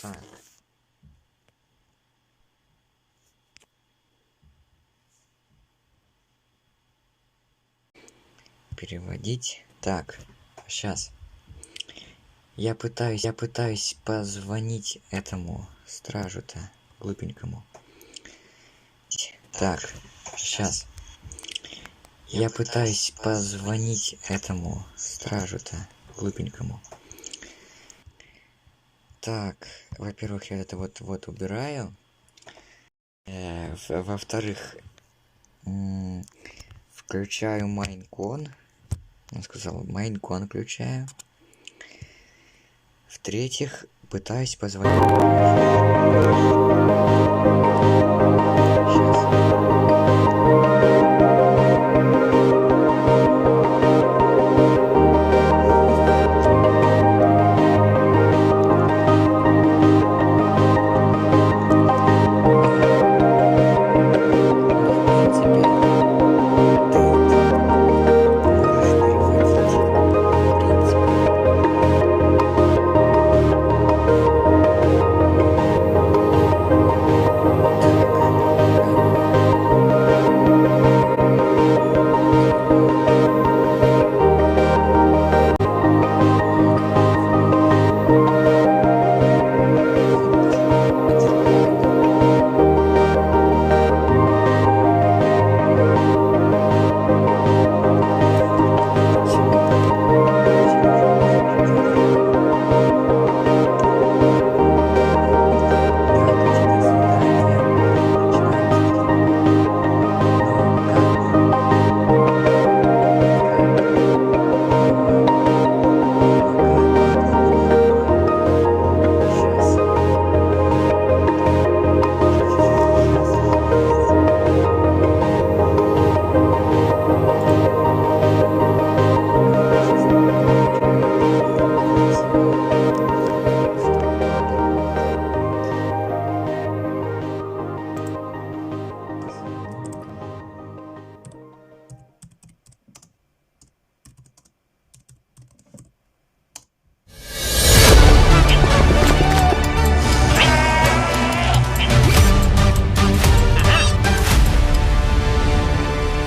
Так. Переводить. Так, сейчас. Я пытаюсь позвонить этому стражу-то глупенькому. Так, сейчас. Я пытаюсь позвонить этому стражу-то глупенькому. Так, во-первых, я это вот убираю. Во-вторых, включаю Майнкон. Он сказал, Майнкон включаю. В-третьих, пытаюсь позвонить.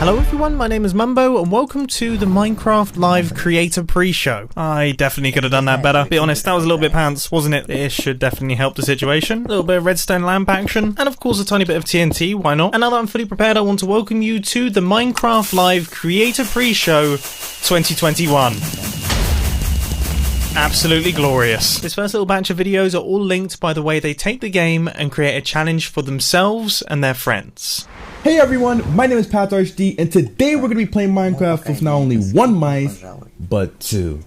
Hello everyone, my name is Mumbo and welcome to the Minecraft Live Creator Pre-Show. I definitely could have done that better. Be honest, that was a little bit pants, wasn't it? This should definitely help the situation. A little bit of redstone lamp action, and of course a tiny bit of TNT, why not? And now that I'm fully prepared, I want to welcome you to the Minecraft Live Creator Pre-Show 2021. Absolutely glorious. This first little batch of videos are all linked by the way they take the game and create a challenge for themselves and their friends. Hey everyone, my name is PathRHD, and today we're going to be playing Minecraft with not only one mice, but two.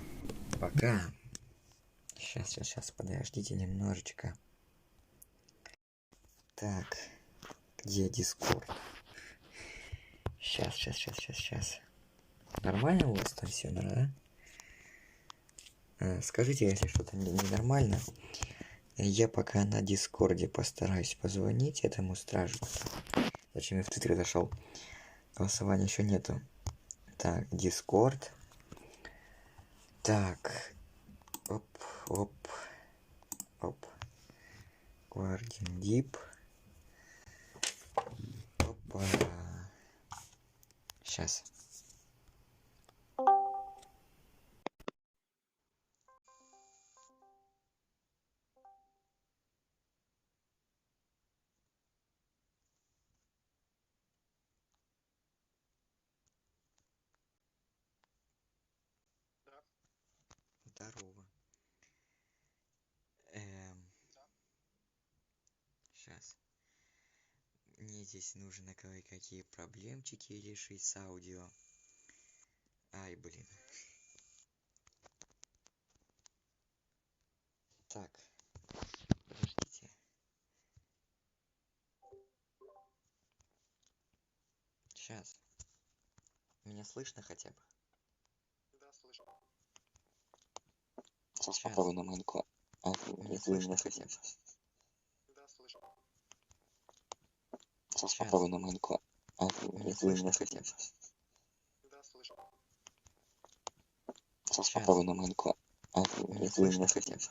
Пока. Сейчас, подождите немножечко. Так, где Discord? Сейчас. Нормально у вас там все, да? Скажите, если что-то ненормально. Я пока на Дискорде постараюсь позвонить этому стражу. Зачем я в Твиттер зашел? Голосования еще нету. Так, Дискорд. Так. Оп. Guardian Deep. Опа. Сейчас. Здорово. Сейчас. Мне здесь нужно кое-какие проблемчики решить с аудио. Ай, блин. Так. Подождите. Сейчас. Меня слышно хотя бы? Да, слышно. Сейчас попробуй на Майнкон. Меня слышно хотя бы? Да, слышно. Сейчас попробуй на Майнкон. Меня слышно хотя бы? Да, слышно. Сейчас попробуй на Майнкон. Меня слышно хотя бы?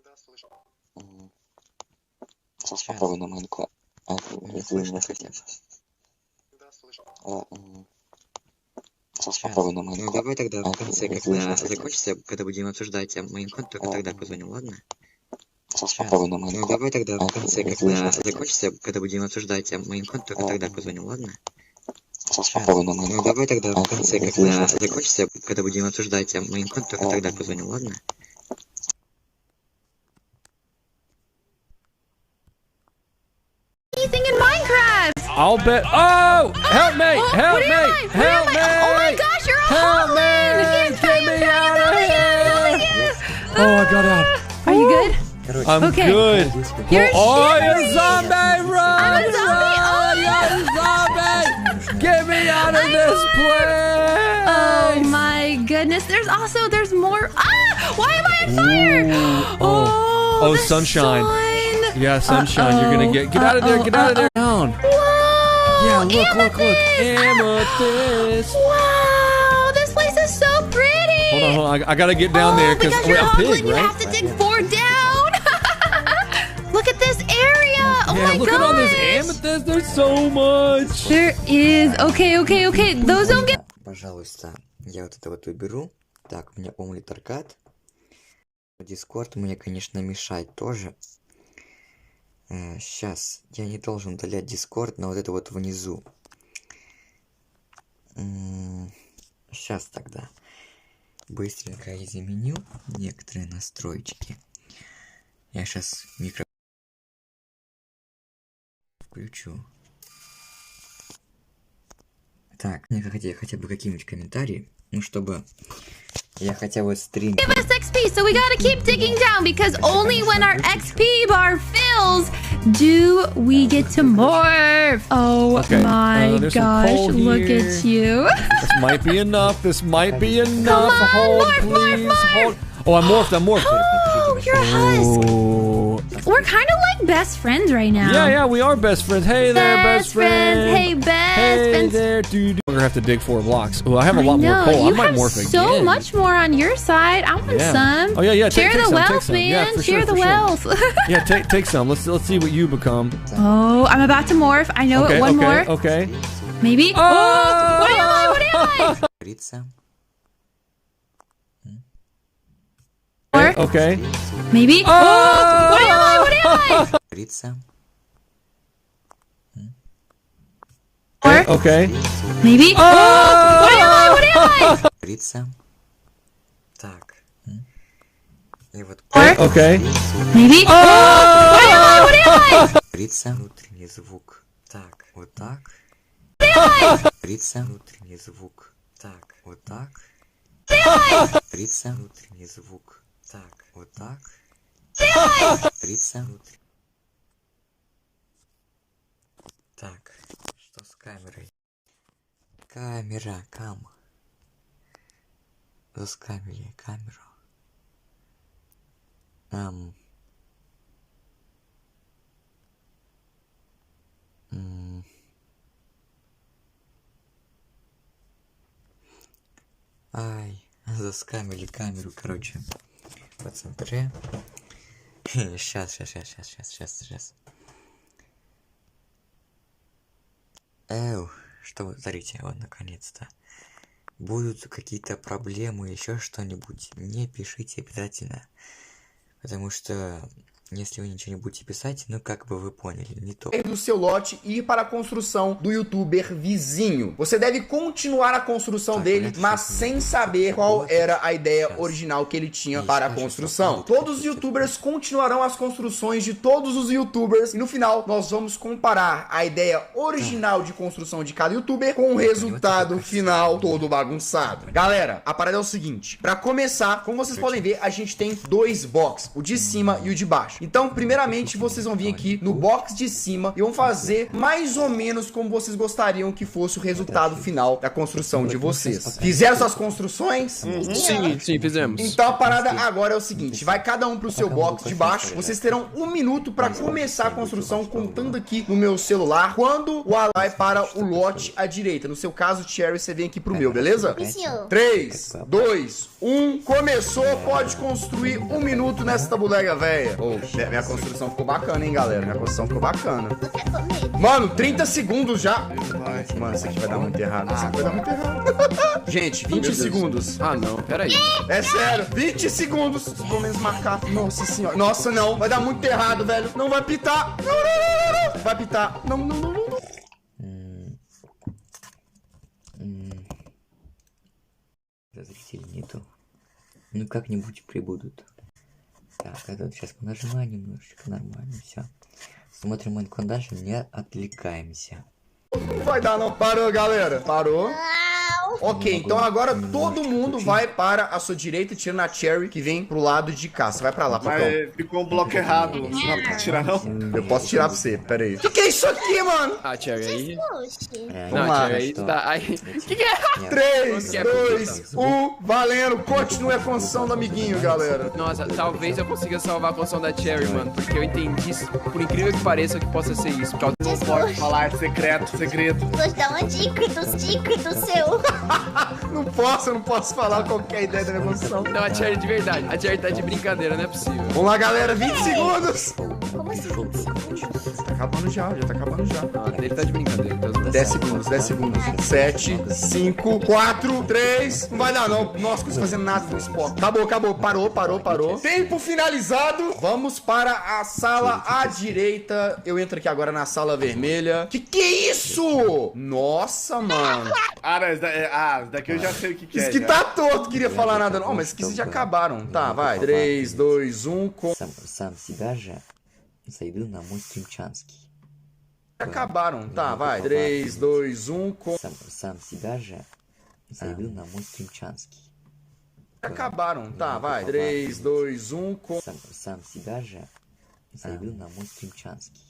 Да, слышно. Попробуй на Майнкон. Если меня хотят. Да, слышал. Попробуй на Майнкон. Ну давай тогда в конце, когда закончится, когда будем обсуждать Майнкон, только тогда позвоним, ладно? Попробуй на Майнкон. Ну давай тогда в конце, когда закончится, когда будем обсуждать Майнкон, только тогда позвоним, ладно? Попробуй на Майнкон. Ну давай тогда в конце, когда закончится, когда будем обсуждать Майнкон, только тогда позвоним, ладно? Anything in Minecraft? I'll bet. Oh, help me! Help me! Help me! Oh my gosh, you're a Help me! Holland! Get me out of here! Oh, I got out. Are you good? I'm Okay. good. You're Oh, shivering. you zombie! Run! I'm a zombie. Run, Oh, you zombie! Get me out of this place! Oh my goodness. There's more. Ah! Why am I on fire? Oh, the sunshine. sun. Yeah, sunshine. You're gonna get out of there. Get out of there. Down. Whoa! Yeah, look. Amethyst. Amethyst. Wow, this place is so pretty. Hold on. I gotta get down there because you're I'm a Holland, pig, you right? have to dig 4 down. Look at this area. Oh Yeah, my look gosh. at all this amethyst. There's so much. There is. Okay. Those don't get. Пожалуйста, я вот это вот уберу. Так, у меня Omlet аркад. Дискорд мне, конечно, мешает тоже. Сейчас, я не должен удалять Дискорд, но вот это вот внизу. Сейчас тогда. Быстренько изменю некоторые настройки. Я сейчас микро включу. Так, мне хотя бы какие-нибудь комментарии, ну чтобы я хотя бы стрим. Give us XP, so we gotta keep digging down because only when our XP bar fills do we get to morph. Oh Okay, my there's some gosh, coal look here. at you. This might be enough. This might be enough. on, Hold, morph, please. morph. Hold. Oh, I'm morphed. Oh, you're a husk. Oh. We're kind of like best friends right now. Yeah, we are best friends. Hey there, best friend. Hey, best Hey friends. there, dude. We're gonna have to dig 4 blocks. Oh, I have a lot more know, coal. I you might have morph so again. much more on your side. I want Yeah. some. Oh yeah. Share Take the some, take wealth, some. man. Yeah, for Share sure, the for sure. wealth. Yeah, take some. Let's see what you become. Oh, I'm about to morph. I know Okay, it. One more. Okay. Maybe. Oh! What am I? Говорится. Okay. Maybe. Oh! What am I? Говорится. Okay. Maybe. Oh! What am I? Говорится. Так. И вот Okay. Maybe. Oh! What am I? говорится внутренний звук. Так, вот так. Говорится внутренний звук. Так, вот так. Говорится внутренний звук. Так, вот так. Говорится внутренний. Так, что с камерой? Камера. Заскамили камеру. Ай, заскамили камеру, короче. В центре. Сейчас. Что вы творите? Вот, наконец-то. Будут какие-то проблемы, еще что-нибудь, не пишите обязательно. Потому что, если вы ничего не будете писать, ну как бы вы poняли, не то. Do seu lote e ir para a construção do youtuber vizinho. Você deve continuar a construção dele, mas sem saber qual era a ideia original que ele tinha para a construção. Todos os youtubers continuarão as construções de todos os youtubers e no final nós vamos comparar a ideia original de construção de cada youtuber com o resultado final todo bagunçado. Galera, a parada é o seguinte, para começar, como vocês podem ver, a gente tem 2 boxes, o de cima e o de baixo. Então, primeiramente, vocês vão vir aqui no box de cima e vão fazer mais ou menos como vocês gostariam que fosse o resultado final da construção de vocês. Fizeram suas construções? Sim, fizemos. Então a parada agora é o seguinte, vai cada um pro seu box de baixo, vocês terão 1 minuto para começar a construção, contando aqui no meu celular, quando o Alan vai para o lote à direita. No seu caso, Cherry, você vem aqui pro meu, beleza? 3, 2, 1, começou, pode construir 1 minuto nessa bodega velha. Minha construção ficou bacana, hein, galera? Minha construção ficou bacana. Mano, 30 segundos já. Mano, isso aqui vai dar muito errado. Isso aqui vai dar muito errado. Gente, 20 segundos. Ah, não, peraí. É sério, 20 segundos. Pelo menos marcar. Nossa senhora. Nossa, não. Vai dar muito errado, velho. Não vai pitar. Não, não, não, não. Vai pitar. Não, não, não, não. Разрешили Ну как-нибудь прибудут. Так, это вот сейчас нажимаю немножечко, нормально, все. Смотрим Майнкон дальше, не отвлекаемся. Vai dar não. Parou, galera. Parou. Ok, então agora todo mundo vai para a sua direita e tira na Cherry, que vem pro lado de cá. Você vai pra lá, Pocão. Mas ficou um bloco errado. Você não pode tirar, não? Eu posso tirar pra você, pera aí. Que é isso aqui, mano? Ah, Cherry, aí... Vamos Não, lá, Cherry, aí tá... Aí... Que é? 3, 2, 1, valendo. Continue a construção do amiguinho, galera. Nossa, talvez eu consiga salvar a construção da Cherry, mano. Porque eu entendi, por incrível que pareça, que possa ser isso. Por causa Não pode falar, é secreto, segredo. Vou te dar uma dica do seu. Eu não posso falar qualquer ideia da minha construção. Não, a Cherry de verdade. A Cherry tá de brincadeira, não é possível. Vamos lá, galera, 20 segundos. Como assim? Tá acabando já tá acabando já. Ah, ele tá de brincadeira. Tá 10 segundos, 10 segundos. 7, 5, 4, 3. Não vai dar, não. Nossa, não consigo fazer nada no Spock. Acabou. Parou. Tempo finalizado. Vamos para a sala à direita. Eu entro aqui agora na sala vermelha. Que é isso? Nossa, mano. Ah, não, esse daqui eu já sei o que é. Isso que já. tá torto, queria falar nada não. Mas esses já acabaram. Tá, vai. 3, 2, 1, Сам себя же зайду на мой стримчанский. Acabaram, tá, vai. 3, 2, 1, Сам себя же зайду на мой стримчанский. Acabaram, tá, vai. 3, 2, 1, Сам себя же зайду на мой стримчанский.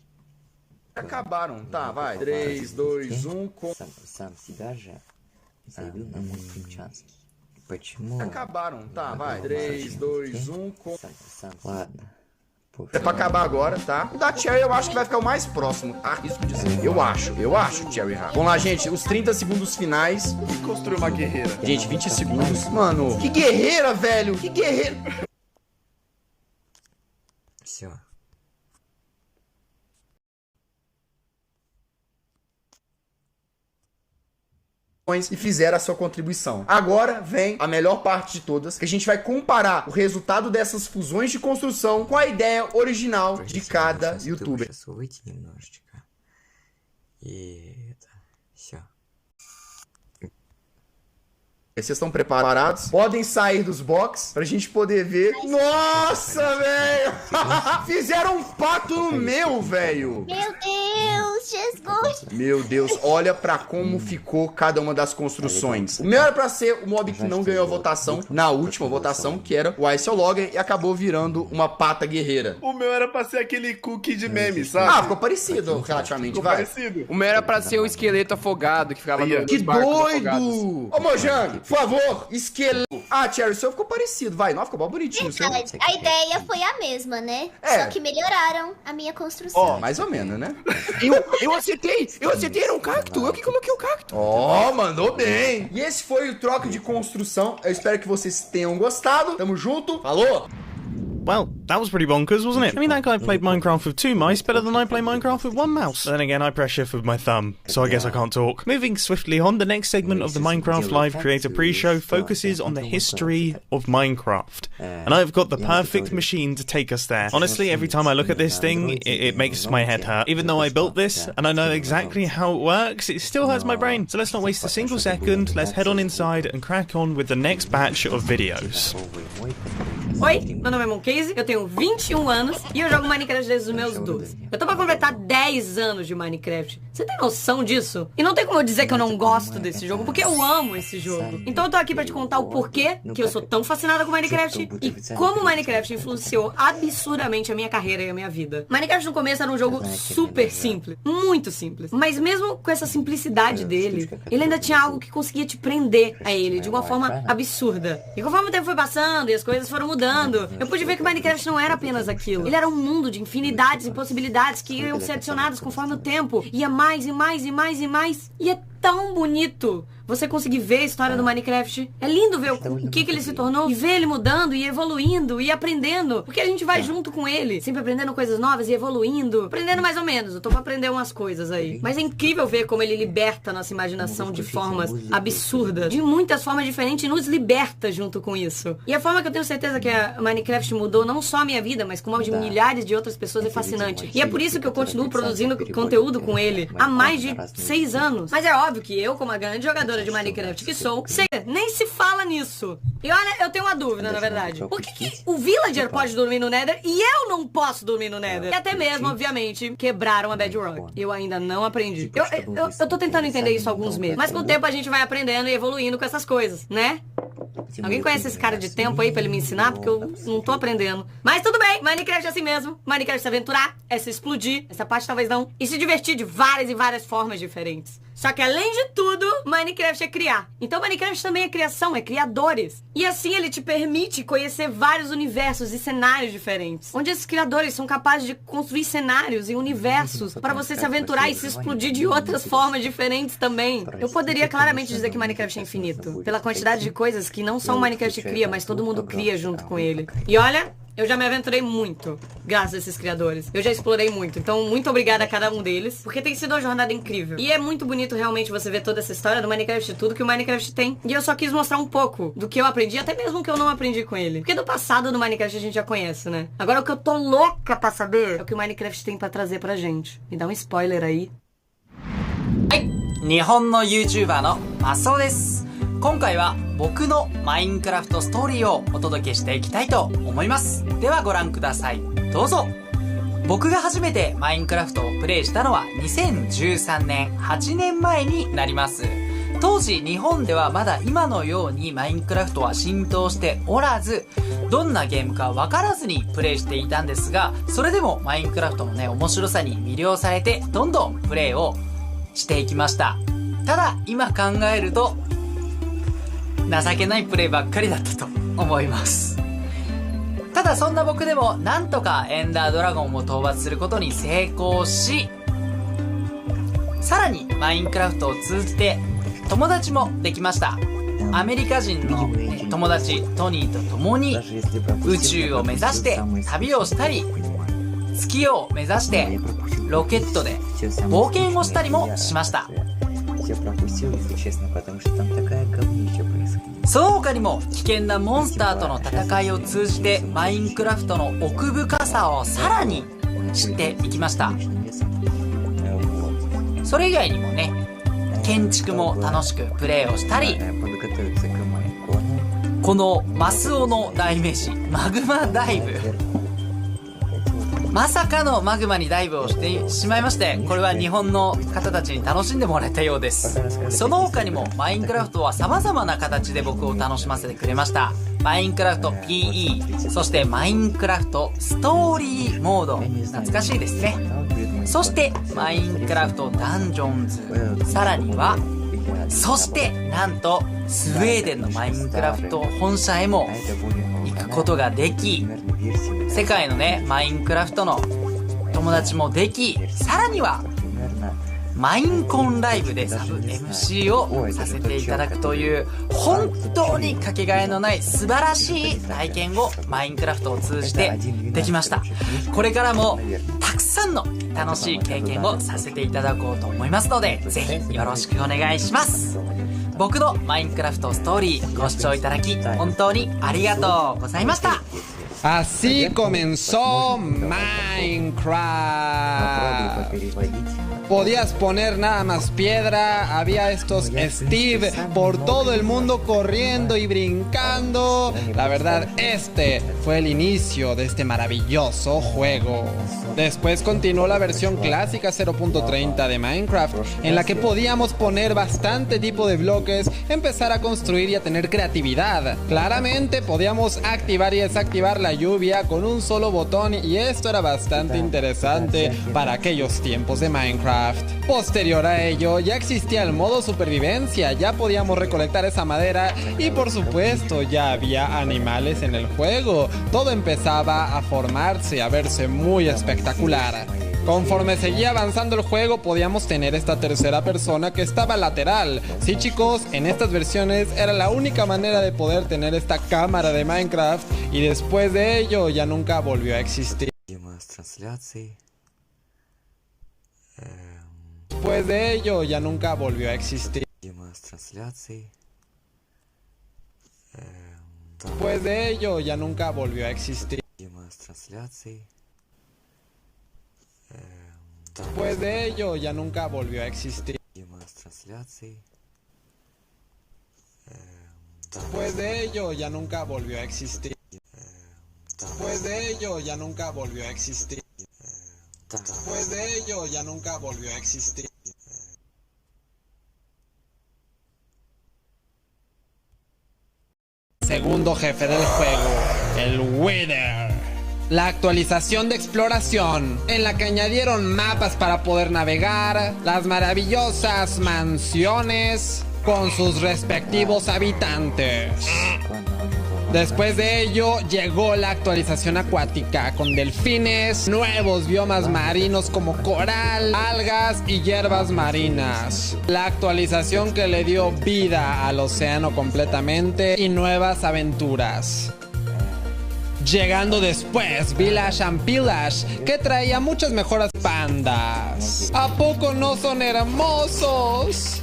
Acabaram, tá, vai. 3, 2, 1, Сам себя же зайду на мой стримчанский. Почему? Acabaram, tá, vai. 3, 2, 1, Ладно. É pra acabar agora, tá? O da Cherry eu acho que vai ficar o mais próximo. Arrisco dizer. Eu acho, Cherry. Vamos lá, gente. Os 30 segundos finais. E construir uma guerreira. Gente, 20 segundos. Mano, que guerreira, velho. Que guerreira. Все. E fizeram a sua contribuição. Agora vem a melhor parte de todas, que a gente vai comparar o resultado dessas fusões de construção com a ideia original de cada youtuber. Сейчас выйти немножечко. И это. Все. Vocês estão preparados? Podem sair dos box pra gente poder ver. Nossa, velho! Fizeram um pato no meu, velho! Meu Deus, Jesus! Meu Deus, olha pra como ficou cada uma das construções. O meu era pra ser o mob que não ganhou a votação na última votação, que era o Isologger, e acabou virando uma pata guerreira. O meu era pra ser aquele cookie de meme, sabe? Ah, ficou parecido relativamente, vai. Parecido. O meu era pra ser o esqueleto afogado que ficava no Que nos barcos afogados. doido! Ô, Mojang, por favor, esqueleto. Ah, Cherry, o seu ficou parecido, vai. Não, ficou mal bonitinho o seu. A ideia foi a mesma, né? É. Só que melhoraram a minha construção. Ó, mais ou menos, né? Eu acertei, era um cacto. Eu que coloquei o cacto. Ó, mandou bem. E esse foi o troca de construção. Eu espero que vocês tenham gostado. Tamo junto. Falou! Well, that was pretty bonkers, wasn't it? I mean, that guy played Minecraft with 2 mice better than I play Minecraft with 1 mouse. Then again, I press shift with my thumb, so I guess I can't talk. Moving swiftly on, the next segment of the Minecraft Live Creator Pre-Show focuses on the history of Minecraft. And I've got the perfect machine to take us there. Honestly, every time I look at this thing, it makes my head hurt. Even though I built this, and I know exactly how it works, it still hurts my brain. So let's not waste a single second, let's head on inside and crack on with the next batch of videos. Oi, meu nome é Moncase, eu tenho 21 anos e eu jogo Minecraft desde os meus 12. Eu tô pra completar 10 anos de Minecraft. Você tem noção disso? E não tem como eu dizer que eu não gosto desse jogo, porque eu amo esse jogo. Então eu tô aqui pra te contar o porquê que eu sou tão fascinada com Minecraft e como Minecraft influenciou absurdamente a minha carreira e a minha vida. Minecraft no começo era um jogo super simples, muito simples. Mas mesmo com essa simplicidade dele, ele ainda tinha algo que conseguia te prender a ele de uma forma absurda. E conforme o tempo foi passando e as coisas foram mudando, eu pude ver que Minecraft não era apenas aquilo. Ele era um mundo de infinidades e possibilidades que iam ser adicionadas conforme o tempo. Ia mais e mais e mais e mais. E é tão bonito. você conseguir ver a história do Minecraft. É lindo ver o que ele se tornou e ver ele mudando e evoluindo e aprendendo, porque a gente vai junto com ele, sempre aprendendo coisas novas e evoluindo. Aprendendo mais ou menos, eu tô pra aprender umas coisas aí. Mas é incrível ver como ele liberta a nossa imaginação de formas absurdas, de muitas formas diferentes, e nos liberta junto com isso. E a forma que eu tenho certeza que a Minecraft mudou não só a minha vida, mas como a de milhares de outras pessoas é fascinante. E é por isso que eu continuo produzindo conteúdo com ele há mais de 6 anos. Mas é óbvio que eu, como a grande jogadora de Minecraft que sou, nem se fala nisso. E olha, eu tenho uma dúvida, na verdade. Por que o Villager pode dormir no Nether e eu não posso dormir no Nether? E até mesmo, obviamente, quebraram a Bedrock. Eu ainda não aprendi. Eu tô tentando entender isso há alguns meses. Mas com o tempo a gente vai aprendendo e evoluindo com essas coisas, né? Alguém conhece esse cara de tempo aí pra ele me ensinar? Porque eu não tô aprendendo. Mas tudo bem, Minecraft é assim mesmo. Minecraft é se aventurar, é se explodir. Essa parte talvez não. E se divertir de várias e várias formas diferentes. Só que além de tudo, Minecraft é criar. Então Minecraft também é criação, é criadores. E assim ele te permite conhecer vários universos e cenários diferentes. Onde esses criadores são capazes de construir cenários e universos para você se aventurar e se explodir de outras formas diferentes também. Eu poderia claramente dizer que Minecraft é infinito. Pela quantidade de coisas que não só o Minecraft cria, mas todo mundo cria junto com ele. E olha, eu já me aventurei muito, graças a esses criadores. Eu já explorei muito, então muito obrigada a cada um deles, porque tem sido uma jornada incrível. E é muito bonito realmente você ver toda essa história do Minecraft, tudo que o Minecraft tem. E eu só quis mostrar um pouco do que eu aprendi, até mesmo que eu não aprendi com ele. Porque do passado do Minecraft a gente já conhece, né? Agora o que eu tô louca pra saber é o que o Minecraft tem pra trazer pra gente. Me dá um spoiler aí. 日本の YouTuber のマスオです。今回は僕のマインクラフトストーリーをお届けしていきたいと思います。ではご覧ください。どうぞ。僕が初めてマインクラフトをプレイしたのは2013年、8年前になります。当時日本ではまだ今のようにマインクラフトは浸透しておらず、どんなゲームか分からずにプレイしていたんですが、それでもマインクラフトのね、面白さに魅了されてどんどんプレイをしていきました。ただ今考えると情けないプレイばっかりだったと思います。ただそんな僕でもなんとかエンダードラゴンを討伐することに成功し、さらにマインクラフトを通じて友達もできました。アメリカ人の友達トニーと共に宇宙を目指して旅をしたり、月を目指してロケットで冒険をしたりもしました。その他にも危険なモンスターとの戦いを通じてマインクラフトの奥深さをさらに知っていきました。それ以外にもね、建築も楽しくプレイをしたり、このマスオの代名詞マグマダイブ、まさかのマグマにダイブをしてしまいまして、これは日本の方たちに楽しんでもらえたようです。その他にもマインクラフトは様々な形で僕を楽しませてくれました。マインクラフト PE、 そしてマインクラフトストーリーモード、懐かしいですね。そしてマインクラフトダンジョンズ、さらにはそしてなんとスウェーデンのマインクラフト本社へも行くことができ、世界のねマインクラフトの友達もでき、さらにはマインコンライブでサブ MC をさせていただくという本当にかけがえのない素晴らしい体験をマインクラフトを通じてできました。これからもたくさんの楽しい経験をさせていただこうと思いますので、ぜひよろしくお願いします。僕のマインクラフトストーリーご視聴いただき本当にありがとうございました。Así comenzó Minecraft. Podías poner nada más piedra, había estos Steve por todo el mundo corriendo y brincando. La verdad, este fue el inicio de este maravilloso juego. Después continuó la versión clásica 0.30 de Minecraft, en la que podíamos poner bastante tipo de bloques, empezar a construir y a tener creatividad. Claramente podíamos activar y desactivar la lluvia con un solo botón, y esto era bastante interesante para aquellos tiempos de Minecraft. Posterior a ello ya existía el modo supervivencia, ya podíamos recolectar esa madera y por supuesto ya había animales en el juego. Todo empezaba a formarse, a verse muy espectacular. Conforme seguía avanzando el juego, podíamos tener esta tercera persona que estaba lateral. Sí, chicos, en estas versiones era la única manera de poder tener esta cámara de Minecraft, y después de ello ya nunca volvió a existir. Después de ello ya nunca volvió a existir. Después de ello ya nunca volvió a existir. Después de ello ya nunca volvió a existir. Después de ello ya nunca volvió a existir. Después de ello ya nunca volvió a existir. Después de ello ya nunca volvió a existir. Segundo jefe del juego, el Wither. La actualización de exploración, en la que añadieron mapas para poder navegar, las maravillosas mansiones con sus respectivos habitantes. Después de ello llegó la actualización acuática con delfines, nuevos biomas marinos como coral, algas y hierbas marinas. La actualización que le dio vida al océano completamente y nuevas aventuras. Llegando después Village and Pillage, que traía muchas mejoras pandas. ¿A poco no son hermosos?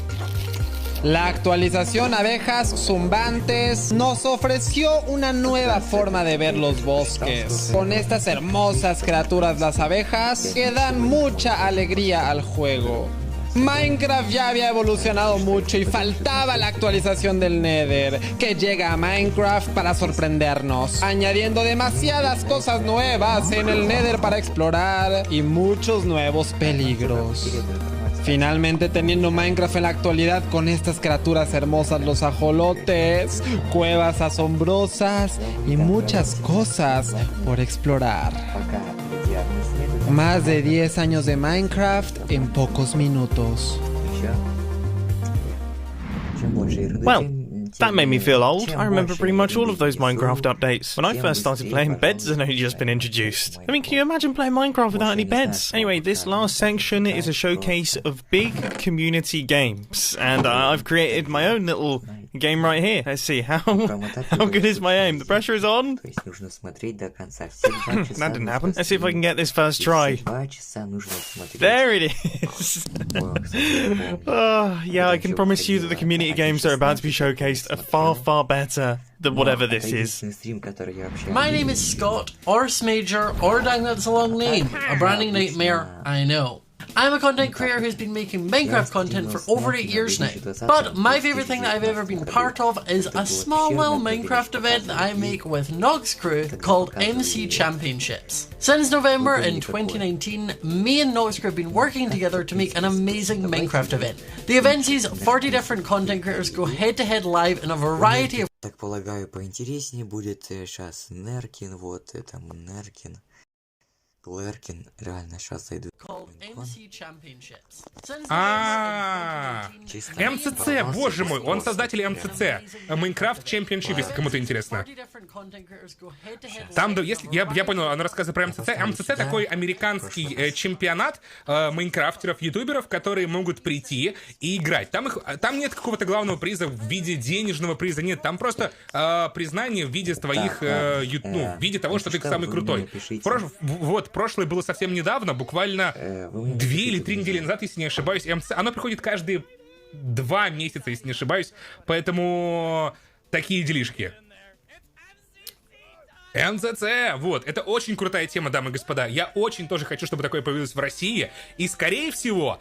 La actualización Abejas Zumbantes nos ofreció una nueva forma de ver los bosques, con estas hermosas criaturas las abejas que dan mucha alegría al juego. Minecraft ya había evolucionado mucho y faltaba la actualización del Nether, que llega a Minecraft para sorprendernos, añadiendo demasiadas cosas nuevas en el Nether para explorar y muchos nuevos peligros. Finalmente teniendo Minecraft en la actualidad con estas criaturas hermosas, los ajolotes, cuevas asombrosas y muchas cosas por explorar. Más de 10 años de Minecraft en pocos minutos. Well, that made me feel old. I remember pretty much all of those Minecraft updates. When I first started playing, beds had only just been introduced. I mean, can you imagine playing Minecraft without any beds? Anyway, this last section is a showcase of big community games, and I've created my own little game right here. Let's see, how good is my aim? The pressure is on? That didn't happen. Let's see if I can get this first try. There it is. Yeah, I can promise you that the community games that are about to be showcased are far, far better than whatever this is. My name is Scott, or Smager, or dang that's a long name. A branding nightmare, I know. I'm a content creator who's been making Minecraft content for over 8 years now, but my favourite thing that I've ever been part of is a small little Minecraft event that I make with Nog's crew called MC Championships. Since November in 2019, me and Nog's crew have been working together to make an amazing Minecraft event. The event sees 40 different content creators go head to head live in a variety of... Так полагаю, поинтереснее будет сейчас Неркин, вот это Неркин. Клэркин, реально сейчас зайду. МЦЦ, боже мой, он создатель МЦЦ. Майнкрафт Чемпионшип, если кому-то интересно. Там, если я понял, она рассказывает про МЦЦ. МЦЦ такой американский чемпионат майнкрафтеров, ютуберов, которые могут прийти и играть. Там нет какого-то главного приза в виде денежного приза, нет. Там просто признание в виде твоих, в виде того, что ты самый крутой. Вот, прошлое было совсем недавно, буквально 2 или 3 недели назад, если не ошибаюсь. МЦЦ, оно приходит каждые 2 месяца, если не ошибаюсь. Поэтому такие делишки. МЦЦ, вот, это очень крутая тема, дамы и господа. Я очень тоже хочу, чтобы такое появилось в России. И скорее всего,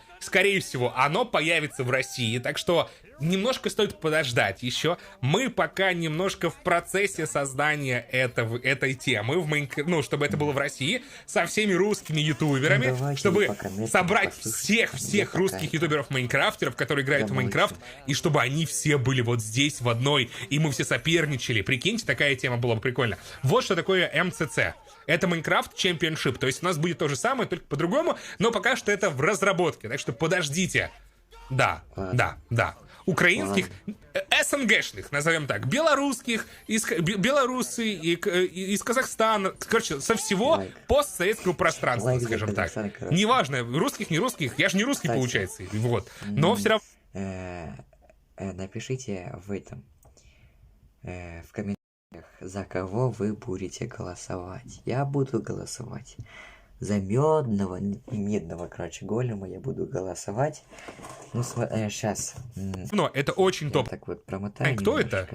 оно появится в России. Так что немножко стоит подождать еще. Мы пока немножко в процессе создания этой темы, чтобы это было в России, со всеми русскими ютуберами, чтобы собрать всех русских ютуберов-майнкрафтеров, которые играют в Майнкрафт, и чтобы они все были вот здесь в одной, и мы все соперничали. Прикиньте, такая тема была бы прикольно. Вот что такое МЦЦ. Это Майнкрафт Чемпионшип, то есть у нас будет то же самое, только по-другому, но пока что это в разработке, так что подождите. Да. украинских, СНГшных, назовем так, белорусских, белорусы, из Казахстана, короче, со всего постсоветского пространства, скажем так. Неважно, русских, не русских, я же не русский, получается, вот. Но все равно... Напишите в этом, в комментариях, за кого вы будете голосовать. Я буду голосовать за медного, короче, голема я буду голосовать. Ну, сейчас. Но это очень топ. Так вот, промотаем. Кто это?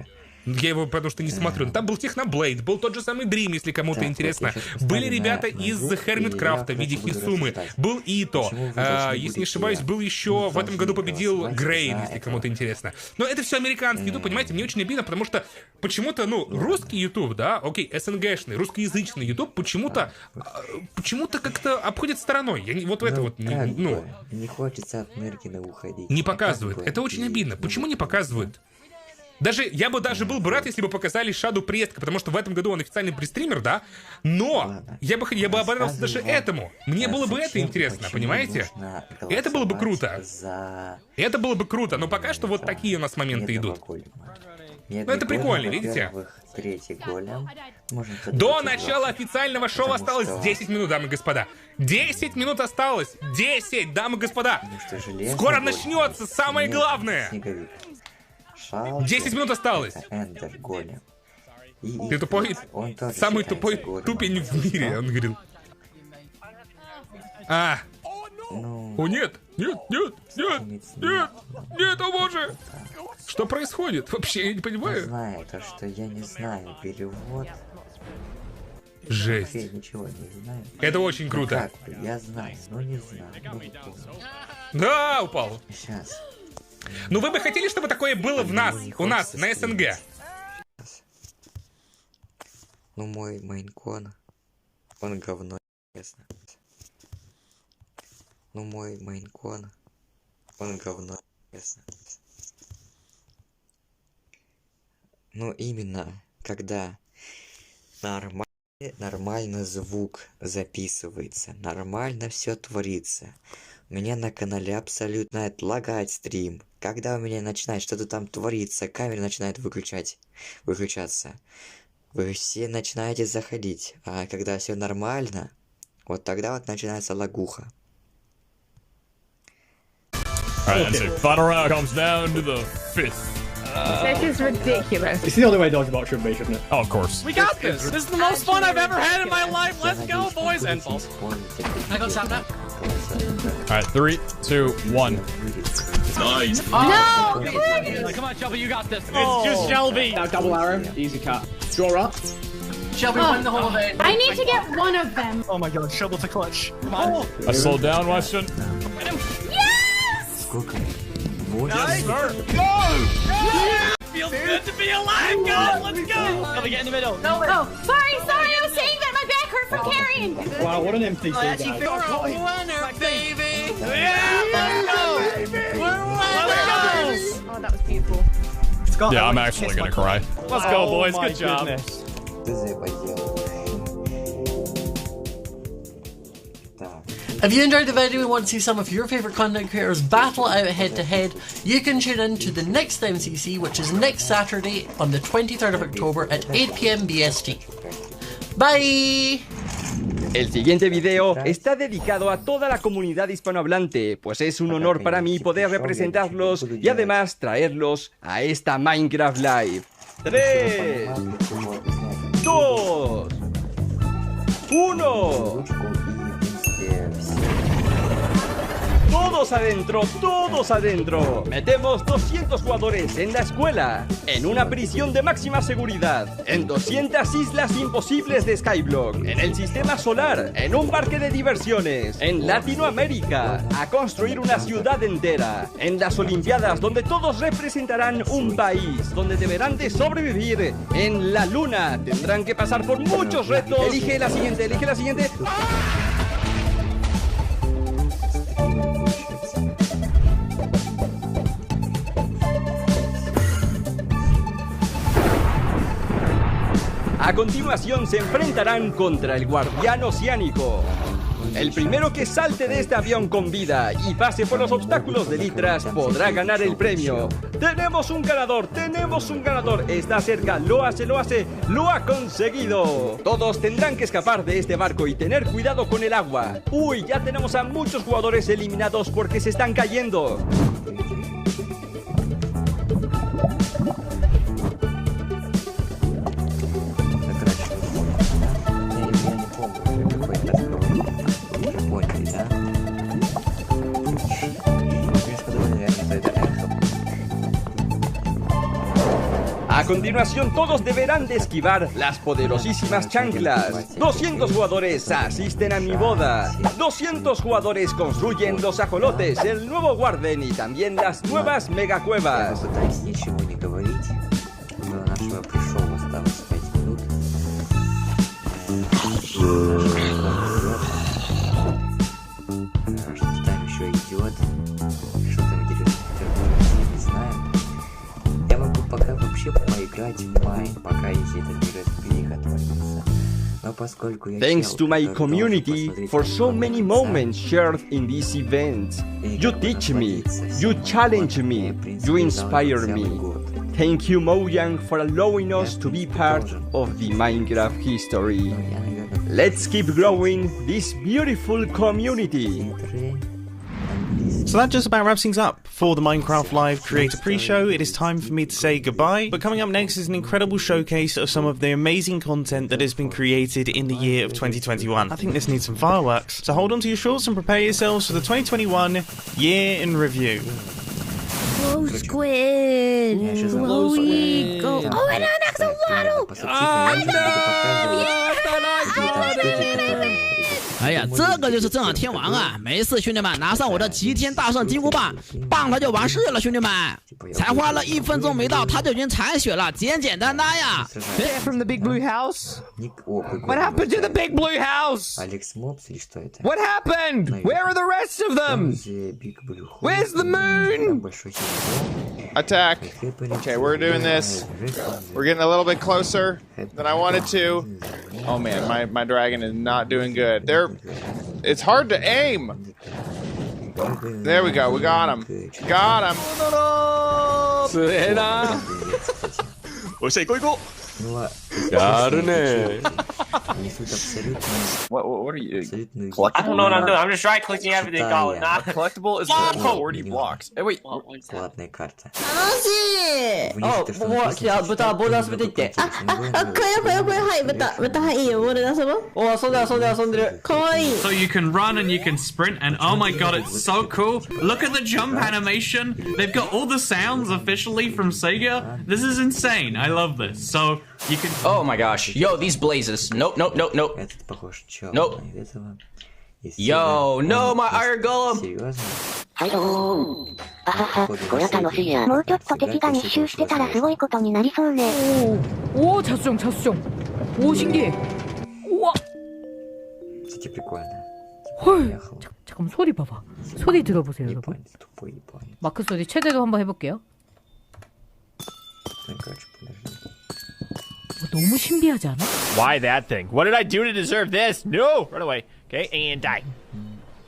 Я его потому что не смотрю. Там был Техноблейд, был тот же самый Дрим, если кому-то интересно. Были ребята из Хермиткрафта в виде Хисумы. Был Ито. Если не ошибаюсь, был еще в этом году победил Грейн, если кому-то интересно. Но это все американский YouTube, понимаете, мне очень обидно, потому что почему-то, ну, русский YouTube, да, окей, СНГшный, русскоязычный YouTube почему-то как-то обходит стороной. Я вот это вот, ну... Не хочется от Меркина уходить. Не показывают. Это очень обидно. Почему не показывают? Я бы даже был бы рад, если бы показали Шаду Престка, потому что в этом году он официальный престример, да? Но я бы обрадовался даже этому. Мне было бы это интересно, понимаете? Это было бы круто. Это было бы круто, но пока что вот такие у нас моменты идут. Ну это прикольно, видите? До начала официального шоу осталось 10 минут, дамы и господа. 10 минут осталось! 10, дамы и господа! Скоро начнется самое главное! 10 минут осталось. Ты тупой? Самый тупой тупень в мире, он говорил. О нет, нет, нет, нет, нет, нет, о боже! Что происходит? Вообще, я не понимаю. Знаю то, что я не знаю перевод. Жесть. Я ничего не знаю. Это очень круто. Я знаю, но не знаю. Да, упал. Сейчас. Ну вы бы хотели, чтобы такое было у нас, на СНГ? Ну мой Майнкон, он говно, честно. Ну мой Майнкон, он говно, честно. Ну именно, когда нормально звук записывается, нормально все творится. У меня на канале абсолютно лагает стрим. Когда у меня начинает что-то там твориться, камера начинает выключаться. Вы все начинаете заходить. А когда все нормально, вот тогда вот начинается лагуха. Alright, that's it. Final round comes down to the 5th. This is ridiculous. It's the only way Dodgebot should be, shouldn't it? Oh, of course. We got this! This is the most fun I've ever had in my life! Let's go, boys! And false. I got shot now. Alright, 3, 2, 1. Nice! No! Come on, Shelby, you got this. It's just Shelby! Now double arrow, easy cut. Draw up. Shelby, win the whole thing. I need to get one of them. Oh my god, Shovel to clutch. Come on. I slowed down, Weston. Yes! Yes, sir. Go! Feels good to be alive, go! Let's go! Shelby, get in the middle. No, sorry, I was saying that my back hurt from carrying. Wow, what an NPC, guys. You're a winner, baby! Yeah, let's go! We're winners! Oh, that was beautiful. Yeah, I'm actually gonna cry. Let's go, boys. Good job. If you enjoyed the video and want to see some of your favourite content creators battle out head to head, you can tune in to the next MCC, which is next Saturday on the 23rd of October at 8 PM BST. Bye! El siguiente video está dedicado a toda la comunidad hispanohablante, pues es un honor para mí poder representarlos y además traerlos a esta Minecraft Live. 3, 2, 1. Todos adentro, todos adentro. Metemos 200 jugadores en la escuela, en una prisión de máxima seguridad, en 200 islas imposibles de Skyblock, en el sistema solar, en un parque de diversiones, en Latinoamérica, a construir una ciudad entera, en las Olimpiadas donde todos representarán un país, donde deberán de sobrevivir, en la luna, tendrán que pasar por muchos retos. Elige la siguiente, elige la siguiente. A continuación se enfrentarán contra el guardián oceánico. El primero que salte de este avión con vida y pase por los obstáculos de litras podrá ganar el premio. ¡Tenemos un ganador! ¡Tenemos un ganador! Está cerca, lo hace, lo ha conseguido. Todos tendrán que escapar de este barco y tener cuidado con el agua. Uy, ya tenemos a muchos jugadores eliminados porque se están cayendo. A continuación, todos deberán de esquivar las poderosísimas chanclas. 200 jugadores asisten a mi boda. 200 jugadores construyen los ajolotes, el nuevo Warden y también las nuevas megacuevas. Thanks to my community for so many moments shared in this event. You teach me, you challenge me, you inspire me. Thank you, Mojang, for allowing us to be part of the Minecraft history. Let's keep growing this beautiful community. So that just about wraps things up for the Minecraft Live Creator Pre-Show. It is time for me to say goodbye, but coming up next is an incredible showcase of some of the amazing content that has been created in the year of 2021. I think this needs some fireworks, so hold on to your shorts and prepare yourselves for the 2021 year in review. Whoa, squid! Glowy, go! Oh, and an axolotl! Yeah! 哎呀，这个就是正好天王啊！没事，兄弟们，拿上我的齐天大圣金箍棒，棒他就完事了，兄弟们。才花了1分钟没到，他就已经残血了，简简单单呀。They're from the big blue house? What happened to the big blue house? What happened? Where are the rest of them? Where's the moon? Attack. Okay, we're doing this. We're getting a little bit closer than I wanted to. Oh man, my dragon is not doing good. It's hard to aim. There we go. We got him. Got him. What are you? I don't know what I'm doing. I'm just right clicking everything, Colin. Not collectible is 40 blocks. Hey, wait. Oh, what? 豚遊びていって。あ、これ、はい、豚、はい、いいよ、ボールで遊ぼう。お、遊んでる。かわいい。 So you can run and you can sprint and oh my god, it's so cool. Look at the jump animation. They've got all the sounds officially from Sega. This is insane. I love this. So you can... Oh my gosh. Yo, these blazes. Nope. Nope. Yo, no, my iron golem. これ楽しいや。もうちょっと敵が密集してたらすごいことになりそうね。오, 자수정. 오, 신기해. 우와. 진짜 прикольно. 헐. 잠깐만, 소리 봐봐. 소리 들어보세요, 여러분. 마크 소리 최대로 한번 해볼게요. 너무 신비하지 않아? Why that thing? What did I do to deserve this? No! Run away. Okay, and die.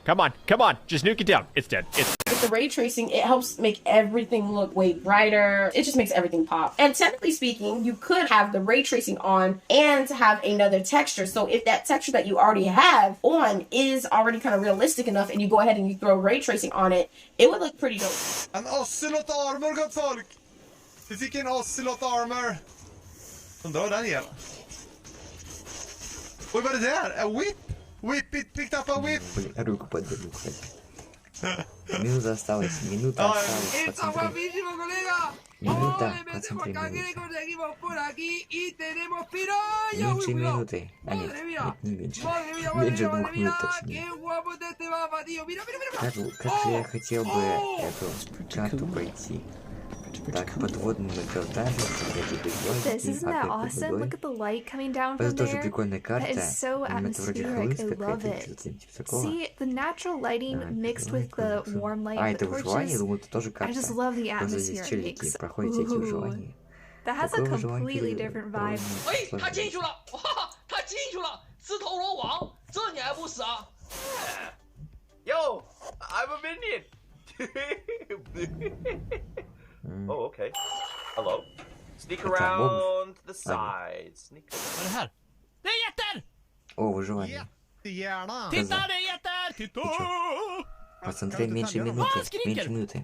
Come on. Just nuke it down. It's dead. With the ray tracing, it helps make everything look way brighter. It just makes everything pop. And technically speaking, you could have the ray tracing on and have another texture. So if that texture that you already have on is already kind of realistic enough and you go ahead and you throw ray tracing on it, it would look pretty dope. An ocelot armor, gott folk! Vi fick en ocelot armor. Undrar den igen. Oj, vad är det där? A whip? Whip it, picked up a whip! Руку подберу, кстати. Минута осталась, посмотри. Минута, посмотри, меньше минуты. А нет, не меньше. Меньше 2 минут, точнее. Как же я хотел бы эту карту пройти. Так, подводные картажи. Isn't that awesome? Look at the light coming down from Это тоже there. прикольная карта. That is so atmospheric. I love it. See, the natural lighting mixed with the warm light of the это выживание, torches. думаю, это тоже карта. I just love the Просто здесь atmosphere it челики makes. проходите эти выживания. That has a completely different vibe. 哎，他进去了！哇，他进去了！自投罗网，这你还不死啊 Yo, I'm a minion. Oh, okay. Hello. Sneak around the sides. Sneak. Vad är det här? Det är jätter! О, выживание. Jättegärna. Titta, det är jätter! Titta! Посмотри, меньше минуты. Меньше минуты.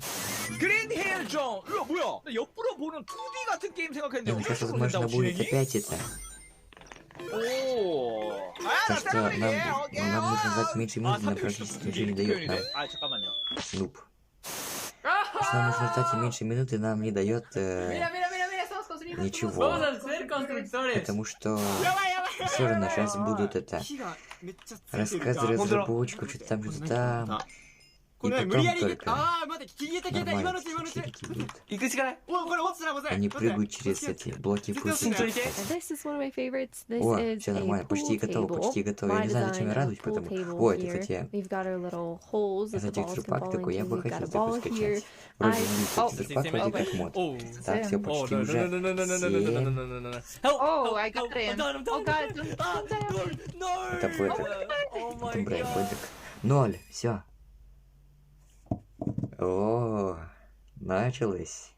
그린힐전! 이거 뭐야? 나 옆으로 보는 2D 같은 게임 생각했는데 Ну, сейчас, возможно, будет опять это. 오. Так что нам нужно ждать меньше минуты, нам практически ничего не дает нам. 아, 잠깐만요. Нуб. Что нам нужно ждать меньше минуты, нам не дает ничего. Потому что все равно сейчас будут это рассказы, разработчику, что-то там, что-то там. И потом только нормально они прыгают через эти блоки пути. О, все нормально, почти готово, почти готово. Я не знаю, зачем я радуюсь, потому... О, это, кстати, текстурпак такой, я бы хотел такой скачать. Вроде не текстурпак, вроде как мод. Так, все почти уже. Oh, I got it. Oh god. Это бэдок. Это бэдок. 0, все. О, началось.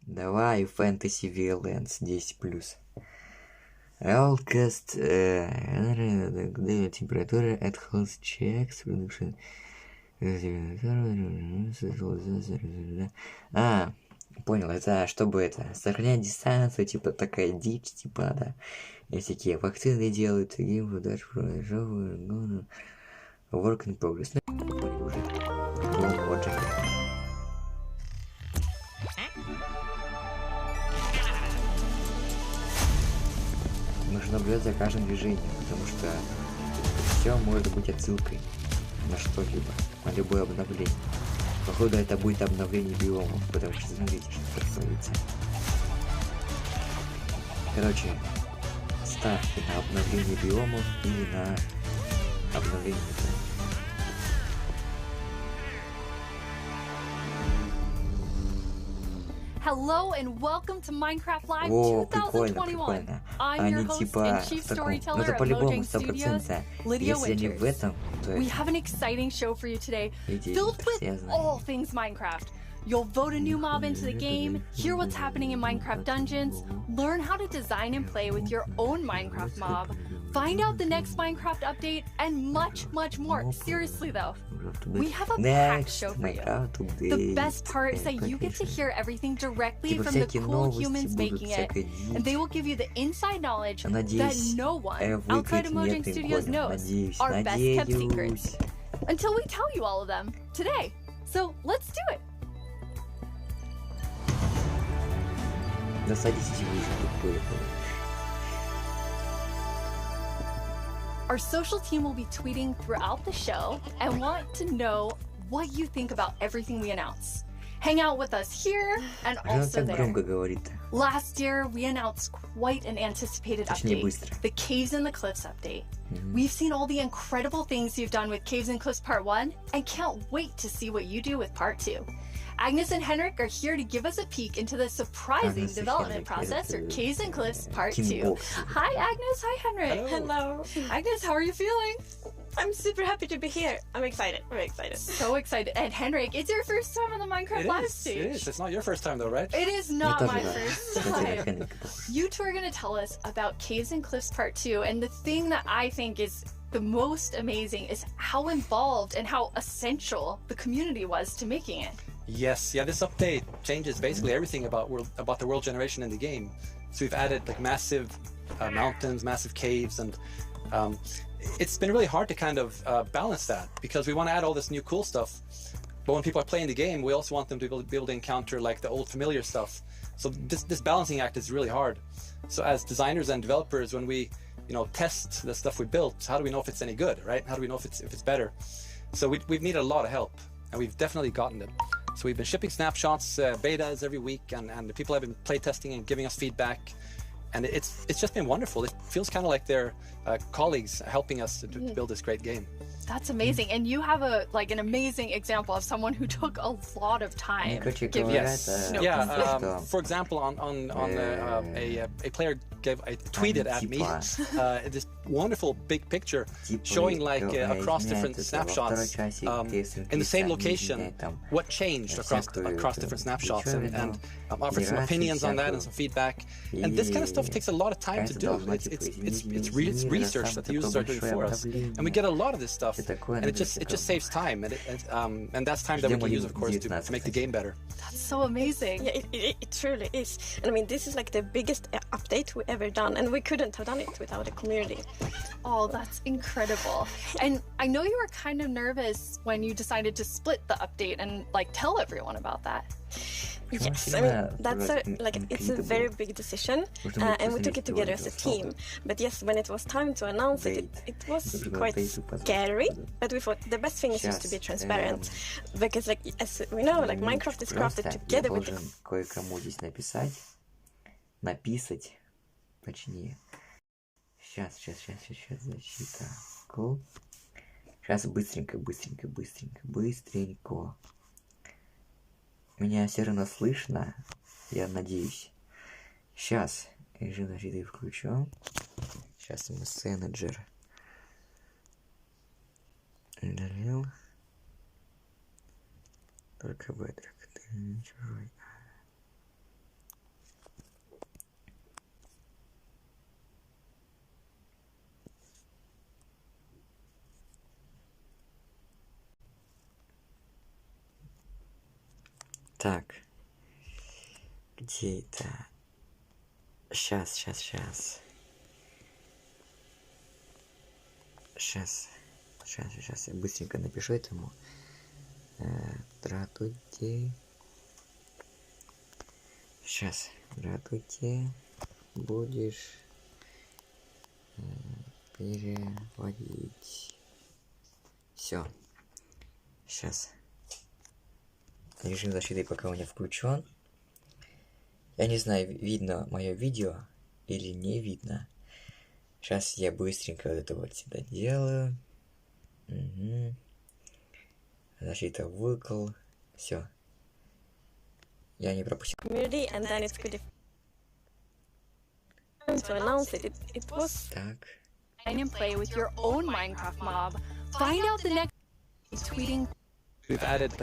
Давай, Fantasy Violence 10+. Outcast, температура at host checks, production. А, понял, это чтобы это, сохранять дистанцию, типа такая дичь, типа, да. И всякие вакцины делают, work in progress. Уже. Нужно наблюдать за каждым движением, потому что все может быть отсылкой на что-либо, на любое обновление. Походу это будет обновление биомов, потому что смотрите, что происходит. Короче, ставьте на обновление биомов или на обновление биомов. Hello and welcome to Minecraft Live О, 2021. I'm your Они host типа and chief в таком, storyteller это of по-любому Mojang Studios, 100%. Lydia Если они в Winters. этом, то We have an exciting show for you today, filled with связаны. all things Minecraft. You'll vote a new mob into the game, hear what's happening in Minecraft dungeons, learn how to design and play with your own Minecraft mob, find out the next Minecraft update, and much, much more. Seriously though, we have a packed show for you. The best part is that you get to hear everything directly from the cool humans making it, and they will give you the inside knowledge that no one outside of Mojang Studios knows, our best kept secrets, until we tell you all of them today. So let's do it. Our social team will be tweeting throughout the show and want to know what you think about everything we announce. Hang out with us here and also there. Last year, we announced quite an anticipated update, the Caves and the Cliffs update. We've seen all the incredible things you've done with Caves and Cliffs Part 1 and can't wait to see what you do with Part 2. Agnes and Henrik are here to give us a peek into the surprising development process for Caves and Cliffs Part 2. Hi Agnes, hi Henrik. Hello. Agnes, how are you feeling? I'm super happy to be here. I'm excited. Very excited. So excited. And Henrik, it's your first time on the Minecraft live stage. It is. It's not your first time though, right? It is not my first time. You two are going to tell us about Caves and Cliffs Part 2, and the thing that I think is the most amazing is how involved and how essential the community was to making it. Yes, yeah, this update changes basically everything about the world generation in the game. So we've added like massive mountains, massive caves, and it's been really hard to kind of balance that because we want to add all this new cool stuff, but when people are playing the game, we also want them to be able to encounter like the old familiar stuff. So this balancing act is really hard. So as designers and developers, when we test the stuff we built, how do we know if it's any good, right? How do we know if it's better? So we've needed a lot of help, and we've definitely gotten it. So we've been shipping snapshots, betas every week, and people have been playtesting and giving us feedback, and it's just been wonderful. It feels kind of like they're colleagues helping us to build this great game. That's amazing, and you have an amazing example of someone who took a lot of time. For example, a player tweeted at me this wonderful big picture showing across different snapshots in the same location what changed across different snapshots, and offered some opinions on that and some feedback. And this kind of stuff takes a lot of time to do. It's research that the users are doing for us, and we get a lot of this stuff, and it just saves time, and that's time that we can use, of course, to make the game better. That's so amazing. Yeah, it truly is. And I mean, this is like the biggest update we ever done, and we couldn't have done it without the community. Oh, that's incredible. And I know you were kind of nervous when you decided to split the update and tell everyone about that. Yes, I mean, that's it's a very big decision, and we took it together as a team. But yes, when it was time to announce it, it was quite scary, but we thought the best thing is just to be transparent, because as we know, Minecraft is crafted together with the... Кое-кому здесь написать, точнее. Сейчас, защита. Cool. Сейчас быстренько. Меня все равно слышно, я надеюсь. Сейчас режим защиты включен. Сейчас мессенджер удалил. Только бэдрок, ты чужой. Так, где это? Сейчас. Я быстренько напишу этому. Здравствуйте. Сейчас. Здравствуйте. Будешь переводить. Все. Сейчас. Режим защиты пока у меня включен. Я не знаю, видно мое видео или не видно. Сейчас я быстренько вот это вот сюда делаю. Угу. Защита выкл. Все. Я не пропустил. Так. And play with your own Minecraft mob. Find out the next tweeting. We've added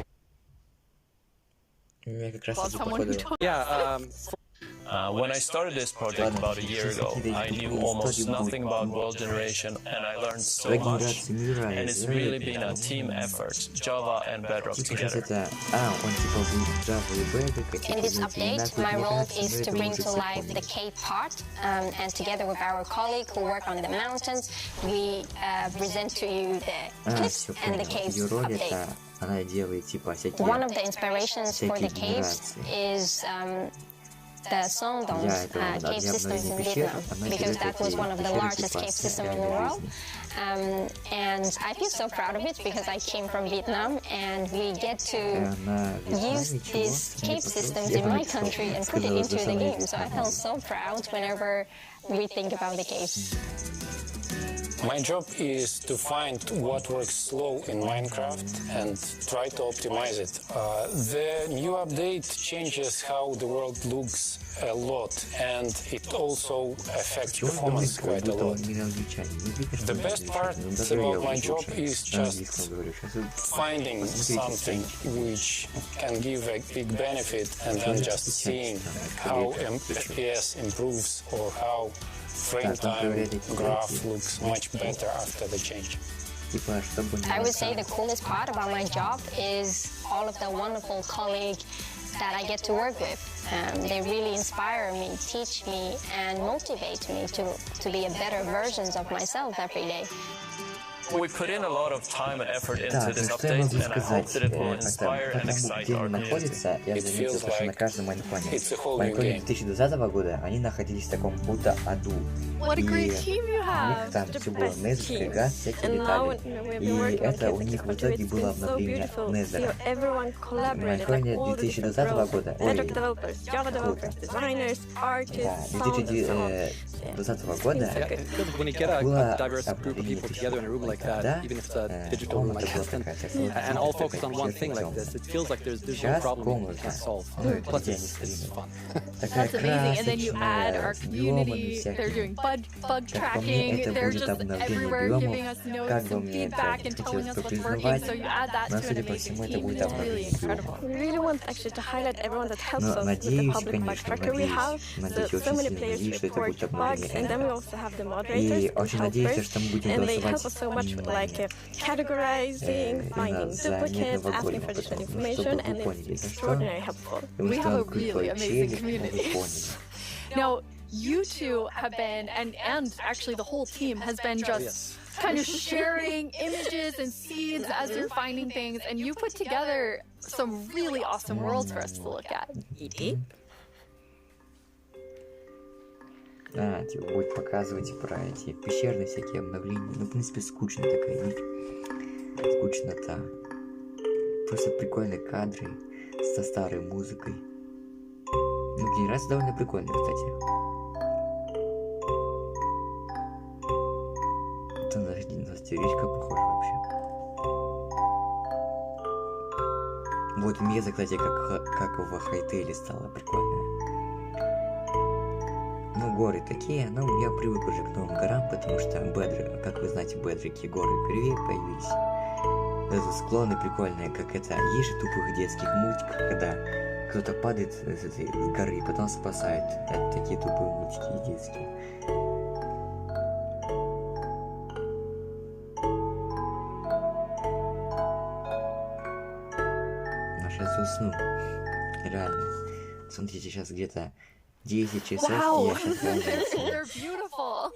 when I started this project about a year ago, I knew almost nothing about world generation, and I learned so much. And it's really been a team effort, Java and Bedrock together. In this update, my role is to bring to life the cave part, and together with our colleague who work on the mountains, we present to you the cliffs and the caves update. One of the inspirations for the caves is the Sondong's cave systems in Vietnam, because that was one of the largest cave systems in the world. And I feel so proud of it because I came from Vietnam, and we get to use these cave systems in my country and put it into the game. So I feel so proud whenever we think about the caves. My job is to find what works slow in Minecraft and try to optimize it. The new update changes how the world looks a lot, and it also affects performance quite a lot. The best part about my job is just finding something which can give a big benefit and then just seeing how FPS improves or how frame time graph looks much better after the change. I would say the coolest part about my job is all of the wonderful colleagues that I get to work with. They really inspire me, teach me, and motivate me to be a better version of myself every day. We put in a lot of time and effort into this update, and I hope that it will inspire and excite our community. It feels like it's a whole new game. 2020 года они находились в таком будто аду. What a great team you have! У них там все было Незер, газ, всякие детали. И это у них в итоге было обновление Незера. В Майнконе 2020 года, ой, круто. Да, 2020 года When you get a diverse group of people together in a room like that, even if it's a digital room like this, and all focus on one thing like this, it feels like there's no problem you can't solve. Plus, it's fun. That's amazing. And then you add our community. They're doing bug tracking. They're just everywhere giving us notes and feedback and telling us what's working. So you add that to an amazing team. It's really incredible. We really want actually to highlight everyone that helps us with the public bug tracker we have. So many players report bugs, and then we also have the moderators and helpers, and they help us so much with like categorizing, finding duplicates, asking for additional information, and it's extraordinarily helpful. We have a really amazing community. Now, you two have been, and actually the whole team has been just kind of sharing images and seeds as you're finding things, and you put together some really awesome worlds for us to look at. Типа будет показывать про эти пещерные всякие обновления. Ну, в принципе, скучная такая скучнота. Просто прикольные кадры со старой музыкой. Ну, генерация довольно прикольная, кстати. Это на стеричка похоже вообще. Вот меза, кстати, как в Хайтейле стала прикольная. Ну, горы такие, но я привык уже к новым горам, потому что бедры, как вы знаете, бедрики, горы кривее появились. Это склоны прикольные, как это, есть же тупых детских мультиков, когда кто-то падает с этой горы и потом спасает. Это такие тупые мультики детские. А сейчас усну. Реально. Смотрите, сейчас где-то 10 часов. Wow, they're beautiful.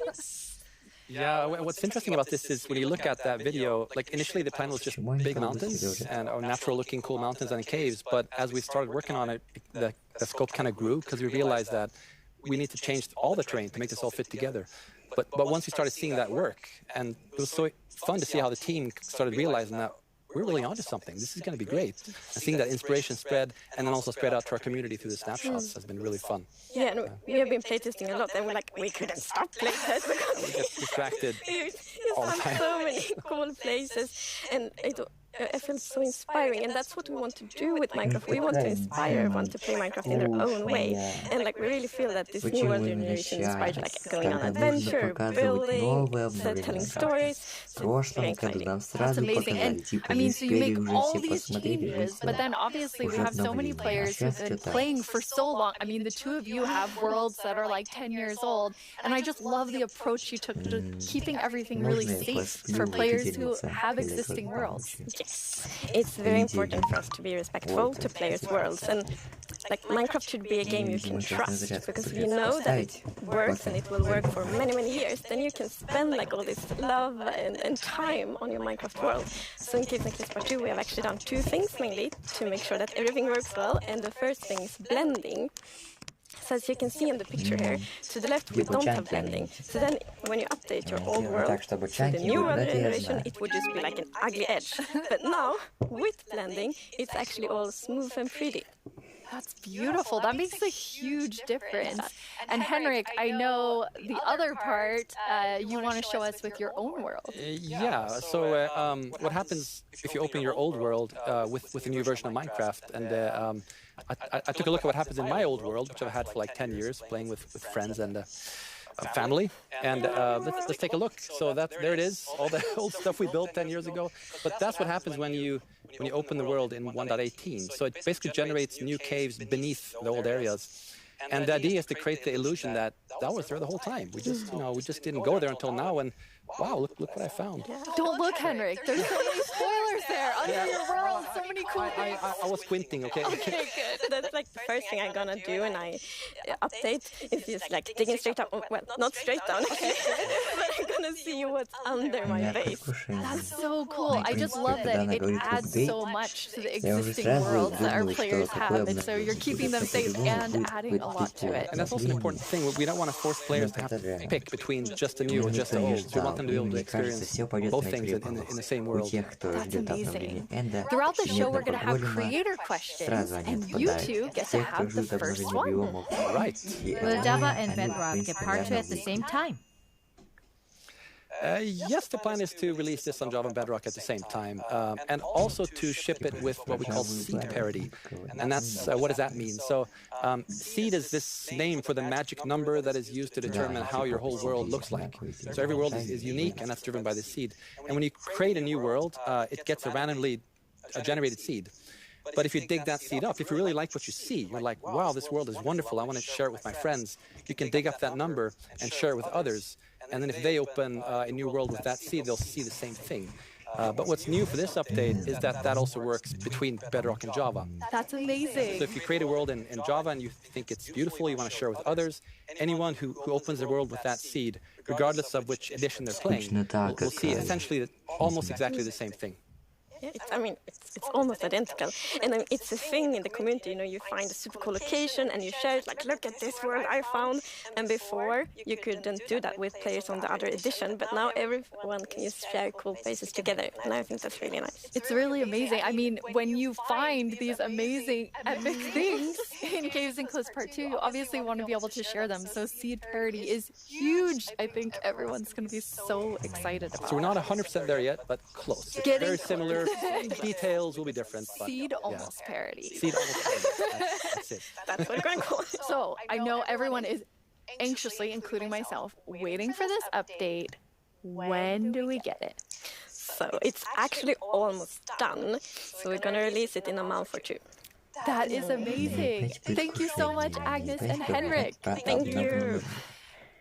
Yeah, what's interesting about this is when you look at that video, like initially the plan was just big mountains and natural looking cool mountains and caves, but as we started working on it, the scope kind of grew because we realized that we need to change all the terrain to make this all fit together. But once we started seeing that work, and it was so fun to see how the team started realizing that we're really onto something. This is going to be great. And seeing that inspiration spread and then also spread out to our community through the snapshots has been really fun. Yeah, and we have been playtesting a lot, and we couldn't stop playtesting because we get distracted all the time. So many cool places, and I feel so inspiring, and that's what we want to do with Minecraft. We want to inspire everyone to play Minecraft in their own way, and like we really feel that this new generation inspired like going on adventure, building, telling stories. That's amazing. And I mean, so you make all these changes, but then obviously we have so many players who've been playing for so long. I mean, the two of you have worlds that are like 10 years old, and I just love the approach you took to keeping everything really safe for players who have existing worlds. Yes, it's very important for us to be respectful to players' worlds, and like Minecraft should be a game you can trust, because if you know that it works and it will work for many, many years, then you can spend like all this love and time on your Minecraft world. So in Case and Case Part 2, we have actually done two things mainly to make sure that everything works well, and the first thing is blending. So as you can see in the picture here, to the left we don't have blending. So then when you update your old world to the new world generation, it would just be like an ugly edge. But now, with blending, it's actually all smooth and pretty. That's beautiful. That makes a huge difference. And Henrik, I know the other part you want to show us with your own world. Yeah, so what happens if you open your old world with a new version of Minecraft? And I took a look at what happens in my old world, which I've had for like 10 years, playing with friends and family. And let's take a look. So there it is, all the old stuff we built 10 years ago. But that's what happens when you open the world in 1.18. So it basically generates new caves beneath the old areas. And the idea is to create the illusion that was there the whole time. We just didn't go there until now, and wow, look what I found. Don't look, Henrik. There's so many spoilers there under your world. So many cool things. I was squinting, okay? Okay, good. That's like the first thing I'm gonna do when I update is just like digging straight down. Well, not straight down, okay? But I'm gonna see what's under my base. That's so cool. I just love that it adds so much to the existing worlds that our players have. And so you're keeping them safe and adding a lot to it. And that's also an important thing. We don't want to force players to have to pick between just the new or just the old. We want want them to be able to experience both things in the same world. That's amazing. Throughout the show, we're going to have creator questions, and you two get to have the first one. Right. Will Java and Bedrock get part 2 at the same time? Yes, the plan is to release this on Java and Bedrock at the same time, and also to ship it with what we call seed parity. And that's, what does that mean? So seed is this name for the magic number that is used to determine how your whole world looks like. So every world is unique, and that's driven by the seed. And when you create a new world, it gets a randomly generated seed. But if you dig that seed up, if you really like what you see, you're like, wow, this world is wonderful, I want to share it with my friends, you can dig up that number and share it with others. And then if they open a new world with that seed, they'll see the same thing. But what's new for this update is that that also works between Bedrock and Java. That's amazing. So if you create a world in Java and you think it's beautiful, you want to share it with others, anyone who opens the world with that seed, regardless of which edition they're playing, will see essentially almost exactly the same thing. It's almost identical, and it's a thing in the community. You find a super cool location and you share it, like, look at this world I found. And before you couldn't do that with players on the other edition, but now everyone can just share cool places together, and I think that's really nice. It's really amazing. I mean, when you find these amazing epic things in Caves and Cliffs Part 2, you obviously want to be able to share them. So seed parity is huge. I think everyone's going to be so excited about it. So we're not 100% there yet, but close. It's very similar. Details will be different. But, seed almost parity. Seed almost parity. That's it. That's what we're going to call it. So I know everyone is anxiously, including myself, waiting for this update. When do we get it? So it's actually almost done. So we're going to release it in a month or two. That is amazing. Thank you so much, Agnes and Henrik. Thank you.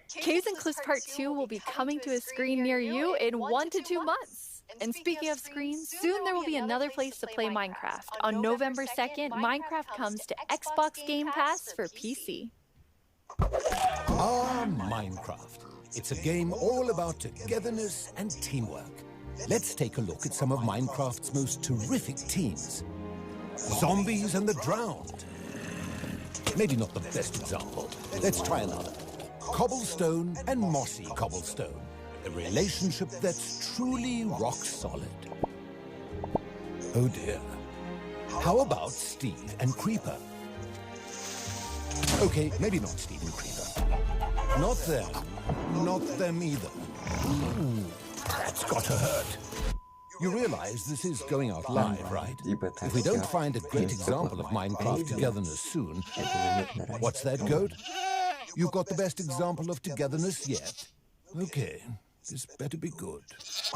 Caves and Cliffs Part 2 will be coming to a screen near you in 1 to 2 months. And speaking of screens, soon there will be another place to play Minecraft. On November 2nd, Minecraft comes to Xbox Game Pass for PC. Minecraft. It's a game all about togetherness and teamwork. Let's take a look at some of Minecraft's most terrific teams. Zombies and the Drowned. Maybe not the best example. Let's try another. Cobblestone and Mossy Cobblestone. A relationship that's truly rock solid. Oh dear. How about Steve and Creeper? Okay, maybe not Steve and Creeper. Not them. Not them either. Ooh, that's gotta hurt. You realize this is going out live, right? If we don't find a great example of Minecraft togetherness soon, what's that, Goat? You've got the best example of togetherness yet. Okay. This better be good.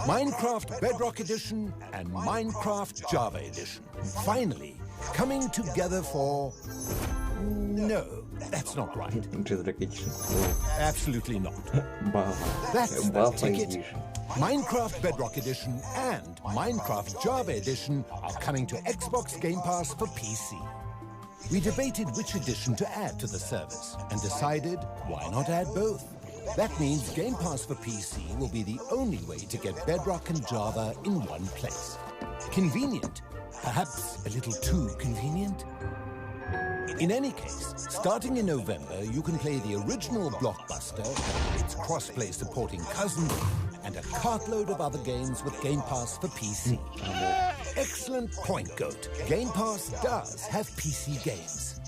Minecraft Bedrock Edition and Minecraft Java Edition. Finally, coming together for... No, that's not right. Absolutely not. That's the ticket. Minecraft Bedrock Edition and Minecraft Java Edition are coming to Xbox Game Pass for PC. We debated which edition to add to the service and decided why not add both. That means Game Pass for PC will be the only way to get Bedrock and Java in one place. Convenient. Perhaps a little too convenient. In any case, starting in November, you can play the original blockbuster, its cross-play supporting cousin, and a cartload of other games with Game Pass for PC. Excellent point, Goat. Game Pass does have PC games.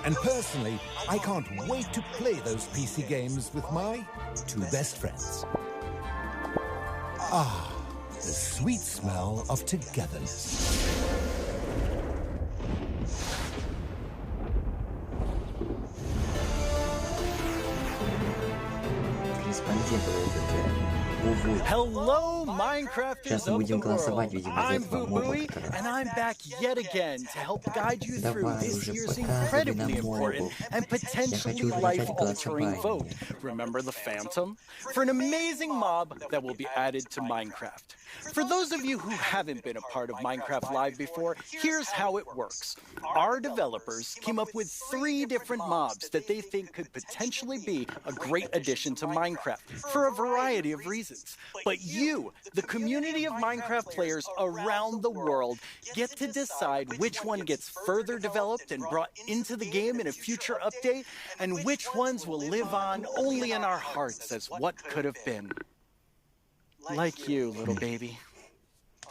And personally, I can't wait to play those PC games with my 2 best friends. Ah, the sweet smell of togetherness. Hello, Minecrafters of the world. I'm Boo-Booey, and I'm back yet again to help guide you through this year's incredibly important and potentially life-altering vote. Remember the Phantom? For an amazing mob that will be added to Minecraft. For those of you who haven't been a part of Minecraft Live before, here's how it works. Our developers came up with 3 different mobs that they think could potentially be a great addition to Minecraft for a variety of reasons. But you, the community of Minecraft players around the world, get to decide which one gets further developed and brought into the game in a future update, and which ones will live on only in our hearts as what could have been. Like you, little baby.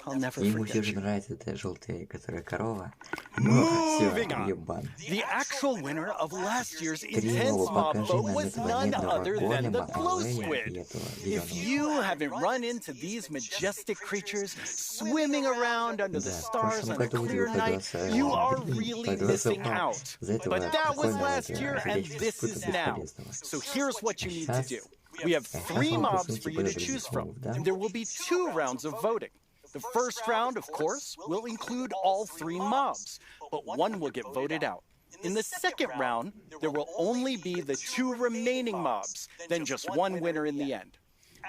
I'll never Ему forget все же you. нравится эта желтая, которая корова. Но все, ебан. The actual winner of last year's Три intense нового mob покажи vote нам was этого none медного other than the голема, glow Алэя и squid. этого If зеленого. you haven't run into these majestic creatures swimming around under the Да, в stars прошлом on a году clear night, you are really missing out. За этого But that was прикольного last year, and ходячего this спута is now. бесполезного. So here's what you need to Сейчас do. We have 3 вам, по mobs сути, for you to подобрать choose from, да? and there will be 2 rounds of voting. The first round, of course, will include all 3 mobs, but one will get voted out. In the second round, there will only be the 2 remaining mobs, then just one winner in the end.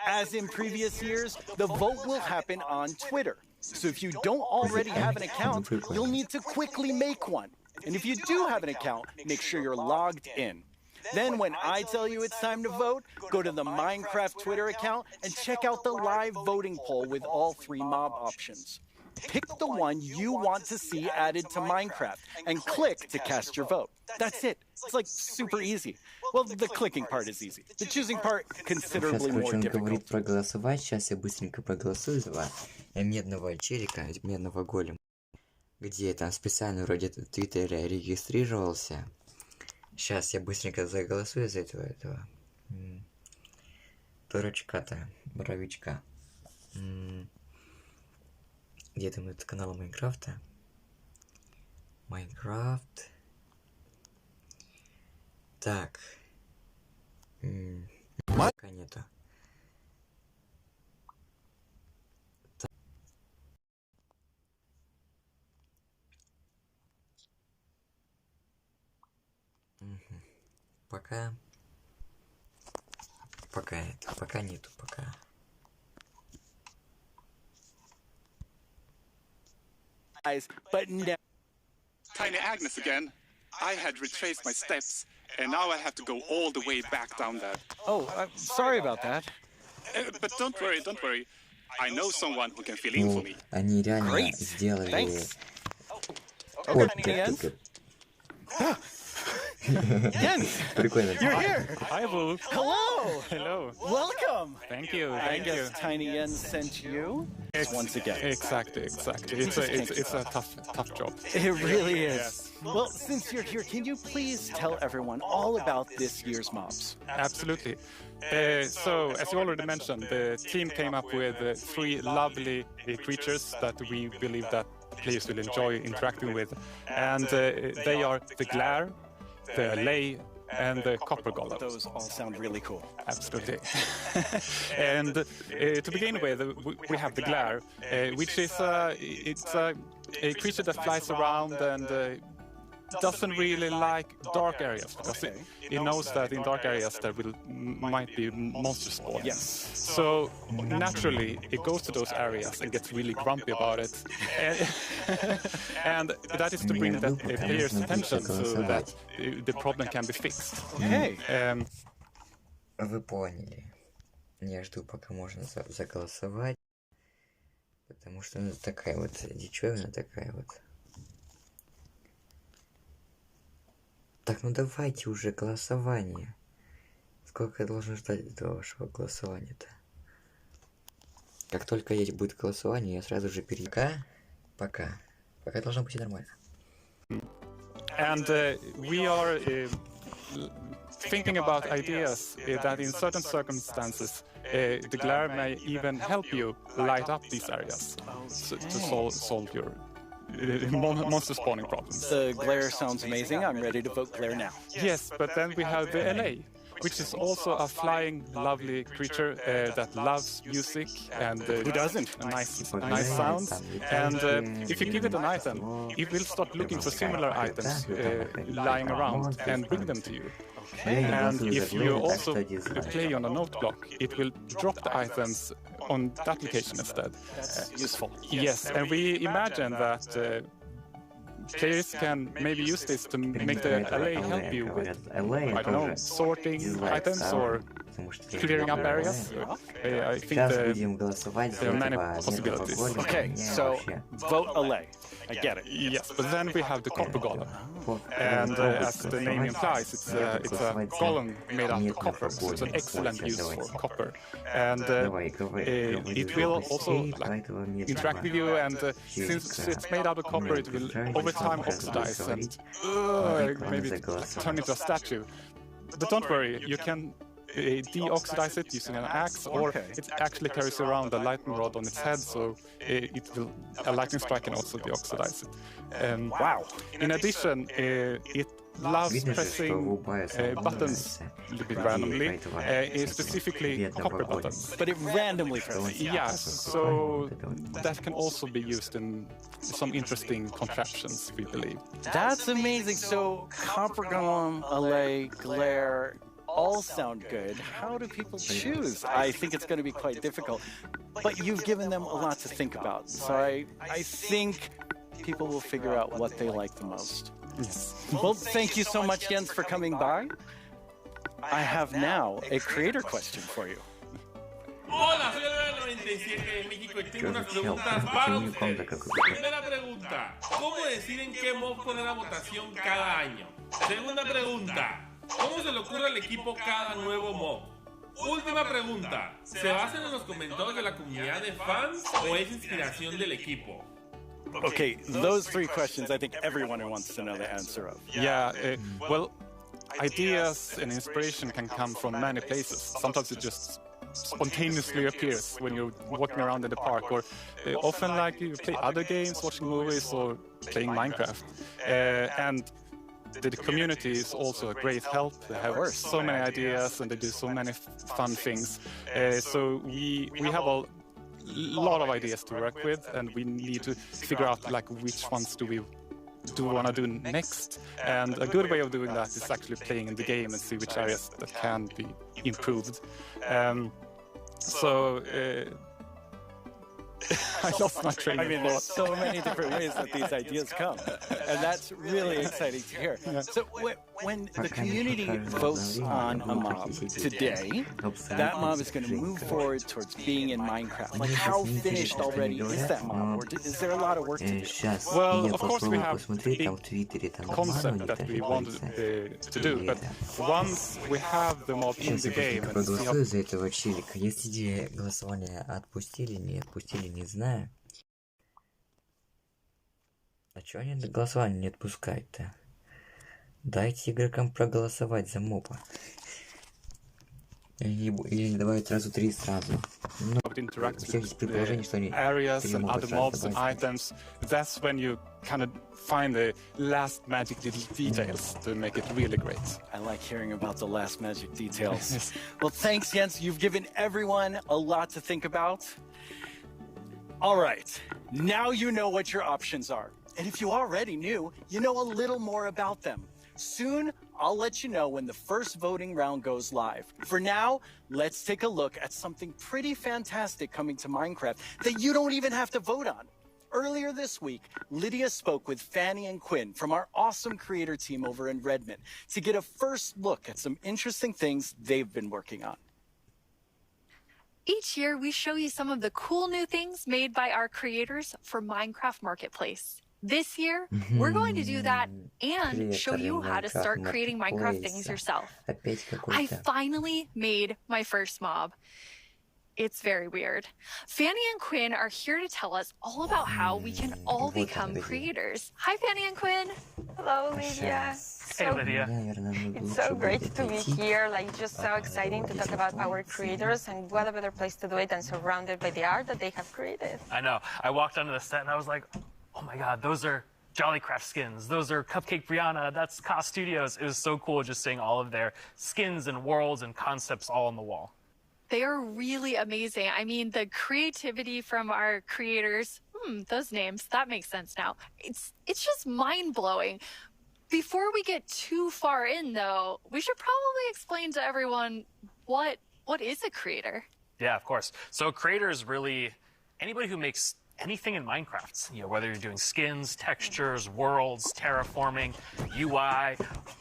As in previous years, the vote will happen on Twitter. So if you don't already have an account, you'll need to quickly make one. And if you do have an account, make sure you're logged in. Then when I tell you it's time to vote, go to the Minecraft Twitter account and check out the live voting poll with all 3 mob options. Pick the one you want to see added to Minecraft and click to cast your vote. That's it. It's like super easy. Well, the clicking part is easy. The choosing part considerably more он difficult. говорит проголосовать. Сейчас я быстренько проголосую за медного челика, медного голема. Где я там специально вроде в Твиттере регистрировался. Сейчас я быстренько заголосую за этого дурачка-то, боровичка. Где там этот канал Майнкрафта? Майнкрафт. Так. Пока нету. Так. Пока нету, пока. But no. Tiny Agnes again. I had retraced my steps, and now I have to go all the way back down there. Oh, sorry about that. But don't worry, don't worry. I know someone who can fill in for me. Они реально сделали... Jens, Прикольно. you're here. Hi, Boo. Hello. Hello. Welcome. Thank you. I guess Tiny Jens sent you once again. Exactly. It's a tough job. It really is. Yes. Well, since you're here, can you please tell everyone all about this year's mobs? Absolutely. So, as you already mentioned, the team came up with 3 lovely creatures that we believe that players will enjoy interacting with, and they are the Glare, the Lay, and the Copper Golem. Those all sound really cool. Absolutely. And to begin with, we have the Glare, which is it's a creature that flies around and doesn't really like dark areas because it knows that in dark areas there might be monster spawns. Yes. So naturally it goes to those areas and gets really grumpy about it, and that is to bring the player's attention so that the problem can be fixed. Okay. Вы поняли. Я жду, пока можно заголосовать, потому что она такая вот дичевина, такая вот. Так, ну давайте уже голосование. Сколько я должен ждать этого вашего голосования-то? Как только будет голосование, я сразу же перейду. Пока должно быть нормально. And we are thinking about ideas that in certain circumstances the glare may even help you light up these areas to solve your monster spawning problems. The glare sounds amazing. I'm ready to vote glare now. Yes, but then we have the LA, which is also a flying, lovely creature that loves music and who doesn't? A nice sound. And if you give it an item, it will start looking for similar items lying around and bring them to you. And if you also play on a note block, it will drop the items on that location instead. That's useful. Yes, and we imagine that players can maybe use this to make the LA help you with, I don't know, sorting items or clearing up areas. I think there are many possibilities. Okay, so vote Allay. I get it. Yes, but then we have the copper golem, and as the name implies, it's a golem made out of copper. So it's an excellent use for copper, and it will also interact with you. And since it's made out of copper, it will over time oxidize and maybe turn into a statue. But don't worry, you can deoxidize it using an axe, or it actually carries around a lightning rod on its head, so a lightning strike can also deoxidize it. Wow! In addition, it loves pressing buttons a little bit randomly, specifically copper buttons. But it randomly presses. Yes, so that can also be used in some interesting contraptions, we believe. That's amazing. So copper golem, Allay, glare, all sound good. How do people choose? I think it's going to be quite difficult. But you've given them a lot to think about. So I think people will figure out what they like the most. Yes. Well, thank you so much, Jens, for coming by. I have now a creator question for you. Hola, soy el 97 de México y tengo unas preguntas para ustedes. Primera pregunta, ¿cómo deciden qué mob poner a votación cada año? Segunda pregunta, ¿cómo se le ocurre al equipo cada nuevo mob? Última pregunta, ¿se basan en los comentarios de la comunidad de fans o es inspiración del equipo? Okay, those three questions I think everyone wants to know the answer of. Yeah, well, ideas and inspiration can come from many places. Sometimes it just spontaneously appears when you're walking around in the park, or often like you play other games, watching movies, or playing Minecraft. And the community is also a great help. They have so many ideas and they do so many fun things. So we have a lot of ideas to work with, and we need to figure out like which ones do we want to do next. And a good way of doing that is actually playing in the game and see which areas that can be improved. I lost my train of thought. There's so many different ways that these ideas come, and that's really exciting to hear. So when the community votes on a mob today, that mob is going to move forward towards being in Minecraft. Like, how finished already is that mob, or is there a lot of work to do? Well, of course we have the concept that we wanted to do, but once we have the mob in the game and see how... за этого челика. Есть идея голосования отпустили, не отпустили, не знаю. А чё они голосование не отпускают-то? Дайте игрокам проголосовать за моба. Или давай сразу три сразу. Ну, предположение, что они areas and other mobs and items. That's when you kind of find the last magic little details to make it really great. I like hearing about the last magic details. Well, thanks, Jens. You've given everyone a lot to think about. All right, now you know what your options are. And if you already knew, you know a little more about them. Soon, I'll let you know when the first voting round goes live. For now, let's take a look at something pretty fantastic coming to Minecraft that you don't even have to vote on. Earlier this week, Lydia spoke with Fanny and Quinn from our awesome creator team over in Redmond to get a first look at some interesting things they've been working on. Each year, we show you some of the cool new things made by our creators for Minecraft Marketplace. This year, we're going to do that and show you how to start creating Minecraft things yourself. I finally made my first mob. It's very weird. Fanny and Quinn are here to tell us all about how we can all become creators. Hi, Fanny and Quinn. Hello, Lydia. Hey, Lydia. It's so great to be here. Like, just so exciting to talk about our creators, and what a better place to do it than surrounded by the art that they have created. I know. I walked onto the set and I was like, oh my God, those are Jollycraft skins. Those are Cupcake Brianna. That's Ka Studios. It was so cool just seeing all of their skins and worlds and concepts all on the wall. They are really amazing. I mean, the creativity from our creators, those names, that makes sense now. It's just mind-blowing. Before we get too far in, though, we should probably explain to everyone what is a creator? Yeah, of course. So a creator is really anybody who makes anything in Minecraft. You know, whether you're doing skins, textures, worlds, terraforming, UI,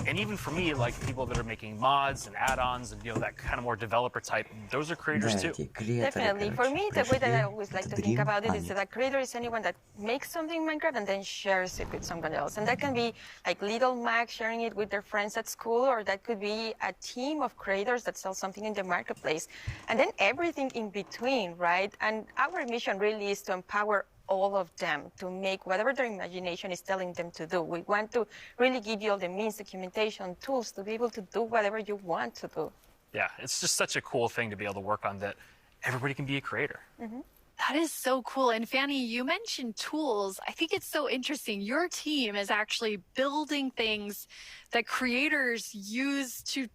and even for me, like people that are making mods and add-ons and, you know, that kind of more developer type, those are creators too. Definitely. For me, the way that I always like to think about it is that a creator is anyone that makes something in Minecraft and then shares it with someone else. And that can be like little Mac sharing it with their friends at school, or that could be a team of creators that sell something in the marketplace. And then everything in between, right? And our mission really is to empower all of them to make whatever their imagination is telling them to do. We want to really give you all the means, documentation, tools to be able to do whatever you want to do. Yeah, it's just such a cool thing to be able to work on, that everybody can be a creator. That is so cool. And Fanny, you mentioned tools. I think it's so interesting. Your team is actually building things that creators use to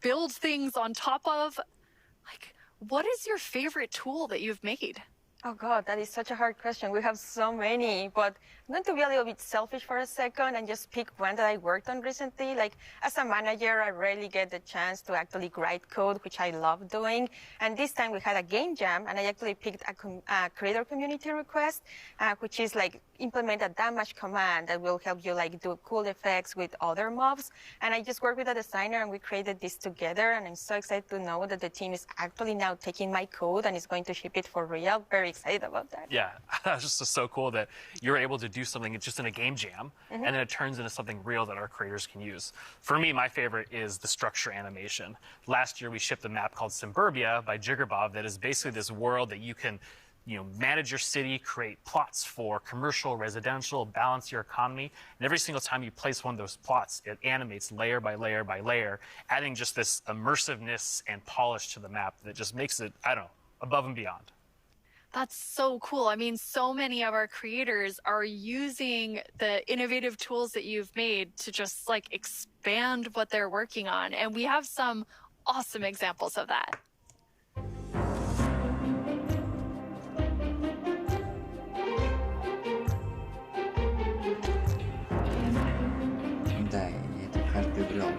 build things on top of. Like, what is your favorite tool that you've made? Oh God, that is such a hard question. We have so many, but I'm going to be a little bit selfish for a second and just pick one that I worked on recently. Like, as a manager, I rarely get the chance to actually write code, which I love doing. And this time we had a game jam, and I actually picked a creator community request, which is like implement a damage command that will help you like do cool effects with other mobs. And I just worked with a designer and we created this together. And I'm so excited to know that the team is actually now taking my code and is going to ship it for real. Very excited about that. Yeah, that's just so cool that you're able to do something just in a game jam, and then it turns into something real that our creators can use. For me, my favorite is the structure animation. Last year, we shipped a map called Suburbia by Jiggerbob that is basically this world that you can, you know, manage your city, create plots for commercial, residential, balance your economy. And every single time you place one of those plots, it animates layer by layer by layer, adding just this immersiveness and polish to the map that just makes it, I don't know, above and beyond. That's so cool. I mean, so many of our creators are using the innovative tools that you've made to just like expand what they're working on. And we have some awesome examples of that. Да, я эту карту брал.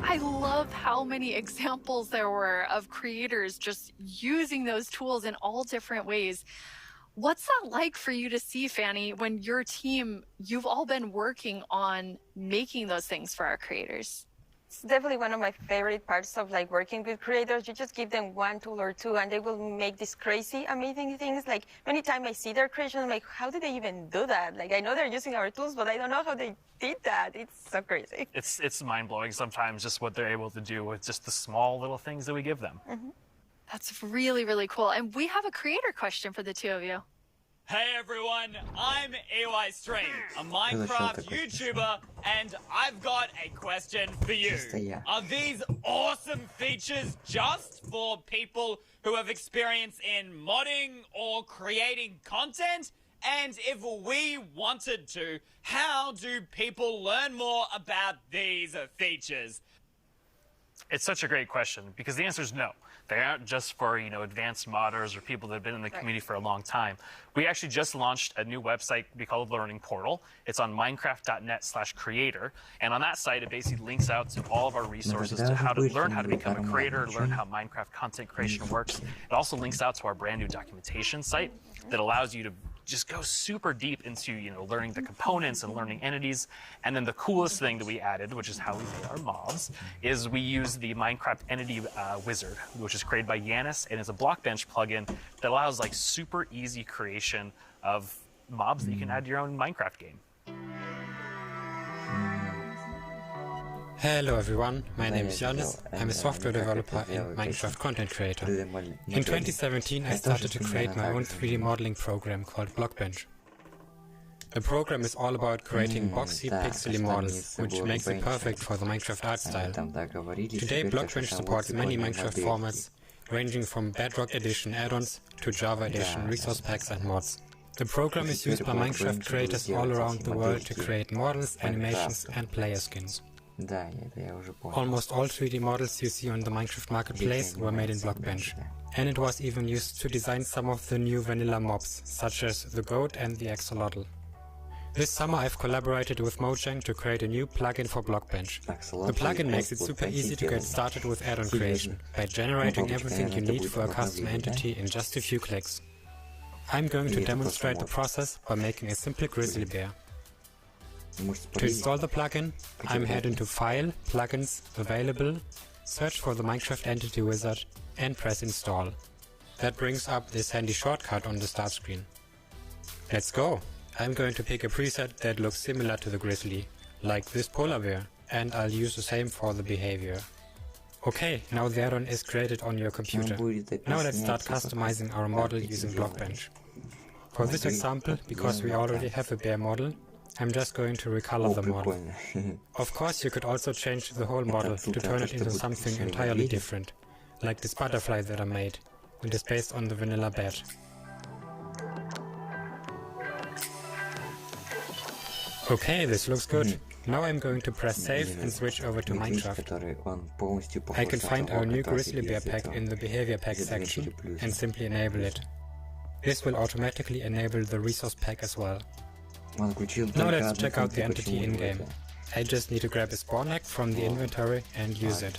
I love how many examples there were of creators just using those tools in all different ways. What's that like for you to see, Fanny, when your team, you've all been working on making those things for our creators? It's definitely one of my favorite parts of like working with creators. You just give them one tool or two and they will make these crazy, amazing things. Like many times I see their creation, I'm like, how did they even do that? Like I know they're using our tools, but I don't know how they did that. It's so crazy. It's mind-blowing sometimes just what they're able to do with just the small little things that we give them. That's really, really cool. And we have a creator question for the two of you. Hey everyone, I'm EY Stream, a Minecraft YouTuber, and I've got a question for you. Are these awesome features just for people who have experience in modding or creating content? And if we wanted to, how do people learn more about these features? It's such a great question because the answer is no. They aren't just for, you know, advanced modders or people that have been in the community for a long time. We actually just launched a new website we call the Learning Portal. It's on minecraft.net/creator. And on that site, it basically links out to all of our resources to how to learn how to become a creator, learn how Minecraft content creation works. It also links out to our brand new documentation site that allows you to just go super deep into, you know, learning the components and learning entities. And then the coolest thing that we added, which is how we made our mobs, is we use the Minecraft Entity Wizard, which is created by Yanis, and is a Blockbench plugin that allows like super easy creation of mobs that you can add to your own Minecraft game. Hello everyone, my name is Yanis. I'm a software developer and Minecraft content creator. In 2017 I started to create my own 3D modeling program called Blockbench. The program is all about creating boxy, pixely models, which makes it perfect for the Minecraft art style. Today Blockbench supports many Minecraft formats, ranging from Bedrock Edition add-ons to Java Edition resource packs and mods. The program is used by Minecraft creators all around the world to create models, animations and player skins. Almost all 3D models you see on the Minecraft marketplace were made in Blockbench, and it was even used to design some of the new vanilla mobs, such as the goat and the axolotl. This summer I've collaborated with Mojang to create a new plugin for Blockbench. The plugin makes it super easy to get started with add-on creation, by generating everything you need for a custom entity in just a few clicks. I'm going to demonstrate the process by making a simple grizzly bear. To install the plugin, I'm heading to File, Plugins, Available, search for the Minecraft Entity Wizard and press Install. That brings up this handy shortcut on the start screen. Let's go! I'm going to pick a preset that looks similar to the grizzly, like this polar bear, and I'll use the same for the behavior. Okay, now the add-on is created on your computer. Now let's start customizing our model using Blockbench. For this example, because we already have a bear model, I'm just going to recolor the model. Of course, you could also change the whole model to turn it into something entirely different, like this butterfly that I made. It is based on the vanilla bat. Okay, this looks good. Now I'm going to press save and switch over to Minecraft. I can find our new grizzly bear pack in the behavior pack section and simply enable it. This will automatically enable the resource pack as well. Now let's check out the entity in-game. I just need to grab a spawn egg from the inventory and use it.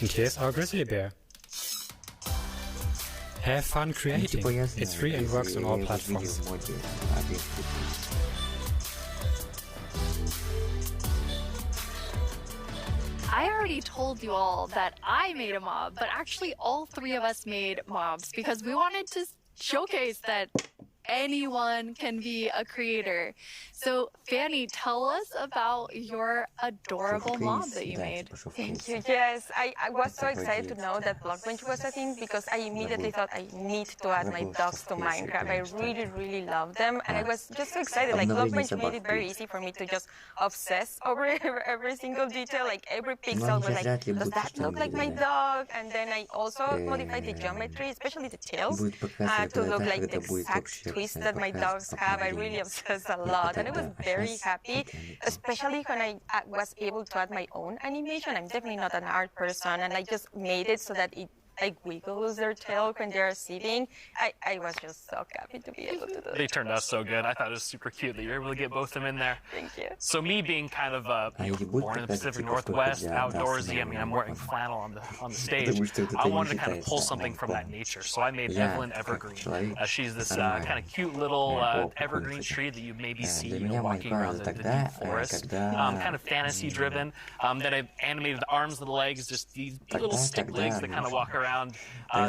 And here's our grizzly bear. Have fun creating. It's free and works on all platforms. I already told you all that I made a mob, but actually all three of us made mobs because we wanted to showcase that anyone can be a creator. So, Fanny, tell us about your adorable mob that you made. Thank you. Yes, I was so excited to know that Blockbench was a thing because I immediately thought I need to add my dogs to Minecraft. I really, really love them, and I was just so excited. Like, Blockbench made it very easy for me to just obsess over every single detail. Like, every pixel was like, does that look like my dog? And then I also modified the geometry, especially the tails, to look like the exact twist that my dogs have. I really obsessed a lot, and I was very happy, especially when I was able to add my own animation. I'm definitely not an art person, and I just made it so that it like wiggles their tail when they're sitting. I was just so happy to be able to do that. They turned out so good. I thought it was super cute that you were able to get both of them in there. Thank you. So me being kind of born in the Pacific Northwest, outdoorsy, I mean, I'm wearing flannel on the stage. I wanted to kind of pull something from that nature. So I made Evelyn Evergreen. She's this kind of cute little evergreen tree that you maybe see walking around the deep forest. Kind of fantasy driven. Then I animated the arms and the legs, just these little stick legs that kind of walk around.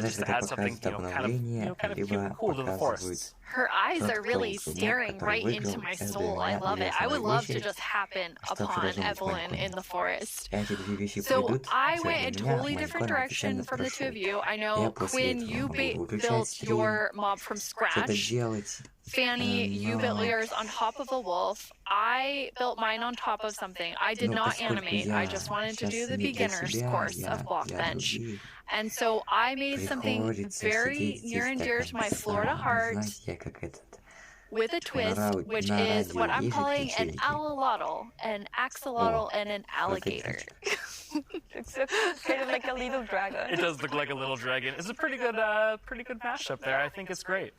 Just to add something, kind of cute and cool to the forests. Her eyes are really staring right into my soul. I love it. I would love to just happen upon Evelyn in the forest. So I went a totally different direction from the two of you. I know, Quinn, you built your mob from scratch. Fanny, you built yours on top of a wolf. I built mine on top of something. I did not animate. I just wanted to do the beginner's course of Blockbench. And so I made something very near and dear to my Florida heart with a twist, which is what I'm calling an axolotl, an axolotl, and an alligator. It's kind of like a little dragon. It does look like a little dragon. It's a pretty good mashup there. I think it's great.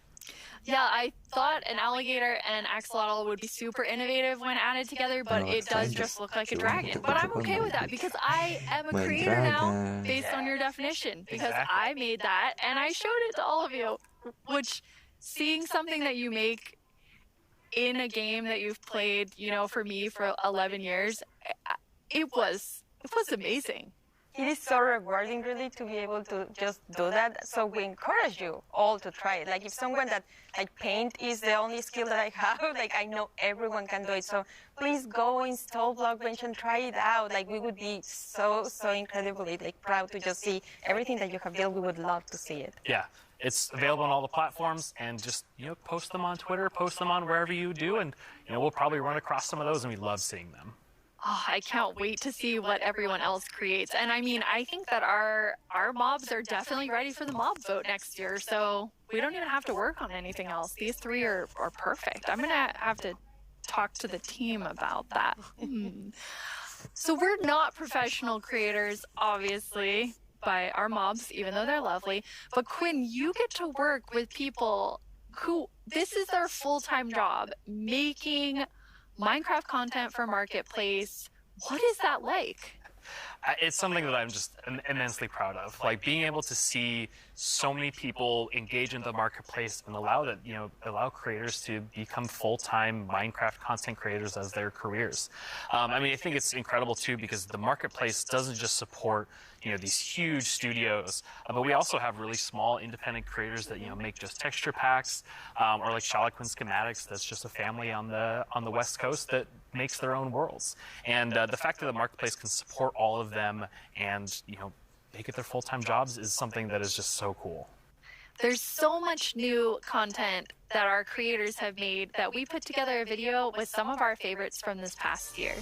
Yeah, I thought an alligator and axolotl would be super innovative when added together, but it does just look like a dragon. But I'm okay with that because I am a creator now based on your definition, because I made that and I showed it to all of you, which seeing something that you make in a game that you've played, you know, for me for 11 years, it was amazing. It is so rewarding, really, to be able to just do that. So we encourage you all to try it. Like, if someone that, like, paint is the only skill that I have, like, I know everyone can do it. So please go install Blockbench and try it out. Like, we would be so incredibly, like, proud to just see everything that you have built. We would love to see it. Yeah. It's available on all the platforms, and just, you know, post them on Twitter, post them on wherever you do, and, you know, we'll probably run across some of those, and we love seeing them. Oh, I can't wait to see what everyone else creates. And I mean, I think that our mobs are definitely ready for the mob vote next year, so we don't even have to work on anything else. These three are perfect. I'm gonna have to talk to the team about that. So we're not professional creators, obviously, by our mobs, even though they're lovely. But Quinn, you get to work with people who, this is their full-time job, making Minecraft content for Marketplace. What is that like? It's something that I'm just immensely proud of. Like, being able to see so many people engage in the marketplace and allow creators to become full-time Minecraft content creators as their careers. I mean, I think it's incredible too, because the marketplace doesn't just support, you know, these huge studios, but we also have really small independent creators that, you know, make just texture packs, or like Shalaquin Schematics, that's just a family on the West Coast that makes their own worlds. And the fact that the marketplace can support all of them and, you know, make it their full-time jobs is something that is just so cool. There's so much new content that our creators have made that we put together a video with some of our favorites from this past year.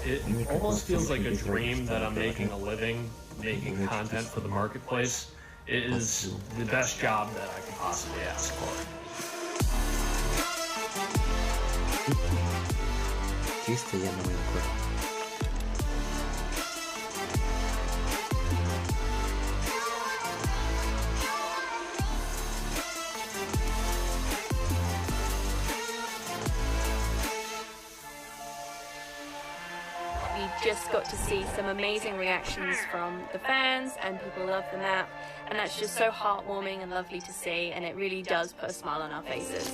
It almost feels like a dream that I'm making a living, making content for the marketplace. It is the best job that I could possibly ask for. Чисто я на Майнконе. Just got to see some amazing reactions from the fans, and people love the map, and that's just so heartwarming and lovely to see, and it really does put a smile on our faces.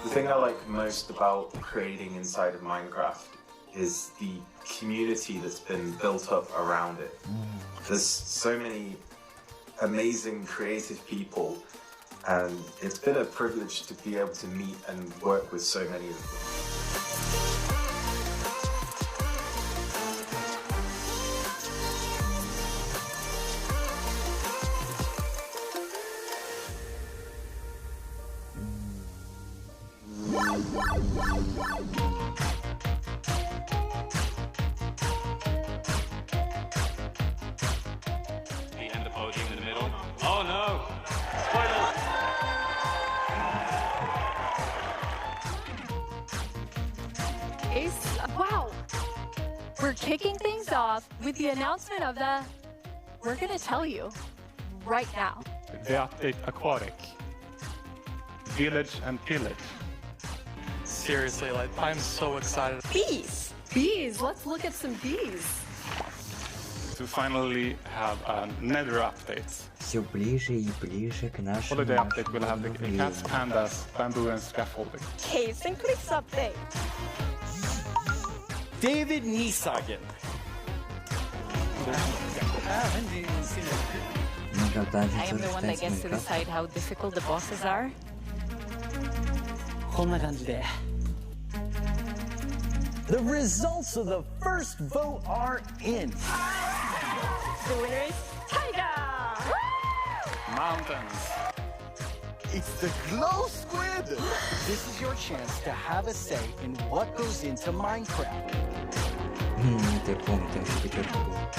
The thing I like most about creating inside of Minecraft is the community that's been built up around it. There's so many amazing creative people, and it's been a privilege to be able to meet and work with so many of them. Wow! We're kicking things off with the announcement of the... We're gonna tell you right now. The update Aquatic. Village and Pillage. Seriously, like, I'm so excited. Bees! Bees! Let's look at some bees. To finally have a nether update. Все ближе и ближе к нашему... Holiday update will have the cats, pandas, bamboo and scaffolding. Caves and cliffs update. David Niesagen. I am the one that gets to decide how difficult the bosses are. The results of the first vote are in. The winner is Tiger! Mountains. It's the glow squid! This is your chance to have a say in what goes into Minecraft. Ты помню, там еще пятерка была.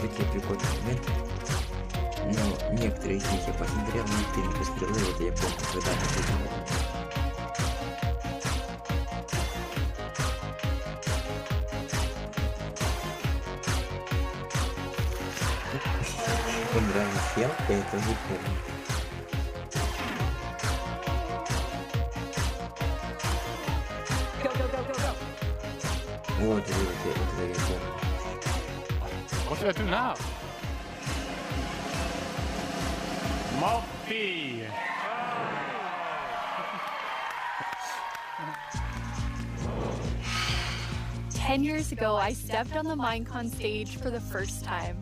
Такие прикольные моменты. Но некоторые из них я посмотрел, некоторые не посмотрел, и вот я помню, когда я посмотрел. Понравилась фелка, я тоже помню. Вот, это я помню. What should I do now? Moppy! 10 years ago, I stepped on the Minecon stage for the first time.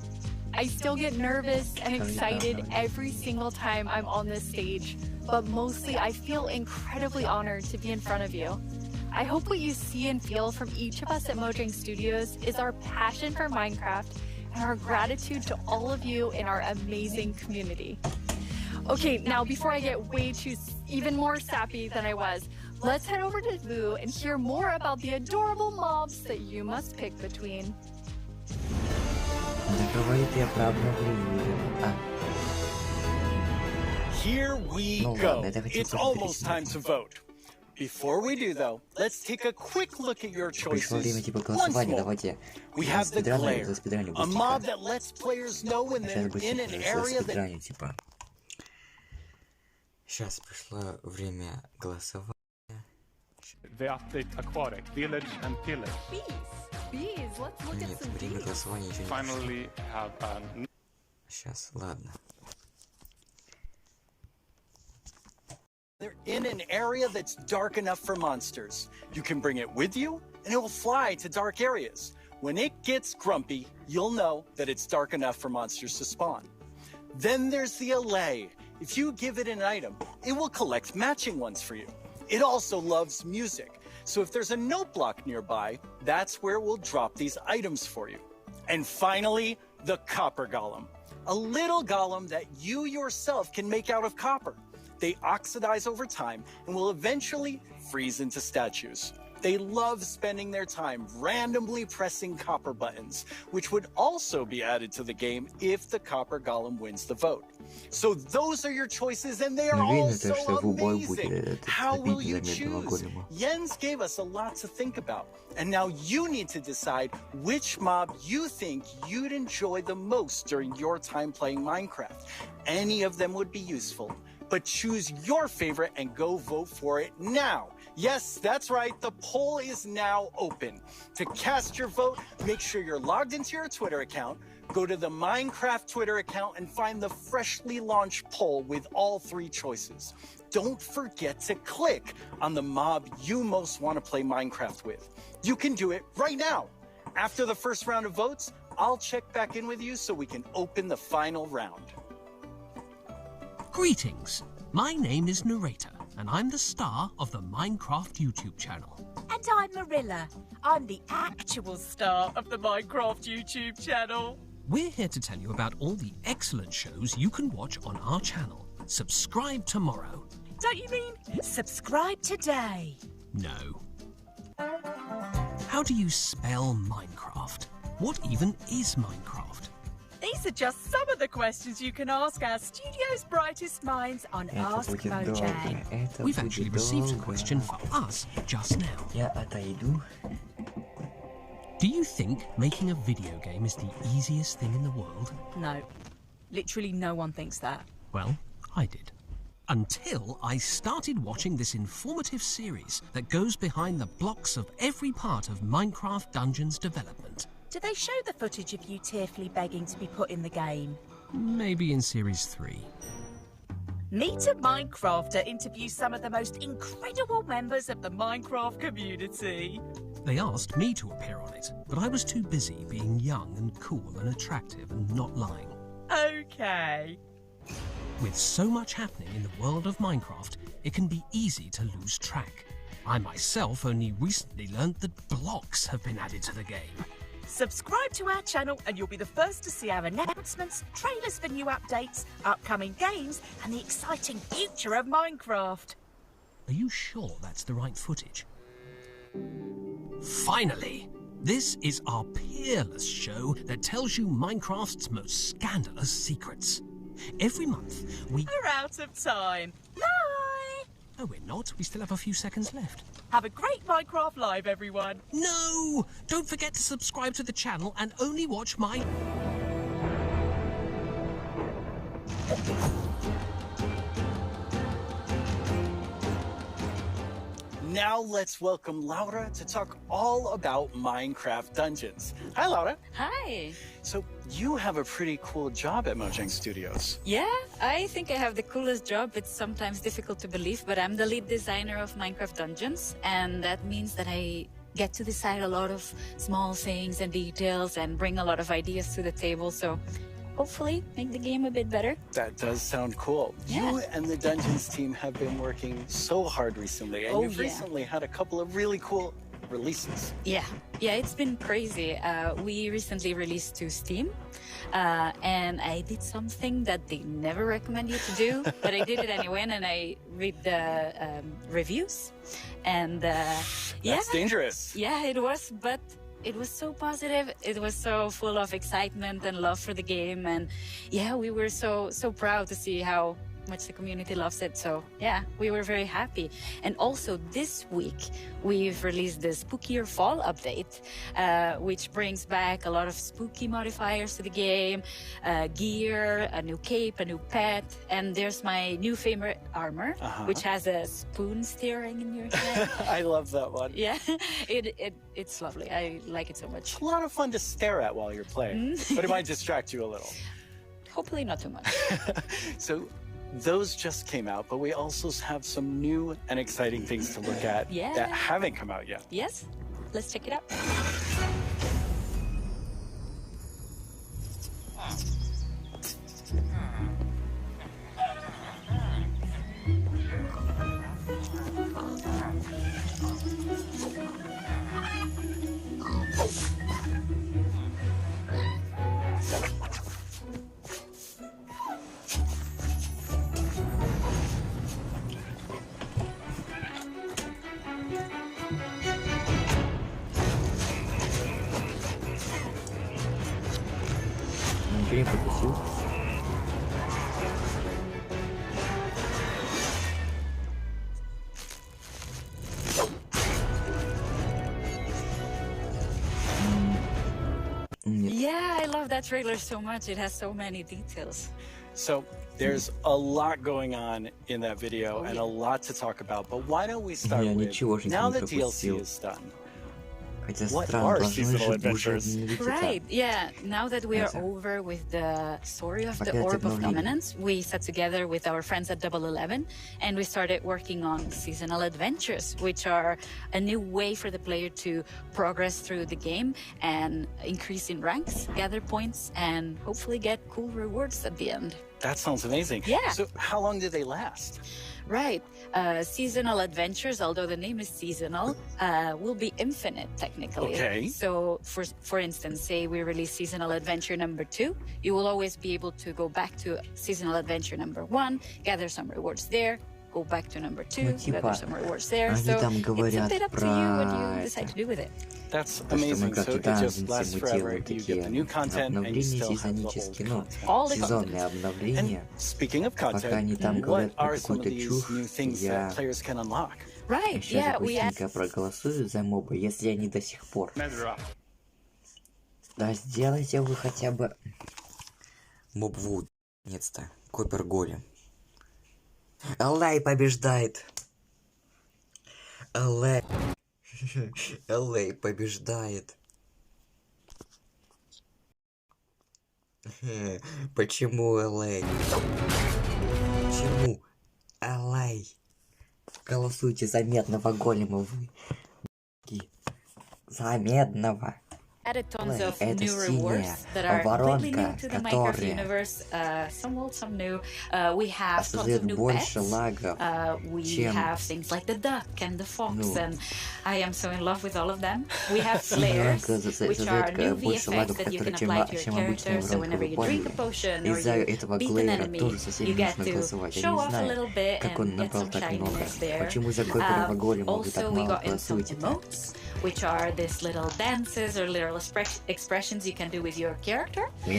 I still get nervous and excited every single time I'm on this stage, but mostly I feel incredibly honored to be in front of you. I hope what you see and feel from each of us at Mojang Studios is our passion for Minecraft and our gratitude to all of you in our amazing community. Okay, now before I get even more sappy than I was, let's head over to Vu and hear more about the adorable mobs that you must pick between. Here we go. It's almost time to vote. Before we do, though, let's take a quick look at your choices. Once more, we have the glare, a mob that lets players know when they're in an area that... Сейчас пришло время голосования. The update aquatic, village and pillage. Bees, let's look at some время голосования еще не Finally have an... Сейчас, ладно. They're in an area that's dark enough for monsters. You can bring it with you, and it will fly to dark areas. When it gets grumpy, you'll know that it's dark enough for monsters to spawn. Then there's the allay. If you give it an item, it will collect matching ones for you. It also loves music, so if there's a note block nearby, that's where we'll drop these items for you. And finally, the copper golem. A little golem that you yourself can make out of copper. They oxidize over time and will eventually freeze into statues. They love spending their time randomly pressing copper buttons, which would also be added to the game if the copper golem wins the vote. So those are your choices, and they are all so amazing. How will you choose? Jens gave us a lot to think about, and now you need to decide which mob you think you'd enjoy the most during your time playing Minecraft. Any of them would be useful, but choose your favorite and go vote for it now. Yes, that's right, the poll is now open. To cast your vote, make sure you're logged into your Twitter account, go to the Minecraft Twitter account and find the freshly launched poll with all 3 choices. Don't forget to click on the mob you most want to play Minecraft with. You can do it right now. After the first round of votes, I'll check back in with you so we can open the final round. Greetings. My name is Narrator, and I'm the star of the Minecraft YouTube channel. And I'm Marilla. I'm the actual star of the Minecraft YouTube channel. We're here to tell you about all the excellent shows you can watch on our channel. Subscribe tomorrow. Don't you mean subscribe today? No. How do you spell Minecraft? What even is Minecraft? These are just some of the questions you can ask our studio's brightest minds on Ask Mojang. We've actually received a question for us just now. Do you think making a video game is the easiest thing in the world? No. Literally no one thinks that. Well, I did. Until I started watching this informative series that goes behind the blocks of every part of Minecraft Dungeons development. Do they show the footage of you tearfully begging to be put in the game? Maybe in Series 3. Meet a Minecrafter interviews some of the most incredible members of the Minecraft community. They asked me to appear on it, but I was too busy being young and cool and attractive and not lying. Okay. With so much happening in the world of Minecraft, it can be easy to lose track. I myself only recently learned that blocks have been added to the game. Subscribe to our channel and you'll be the first to see our announcements, trailers for new updates, upcoming games, and the exciting future of Minecraft. Are you sure that's the right footage? Finally! This is our peerless show that tells you Minecraft's most scandalous secrets. Every month, We're out of time. Bye! No, we're not. We still have a few seconds left. Have a great Minecraft Live, everyone. No! Don't forget to subscribe to the channel and only watch my... Now let's welcome Laura to talk all about Minecraft Dungeons. Hi, Laura. Hi. So you have a pretty cool job at Mojang Studios. Yeah, I think I have the coolest job. It's sometimes difficult to believe, but I'm the lead designer of Minecraft Dungeons, and that means that I get to decide a lot of small things and details and bring a lot of ideas to the table, so hopefully make the game a bit better. That does sound cool. Yeah. You and the Dungeons team have been working so hard recently, and you've recently had a couple of really cool releases. Yeah, it's been crazy. We recently released to Steam, and I did something that they never recommend you to do, but I did it anyway, and I read the reviews, and That's dangerous. Yeah, it was, but it was so positive. It was so full of excitement and love for the game, and yeah, we were so proud to see how much the community loves it. So yeah, we were very happy. And also this week we've released the Spookier Fall update, which brings back a lot of spooky modifiers to the game, gear, a new cape, a new pet, and there's my new favorite armor, which has a spoon steering in your hand. I love that one. Yeah, it's lovely. I like it so much. It's a lot of fun to stare at while you're playing, but it might distract you a little. Hopefully not too much. So those just came out, but we also have some new and exciting things to look at that haven't come out yet. Yes, let's check it out. Ничего не пропустил. Yeah, I love that trailer so much. It has so many details. So there's a lot going on in that video and a lot to talk about, but why don't we start with, now that DLC is done, what are seasonal adventures? Right, yeah. Now that we are over with the story of the Orb of Dominance, we sat together with our friends at Double 11 and we started working on seasonal adventures, which are a new way for the player to progress through the game and increase in ranks, gather points, and hopefully get cool rewards at the end. That sounds amazing. Yeah. So how long do they last? Right. Seasonal adventures, although the name is seasonal, will be infinite technically. Okay. So for instance, say we release seasonal adventure number 2, you will always be able to go back to seasonal adventure number 1, gather some rewards there, go back to number 2, gather some rewards there. So it's a bit up to you what you decide to do with it. That's amazing. So it just lasts forever. You get the new content and you still have the old content. All the Сезонные обновления. And speaking of content, what are some of these new things that players can unlock? Right, yeah, we быстренько проголосую за мобы, если они до сих пор. Да сделайте вы хотя бы моб Вуд. Наконец-то. Копер Голем. Аллай побеждает. Аллай. Аллай побеждает. Почему Аллай? Почему Аллай? Голосуйте за медного голема вы. За медного. added tons of new rewards that are completely new to the Minecraft universe. Some old, some new. We have tons of new pets. We have things like the duck and the fox, and I am so in love with all of them. We have flares, which are new VFX that you can apply to your character. So whenever you drink a potion or you beat an enemy, you get to show off a little bit and get some shininess there. Also, we got in some emotes, which are these little dances or little expressions you can do with your character. Yeah,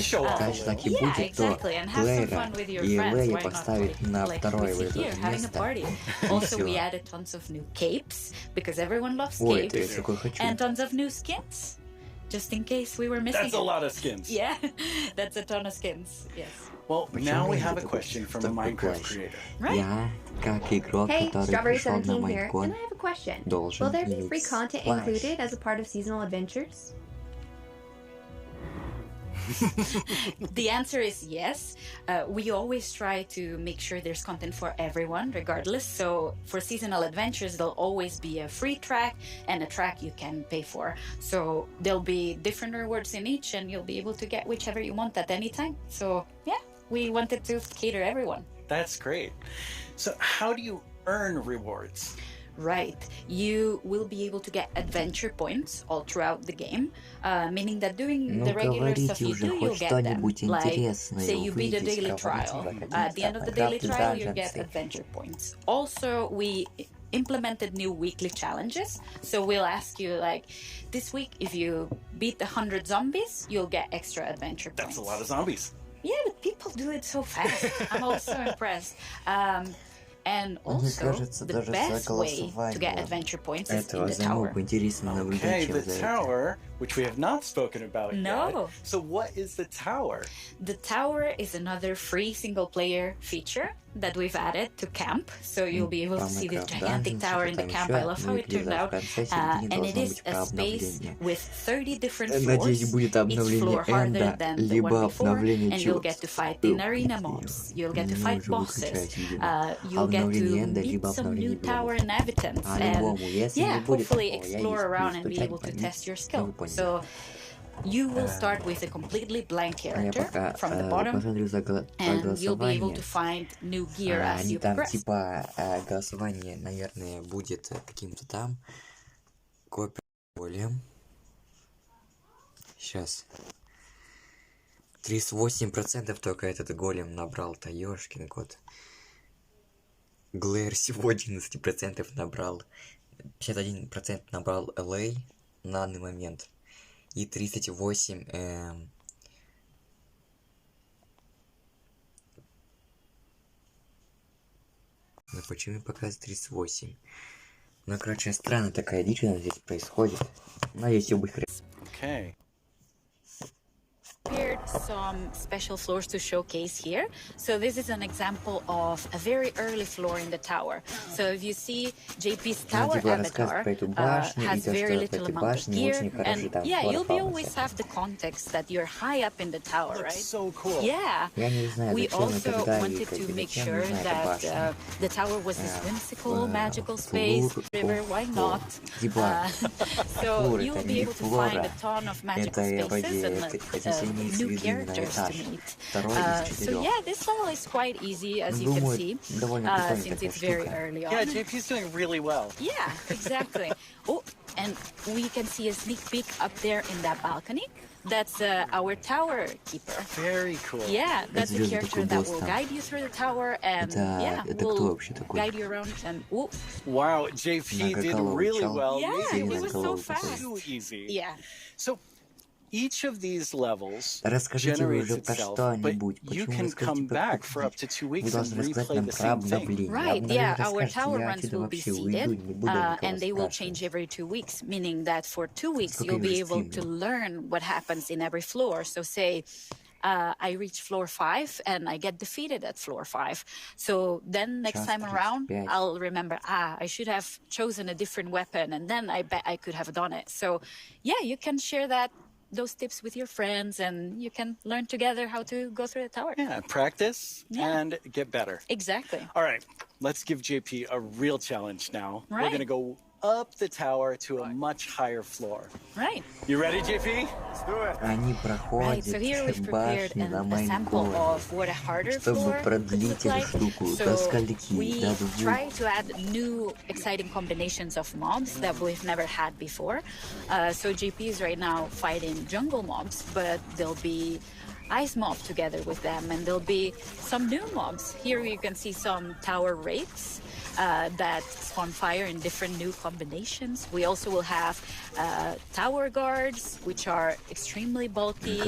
exactly, and have some fun with your friends. Why not? Like we see here, having a party. Also, we added tons of new capes because everyone loves capes, and tons of new skins, just in case we were missing. That's a lot of skins. Yeah, that's a ton of skins. Yes. Well, now we have a question from a Minecraft creator. Right. Hey, Strawberry17 here, and I have a question. Will there be free content included as a part of seasonal adventures? The answer is yes. We always try to make sure there's content for everyone, regardless. So for seasonal adventures, there'll always be a free track and a track you can pay for. So there'll be different rewards in each, and you'll be able to get whichever you want at any time. So yeah, we wanted to cater everyone. That's great. So how do you earn rewards? Right. You will be able to get adventure points all throughout the game, meaning that doing the regular stuff you do, you'll get them. Like, say you beat a daily trial. At the end of the daily trial, you get adventure points. Also, we implemented new weekly challenges. So we'll ask you, like, this week, if you beat 100 zombies, you'll get extra adventure points. That's a lot of zombies. Yeah, but people do it so fast. I'm also impressed. And also, the best way to get adventure points is in the tower. Okay, the tower, which we have not spoken about yet. So what is the tower? The tower is another free single-player feature that we've added to camp. So you'll be able to see this gigantic tower in the camp. I love how it turned out. And it is a space with 30 different floors. Each floor harder than the one before. And you'll get to fight in arena mobs. You'll get to fight bosses. You'll get to meet some new tower inhabitants. And yeah, hopefully explore around and be able to test your skill. So you will start with a completely blank character from the bottom, and you'll be able to find new gear as you progress. Типа голосование, наверное, будет каким-то там голем. Сейчас. 38% только этот голем набрал-то, ёшкин кот. Глэр всего 11% набрал. 51% набрал LA на данный момент. И 38... Ну почему показывает 38? Ну, короче, странная такая дичь здесь происходит. Надеюсь, все будет хорошо. Okay. Prepared some special floors to showcase here. So this is an example of a very early floor in the tower. So if you see JP's tower avatar has very little amount of gear, and yeah, you'll always have the context that you're high up in the tower, right? So cool. Yeah. We also wanted to make sure that the tower was this whimsical, magical space. River, why not? So you'll be able to find a ton of magical spaces and new characters to meet. So yeah, this level is quite easy, as you can see, since it's very early on. Yeah, JP's doing really well. Yeah, exactly. Oh, and we can see a sneak peek up there in that balcony. That's our tower keeper. Very cool. Yeah, that's the character that will guide you through the tower and yeah, will guide you around and whoop. Wow, JP did really well. Yeah, it was so fast. Too easy. Yeah. So each of these levels generates itself, but you can come back for up to 2 weeks and replay the same thing. Right, yeah, our tower runs will be seeded, and they will change every 2 weeks, meaning that for 2 weeks you'll be able to learn what happens in every floor. So say I reach floor 5 and I get defeated at floor 5. So then next time around, I'll remember, I should have chosen a different weapon, and then I bet I could have done it. So yeah, you can share those tips with your friends, and you can learn together how to go through the tower. Yeah, practice and get better. Exactly. All right, let's give JP a real challenge now. Right. We're going to go up the tower to a much higher floor. Right. You ready, JP? Let's do it. Они Right, so here we've проходят prepared башни на a sample Майнконе, of what a harder чтобы floor could продлить look эту like. штуку до So скольки, we до 2. try to add new exciting combinations of mobs that we've never had before. So JP is right now fighting jungle mobs, but there'll be ice mob together with them, and there'll be some new mobs. Here you can see some tower wraiths that spawn fire in different new combinations. We also will have tower guards, which are extremely bulky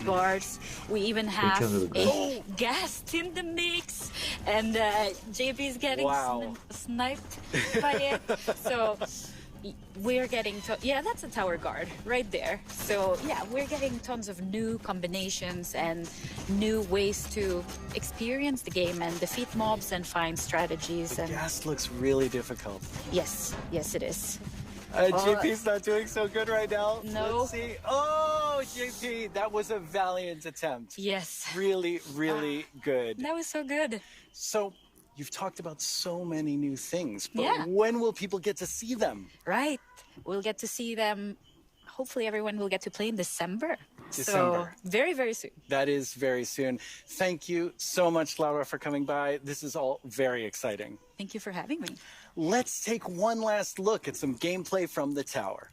guards. We even have a ghast in the mix, and JP is getting sniped by it. So we're getting yeah, that's a tower guard right there. So yeah, we're getting tons of new combinations and new ways to experience the game and defeat mobs and find strategies. And Ghast looks really difficult. yes, it is. JP's not doing so good right now. No. Let's see. Oh, JP, that was a valiant attempt. Yes. Really, really good. That was so good. So, you've talked about so many new things, but Yeah. when will people get to see them? Right. We'll get to see them. Hopefully everyone will get to play in December. December. So very, very soon. That is very soon. Thank you so much, Laura, for coming by. This is all very exciting. Thank you for having me. Let's take one last look at some gameplay from the tower.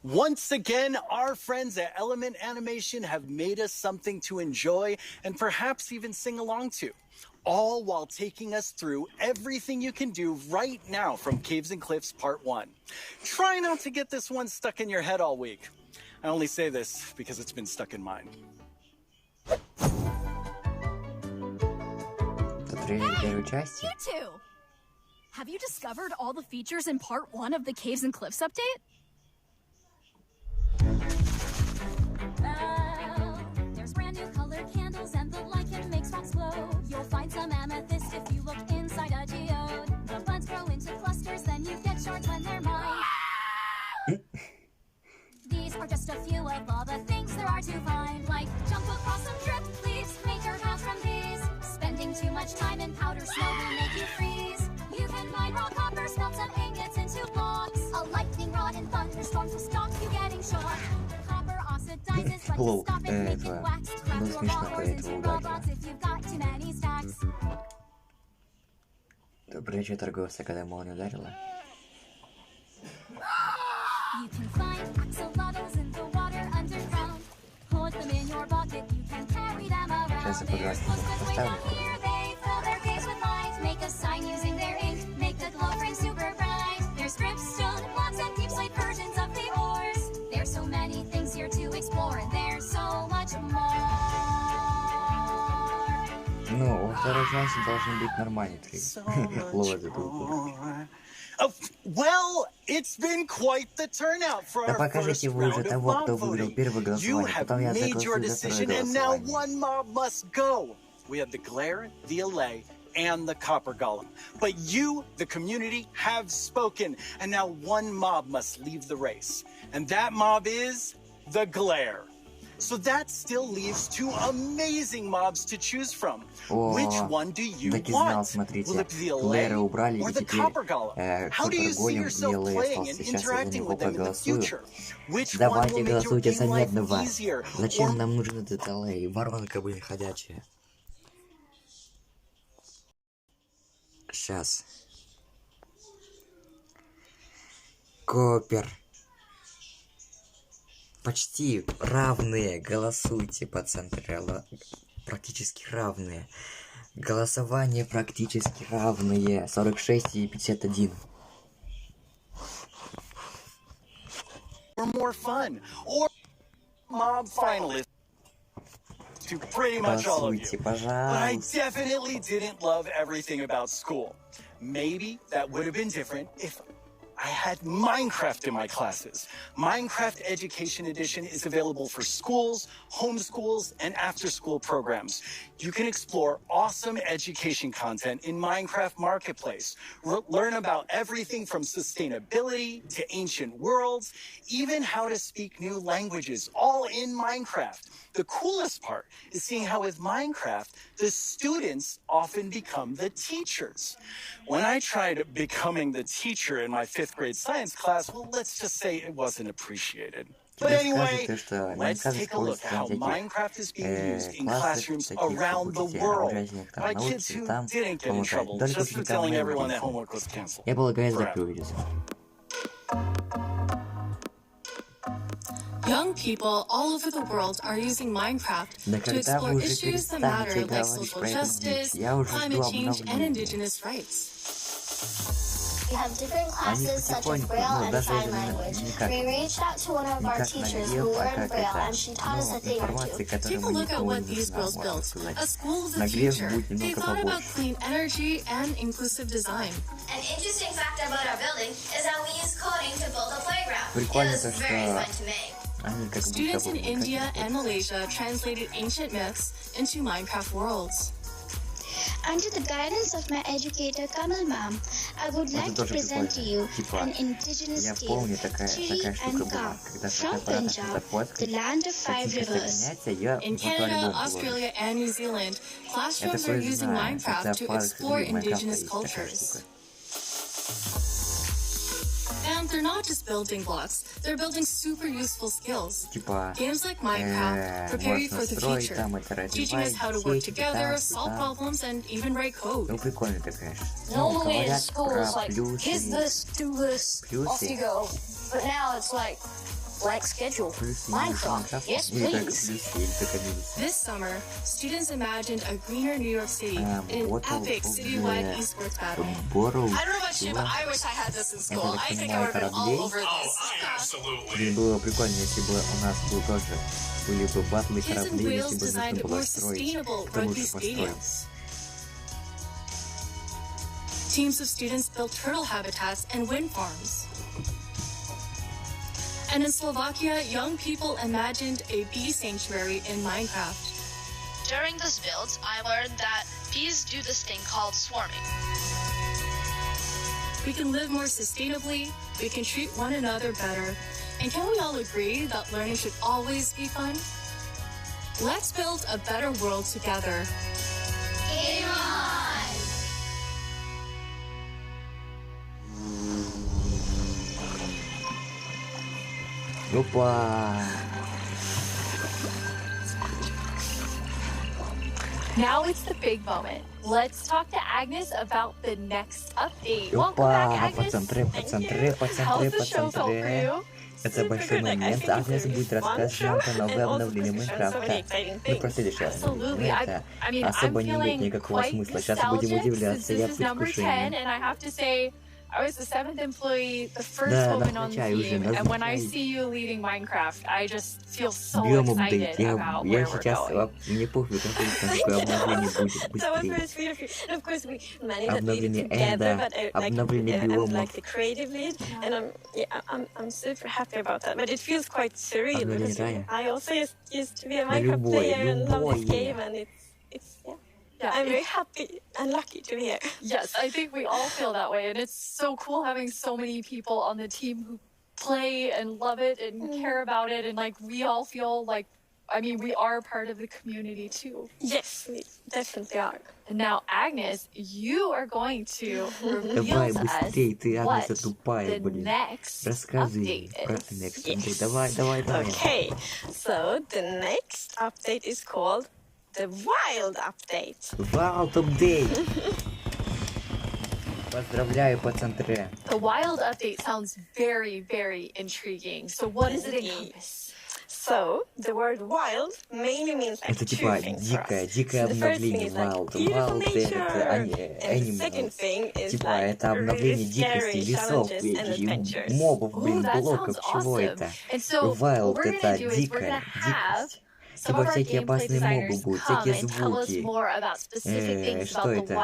Once again, our friends at Element Animation have made us something to enjoy and perhaps even sing along to, all while taking us through everything you can do right now from Caves and Cliffs Part 1. Try not to get this one stuck in your head all week. I only say this because it's been stuck in mine. Hey, you two! Have you discovered all the features in Part 1 of the Caves and Cliffs update? There's brand new colored candles and the lichen makes rocks glow. You'll find some amethyst if you look inside a geode. The buds grow into clusters, then you get shards when they're mine. These are just a few of all the things there are to find, like jump across some drift leaves, make your house from these. Spending too much time in powder snow will make you freeze. You can mine raw copper, smelt some ingots into blocks. A lightning rod and thunderstorms will stop you getting shot. Copper oxidizes, but you stop it making wax. Crack your raw ores into robots if you've got too many stacks. Добрый торговца, когда молния ударила. You can find axolotls in the water underground. Put them in your bucket, you can carry them around. There's posters way down here, they fill their caves with light. Make a sign using their ink, make the glow frame super bright. There's dripstone blocks and deep slate versions of the ores. There's so many things here to explore, there's so much more. Ну, во второй части должен быть нормальный трик. Ловит эту укурку. Well, it's been quite the turnout for our first round of mob voting. You have made your decision, and now one mob must go. We have the Glare, the Allay, and the Copper Golem. But you, the community, have spoken, and now one mob must leave the race. And that mob is the Glare. So that still leaves two amazing mobs to choose from. Which one do you want? Will it be the Allay or the Copper Golem? How do you see yourself playing and interacting with them in the future? Which one will make your game life easier? Зачем нам нужен этот Allay? Воронка, блин, ходячая. Сейчас. Копер. Почти равные. Голосуйте по центру. Практически равные. Голосование практически равные. 46 и 51. Or more fun. Or mob finalists. To pretty much all of you. But I definitely didn't love everything about school. Maybe that would have been different if I had Minecraft in my classes. Minecraft Education Edition is available for schools, homeschools, and after-school programs. You can explore awesome education content in Minecraft Marketplace. Learn about everything from sustainability to ancient worlds, even how to speak new languages, all in Minecraft. The coolest part is seeing how with Minecraft, the students often become the teachers. When I tried becoming the teacher in my 5th grade science class, well, let's just say it wasn't appreciated. But anyway, let's take a look at how Minecraft is being used in classrooms around the world by kids who didn't get in trouble just for telling everyone that homework was canceled. Я полагаю, закроюсь. Young people all over the world are using Minecraft to explore issues that matter like social justice, climate change, and indigenous rights. We have different classes such as Braille and Sign Language. We reached out to one of our teachers who learned Braille and she taught us a thing or two. Take a look at what these girls built. A school with a future. They thought about clean energy and inclusive design. An interesting fact about our building is that we use coding to build a playground. It was very fun to make. Students in India and Malaysia translated ancient myths into Minecraft worlds. Under the guidance of my educator Kamal ma'am, I would like to present to you an indigenous tale, Chili and Cow, from Punjab, the land of 5 rivers. In Canada, Australia, and New Zealand, classrooms are using Minecraft to explore indigenous cultures. And they're not just building blocks, they're building super useful skills. Games like Minecraft prepare you for the future, teaching us how to work together, solve problems, and even write code. Normally in schools, like, here's this, do this, off you go. But now it's like, blank schedule. Minecraft, yes please. This summer, students imagined a greener New York City in an epic citywide esports battle. I don't know about you, but I wish I had this in school. I think I would have been all over this. Блин, было прикольно, если бы у нас был тоже были бы батлы кораблей, если бы нужно было строить, то лучше построить. Teams of students built turtle habitats and wind farms. And in Slovakia, young people imagined a bee sanctuary in Minecraft. During this build, I learned that bees do this thing called swarming. We can live more sustainably, we can treat one another better, and can we all agree that learning should always be fun? Let's build a better world together. Game on! Опа! Now it's the big moment. Let's talk to Agnes about the next update. Welcome back, Agnes. How's the show felt for you? Это большой момент. Агнес будет рассказывать нам про новое обновление Майнкрафта. Мы просто дешевле. Это особо не имеет никакого смысла. Сейчас будем удивляться, я в предвкушении. I was the 7th employee, the first woman on the team, and when I see you leading Minecraft, I just feel so excited about where we're going. Мне пофиг, какое обновление будет быстрее. Of course, we managed to lead it together, but I'm like the creative lead, and I'm super happy about that. But it feels quite surreal because I also used to be a Minecraft player and love this game, and it's yeah, I'm very happy and lucky to be here. Yes, I think we all feel that way, and it's so cool having so many people on the team who play and love it and care about it, and like we all feel like, I mean, we are part of the community too. Yes, we definitely are. And now, Agnes, you are going to reveal to us what the next update is. Okay, so the next update is called the Wild Update. Wild Update! Поздравляю, пацаны. The Wild Update sounds very, very intriguing. So what does it encompass? So, the word wild mainly means like это типа дикое обновление Wild. Wild это аниме. Типа это обновление дикости, лесов, мобов, блин, блоков, чего это? Wild это дикая дикость. Типа всякие опасные мобы будут, всякие звуки. Что это?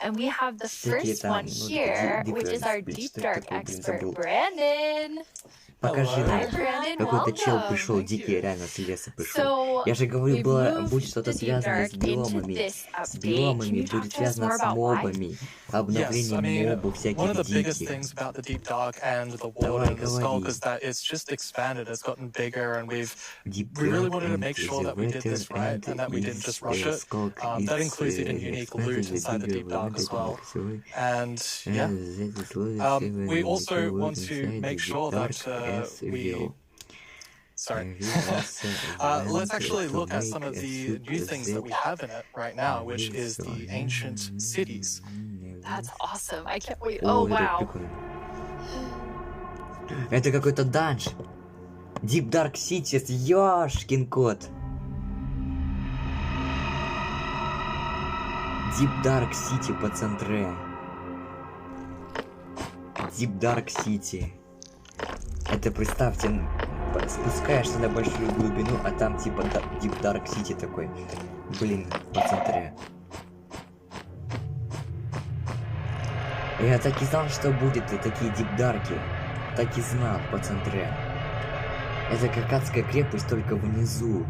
And we have the first one here, which is our Deep Dark expert, Brandon. Покажи нам. Какой-то чел пришел, дикий, реально с леса пришел. Я же говорю, будет что-то связано с биомами. С биомами, будет связано с мобами. Обновлением мобов всяких диких. Давай, говори. Deep Dark and the Weather and is Skulk And yeah, we also want to make sure that let's actually look at some of the new things that we have in it right now, which is the ancient cities. That's awesome. I can't wait. Oh, wow. Это какой-то данж. Deep Dark Cities, ёшкин кот. Deep Dark City по центре. Deep Dark City. Это представьте, спускаешься на большую глубину, а там типа Deep Dark City такой. Блин, по центре. Я так и знал, что будет и такие Deep Dark'и. Так и знал по центре. Это как адская крепость, только внизу.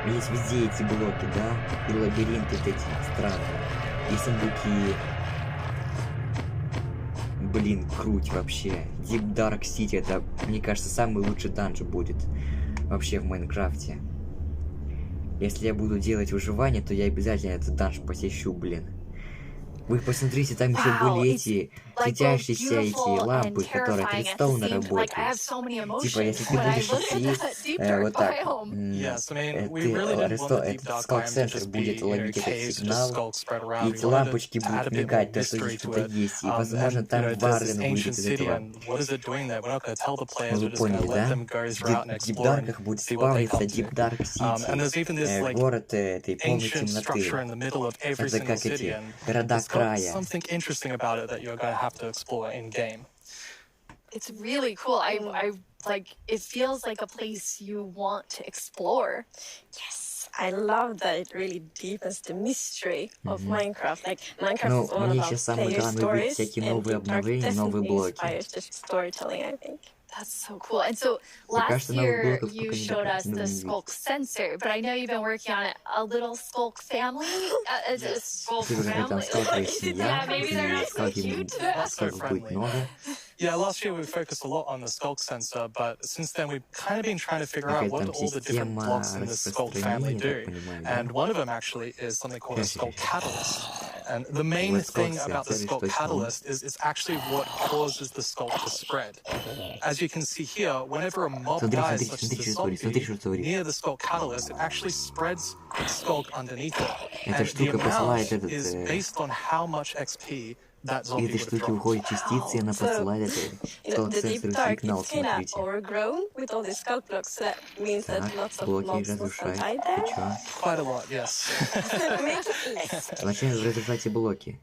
Есть везде эти блоки, да? И лабиринты эти странные. И сундуки. Блин, круть вообще. Deep Dark City, это, мне кажется, самый лучший данж будет вообще в Майнкрафте. Если я буду делать выживание, то я обязательно этот данж посещу, блин. Вы посмотрите, там еще были эти светящиеся эти лампы, которые от редстоуна работают. Типа, если ты будешь идти вот так, этот скалк-сенсор будет ловить этот сигнал, и эти лампочки будут мигать, то что здесь что-то есть, и, возможно, там Варлен выйдет из этого. Вы поняли, да? В дипдарках будет спавниться Deep Dark City, город этой полной темноты. Это как эти города края. Something interesting about it that you're going to have to explore in game. It's really cool. I like. It feels like a place you want to explore. Yes, I love that it really deepens the mystery of Minecraft. Like Minecraft is all about player stories, and Deep Dark definitely inspires the storytelling, I think. That's so cool. And so last year you showed us the Skulk sensor, but I know you've been working on it. A little Skulk family? A Skulk family? Yeah, maybe they're not so cute. So friendly. Yeah, last year we focused a lot on the Skulk sensor, but since then we've kind of been trying to figure out what all the different blocks in the Skulk family do. And one of them actually is something called a Skulk catalyst. And the main thing about the Skulk catalyst is it's actually what causes the Skulk to spread. As you can see here, whenever a mob dies, such as a zombie, near the Skulk catalyst, it actually spreads the Skulk underneath it. And the amount is based on how much XP that zombie would have dropped. The Deep Dark is kind of overgrown with all the Skulk blocks, so that means that lots of mobs must have died there. Quite a lot, yes. Make it less. Зачем разрушать блоки?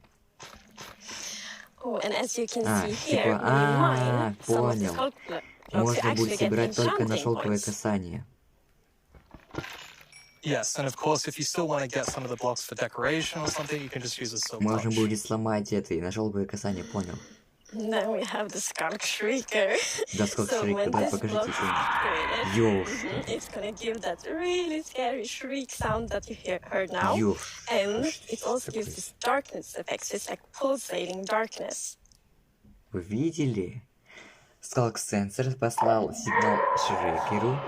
Oh, and as you can see here, we mine some of the Skulk blocks. Можно будет собирать только на шелковое касание. Yes, and of course, if you still want to get some of the blocks for decoration or something, you can just use a silk touch. Можно будет сломать это и на шелковое касание, понял. Then we have the Skulk Shrieker. Да, Skulk Shrieker, давай покажите еще. It's gonna give that really scary shriek sound that you heard now. And it also gives this darkness effect, so it's like pulsating darkness. Вы видели? Skulk Sensor послал сигнал Шрекеру.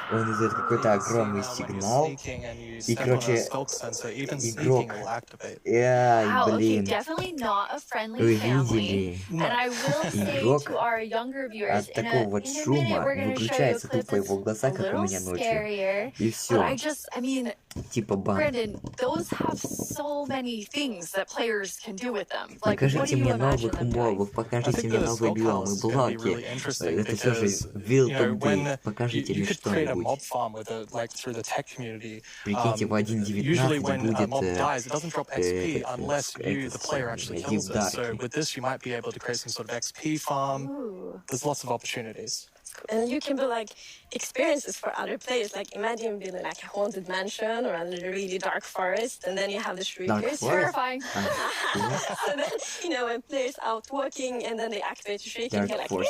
Он издает какой-то огромный сигнал. И, короче, игрок... Ай, блин. Вы видели? Игрок от такого вот шума выключается тупо его глаза, как у меня ночью. И все. Типа бан. Покажите мне новых мобов, покажите мне новые биомы, блоки. Это все же will to be. Покажите мне что-нибудь. mob farm with through the tech community. Прикиньте, в 1.19 Usually when a будет mob dies, it doesn't drop XP unless you, the player, actually kills it. So with this, you might be able to create some sort of XP farm. There's lots of opportunities. And you can build like experiences for other players. Like imagine building like a haunted mansion or a really dark forest, and then you have the shriekers. Terrifying. So then, you know, when players out walking and then they activate the shriek, and you can like. Or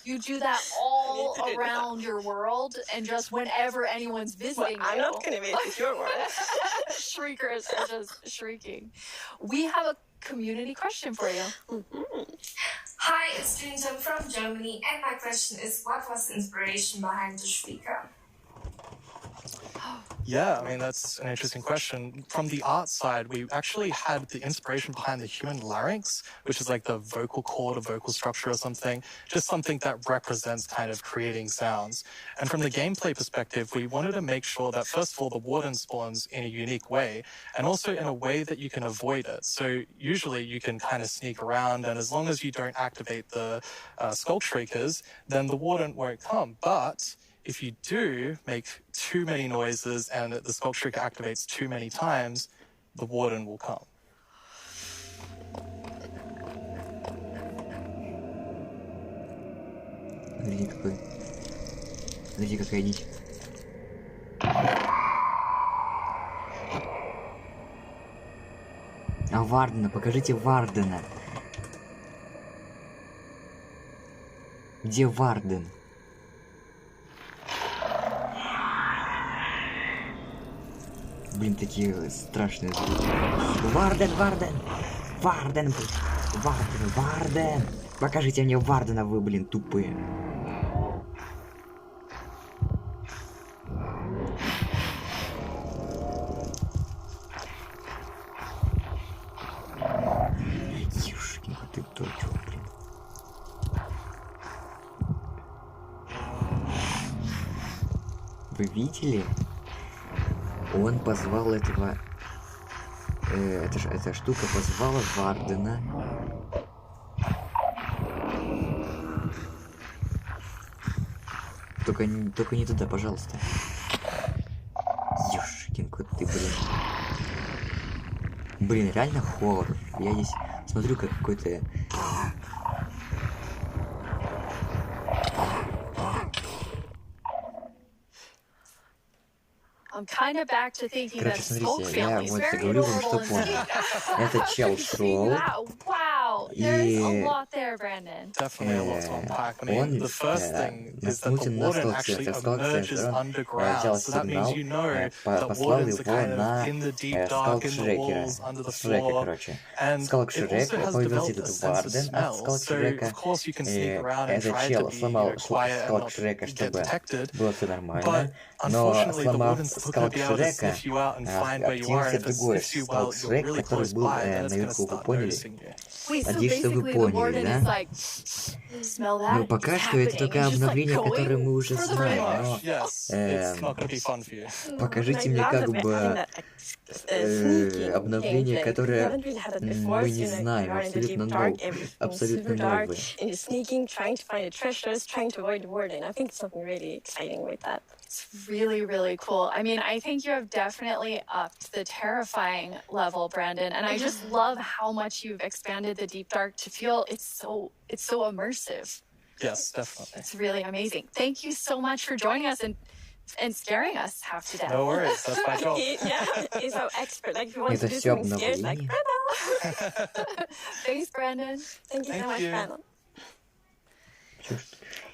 you do that all around your world, and just whenever anyone's visiting I'm you, not going to visit your world. shriekers are just shrieking. We have a community question for you. Hi, it's Trinita from Germany, and my question is, what was the inspiration behind the Shrieker? Yeah, I mean, that's an interesting question. From the art side, we actually had the inspiration behind the human larynx, which is like the vocal cord or vocal structure or something, just something that represents kind of creating sounds. And from the gameplay perspective, we wanted to make sure that, first of all, the warden spawns in a unique way, and also in a way that you can avoid it. So usually you can kind of sneak around, and as long as you don't activate the skull shriekers, then the warden won't come. But if you do make too many noises and the skull shrieker activates too many times, the warden will come. Смотрите, какая дичь. А Вардена, покажите Вардена. Где Варден? Блин, такие страшные звуки. Варден, Варден! Варден, Варден, Варден! Покажите мне Вардена, вы, блин, тупые. Ёшкин, ты точно, блин. Вы видели? Он позвал этого... эта штука позвала Вардена. Только не туда, пожалуйста. Ёшкин кот ты, блин. Блин, реально хоррор. Я здесь смотрю, как какой-то... I'm kind of back to thinking that Smoke смотрите, я family is вот very говорю вам, что adorable and понял. sweet. Этот чел шел. Wow, there's a lot there, Brandon. Definitely a lot to unpack. I mean, the first thing is that the warden actually emerges underground, so that means you know that wardens are kind of in the deep dark, in the walls, under the floor, and it also has developed a sense of smell, so of course you can sneak around and try to be quiet and not get detected, but unfortunately the warden's going to be able to sniff you out and find where you are, and if it sniffs you while you're really close by, then it's going to start noticing you. Wait, so basically the warden is like, smell that? Ну, пока что это только обновление, которое мы уже знаем, но... покажите мне как бы обновление, которое мы не знаем, абсолютно новое. Абсолютно новое. And sneaking, trying to find the treasures, trying to avoid the warden. I think it's something really exciting with that. It's really, really cool. I mean, I think you have definitely upped the terrifying level, Brandon, and I just love how much you've expanded the Deep Dark to feel it's so immersive. Yes, definitely. It's really amazing. Thank you so much for joining us and scaring us half to death. No worries, that's my job. Yeah, he's so expert. Like, if you want to do something scary, like, Thanks, Brandon. Thank you so much, Brandon.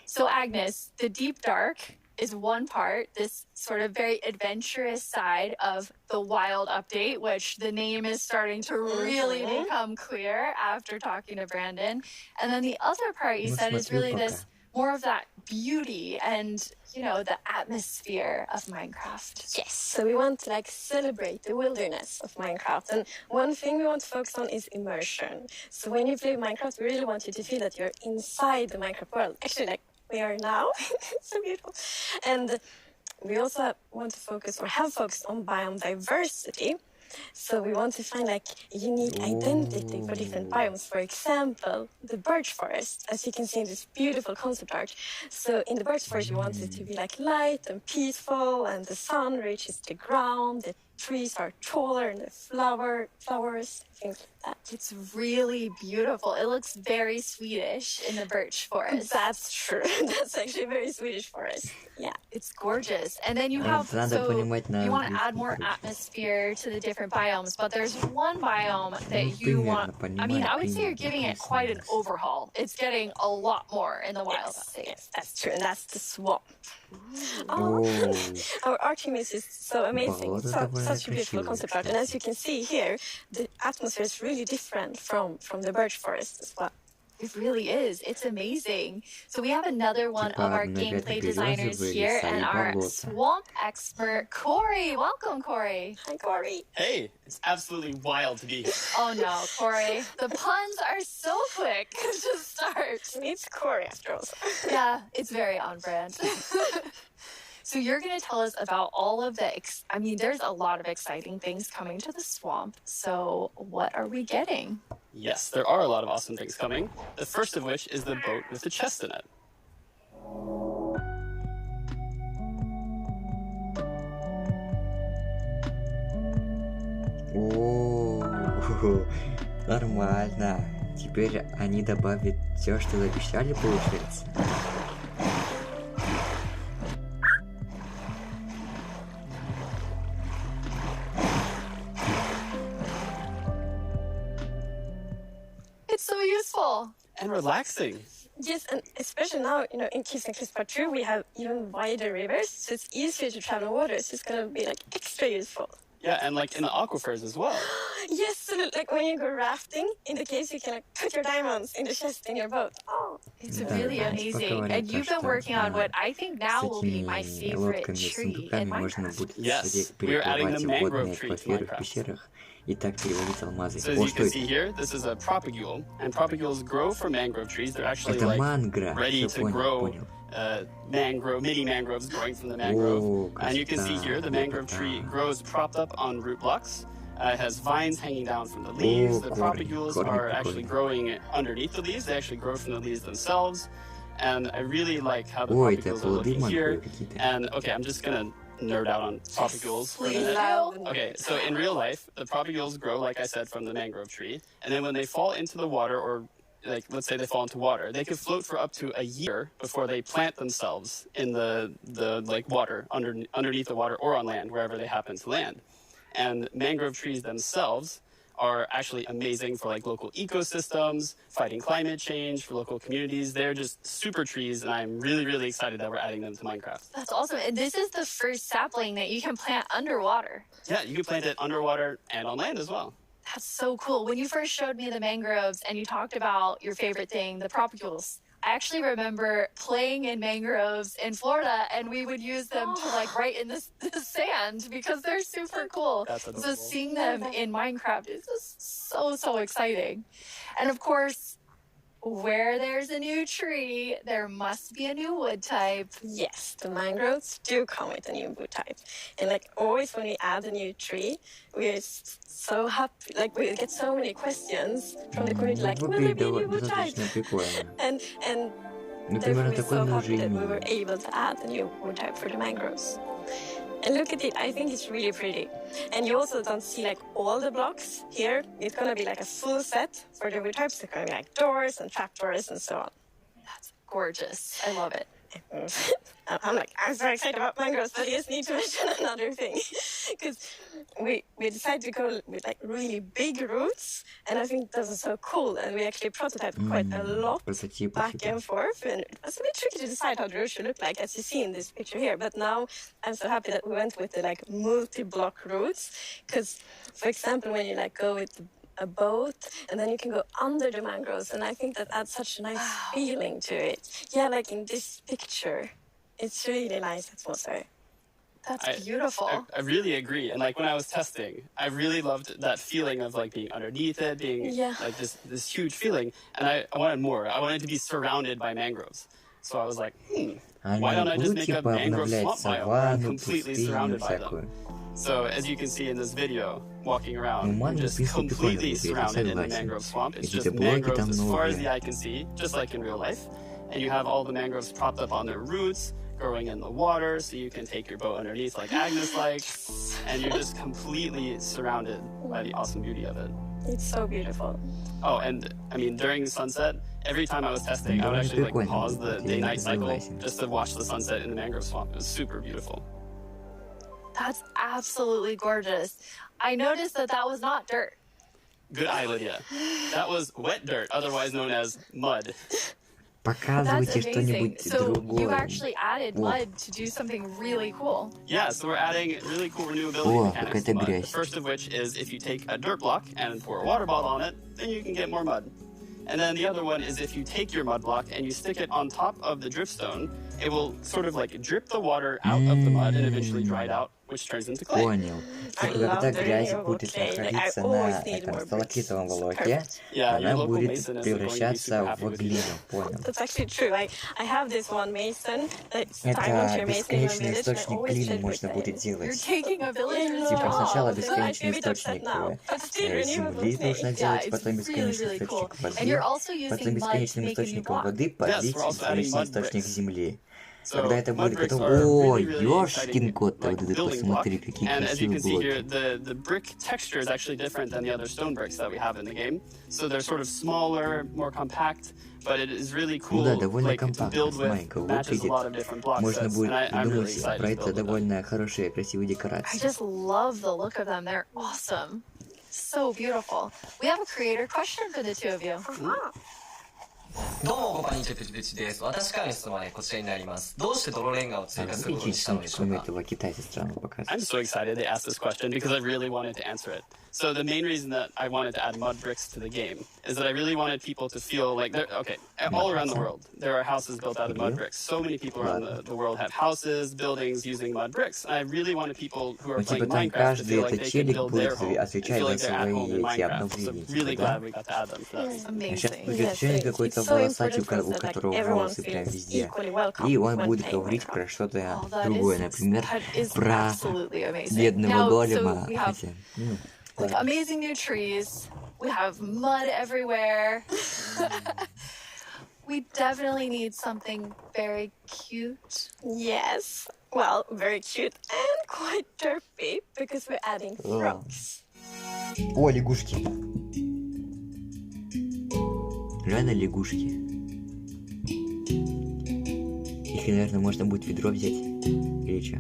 So, Agnes, the Deep Dark is one part, this sort of very adventurous side of the Wild update, which the name is starting to really become clear after talking to Brandon. And then the other part you said is really this more of that beauty and, you know, the atmosphere of Minecraft. Yes, so we want to like celebrate the wilderness of Minecraft. And one thing we want to focus on is immersion. So when you play Minecraft, we really want you to feel that you're inside the Minecraft world. Actually, like we are now. So beautiful. And we also want to focus or have focused on biome diversity. So we want to find like a unique identity for different biomes. For example, the birch forest, as you can see in this beautiful concept art. So in the birch forest, we want it to be like light and peaceful, and the sun reaches the ground. The trees are taller, and the flowers, things like that. It's really beautiful. It looks very Swedish in the birch forest. That's true. That's actually very Swedish forest. Yeah, it's gorgeous. And then you have, so you want to add more atmosphere to the different biomes, but there's one biome that you want, I mean, I would say you're giving it quite an overhaul. It's getting a lot more in the wild update. Yes, that's true, and that's the swamp. Our Artemis is so amazing. Such a beautiful concept art. And as you can see here, the atmosphere is really different from the birch forest as well. It really is. It's amazing. So we have another one of our gameplay designers here and our swamp expert, Corey. Welcome, Corey. Hi, Corey. Hey, it's absolutely wild to be here. Oh no, Corey. The puns are so quick to start. It's Corey after all. Yeah, it's very on brand. So you're going to tell us about all of the, I mean, there's a lot of exciting things coming to the swamp. So what are we getting? Yes, there are a lot of awesome things coming. The first of which is the boat with the chest in it. О, нормально. Теперь они добавят все, что обещали, получается. It's so useful. And relaxing. Yes, and especially now, you know, in Caves and Cliffs Part 2, we have even wider rivers, so it's easier to travel water, so it's going to be, like, extra useful. Yeah, and, like, in the aquifers as well. Yes, so, like, when you go rafting, in the caves, you can, like, put your diamonds in the chest in your boat. Oh, it's really amazing. And you've been working on what I think now will be my favorite tree in Minecraft. Yes, we're adding the mangrove tree to Minecraft. So as you can see here, this is a propagule, and propagules grow from mangrove trees. They're actually like ready to grow mini mangroves growing from the mangrove. And you can see here, the mangrove tree grows propped up on root blocks. It has vines hanging down from the leaves. The propagules are actually growing underneath the leaves. They actually grow from the leaves themselves. And I really like how the propagules are looking here. And okay, I'm just gonna nerd out on propagules for a minute. Okay, so in real life, the propagules grow, like I said, from the mangrove tree, and then when they fall into the water, or like let's say they fall into water, they could float for up to a year before they plant themselves in the like water underneath the water or on land, wherever they happen to land. And mangrove trees themselves are actually amazing for like local ecosystems, fighting climate change, for local communities. They're just super trees, and I'm really, really excited that we're adding them to Minecraft. That's awesome. And this is the first sapling that you can plant underwater. Yeah, you can plant it underwater and on land as well. That's so cool. When you first showed me the mangroves and you talked about your favorite thing, the propagules, I actually remember playing in mangroves in Florida, and we would use them to like write in the sand because they're super cool. So seeing them in Minecraft is just so exciting. And of course, where there's a new tree, there must be a new wood type. Yes, the mangroves do come with a new wood type. And like always when we add a new tree, we're so happy. Like we get so many questions from the community like, will there be a new wood type? And therefore we're so happy that we were able to add a new wood type for the mangroves. And look at it, I think it's really pretty. And you also don't see like all the blocks here. It's gonna be like a full set for the wood types. They're gonna be like doors and trapdoors and so on. That's gorgeous. I love it. I'm so excited about mangroves, but I just need to mention another thing. Because we decided to go with like really big roots, and I think this is so cool. And we actually prototyped quite a lot back and forth, and it was a bit tricky to decide how the root should look like, as you see in this picture here. But now I'm so happy that we went with the like multi-block roots, because for example, when you like go with a boat, and then you can go under the mangroves, and I think that adds such a nice feeling to it. Yeah, like in this picture, it's really nice atmosphere. That's beautiful. I really agree. And like when I was testing, I really loved that feeling of like being underneath it, being like this huge feeling. And I wanted more. I wanted to be surrounded by mangroves. So I was like, why don't I just make a mangrove swamp biome where I'm completely surrounded by them? So as you can see in this video, walking around, I'm just completely surrounded in the mangrove swamp. It's just mangroves as far as the eye can see, just like in real life. And you have all the mangroves propped up on their roots, growing in the water, so you can take your boat underneath like Agnes likes, and you're just completely surrounded by the awesome beauty of it. It's so beautiful. Oh, and I mean, during sunset, every time I was testing, I would actually like pause the day-night cycle just to watch the sunset in the mangrove swamp. It was super beautiful. That's absolutely gorgeous. I noticed that that was not dirt. Good eye, Lydia. That was wet dirt, otherwise known as mud. Показывайте что-нибудь другое. You actually added mud to do something really cool. Yeah, so we're adding really cool renewability mechanics to mud. The first of which is if you take a dirt block and pour a water bottle on it, then you can get more mud. And then the other one is if you take your mud block and you stick it on top of the dripstone, it will sort of like drip the water out of the mud and eventually dry it out, which turns into clay. Понял. Когда грязь будет находиться на этом сталактитовом волоке, она будет превращаться в глину. Понял. That's actually true. I have this one mason that's Это бесконечный источник глины можно будет делать. Типа сначала бесконечный источник земли нужно делать, потом бесконечный источник воды, потом бесконечным источником воды подлить бесконечный источник земли. Когда это будет готово... О, ёшкин кот, вот это посмотри, какие красивые блоки. The brick texture is actually different than the other stone bricks that we have in the game. So they're sort of smaller, more compact, but it is really cool. Да, довольно компактно, маленько выглядит. Можно будет думать про это довольно хорошие, красивые декорации. I just love the look of them. They're awesome. So beautiful. We have a creator question for the two of you. どうもごパニーチェプチプチです。私からの質問はこちらになります。どうして泥レンガを追加することにしたのでしょうか? I'm so excited they asked this question because I really wanted to answer it. So the main reason that I wanted to add mud bricks to the game is that I really wanted people to feel like they're okay. All around the world, there are houses built out of mud bricks. So many people around the world have houses, buildings using mud bricks. And I really wanted people who are playing Minecraft to feel like they can build their home and feel like they're at home in Minecraft. So I'm really glad we got to add them to that. Amazing. Какой-то волосатик, у которого волосы прям везде. И он будет говорить про что-то другое, например, про бедного голема. Хотя, like amazing new trees. We have mud everywhere. We definitely need something very cute. Yes. Well, very cute and quite derpy because we're adding frogs. О, лягушки. Реально лягушки. Их, наверное, можно будет в ведро взять. Или что?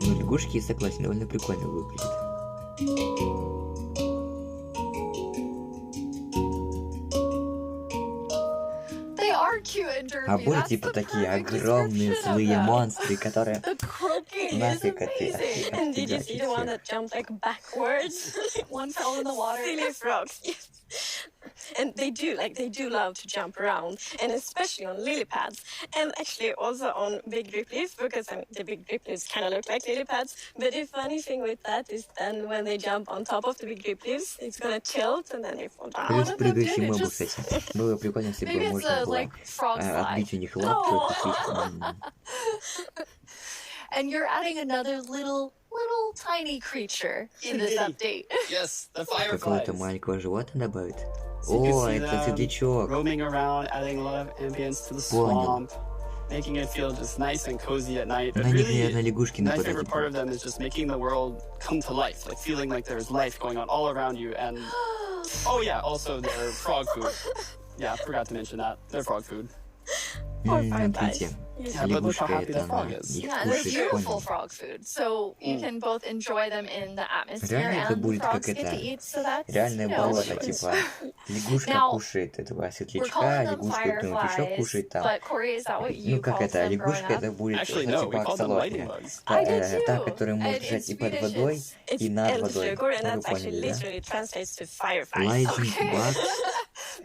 Ну, лягушки, согласен, довольно прикольно выглядят. А были типа такие огромные злые монстры, которые нафиг And did you see the one that jumped like backwards? One fell in the water. Silly frogs. And they do love to jump around, and especially on lily pads, and actually also on big drip leaves, because the big drip leaves kind of look like lily pads. But the funny thing with that is then when they jump on top of the big drip leaves, it's gonna tilt and then they fall down. Плюс прыгающий мобы, кстати. Было прикольно, если бы можно было отбить у них лапку и купить. And you're adding another little tiny creature in this update. Yes, the fireflies. Какого-то маленького животного добавить. О, это светлячок. Roaming around, adding a lot of ambience to the swamp, making it feel just nice and cozy at night. But really, my favorite part of them is just making the world come to life, like feeling like there's life going on all around you. And oh yeah, also they're frog food. Yeah, I forgot to mention that. They're frog food. Yeah, but look how happy the frog is. Yeah, and they're beautiful frog food. So you can both enjoy them in the atmosphere, and the frogs get to eat, so that's, реальное болото, типа, лягушка кушает этого светлячка, лягушка кто-нибудь еще кушает там. Ну как это, лягушка это будет типа аксолотля. Та, которая может лежать и под водой, и над водой. Вы поняли, да? Lightning bugs.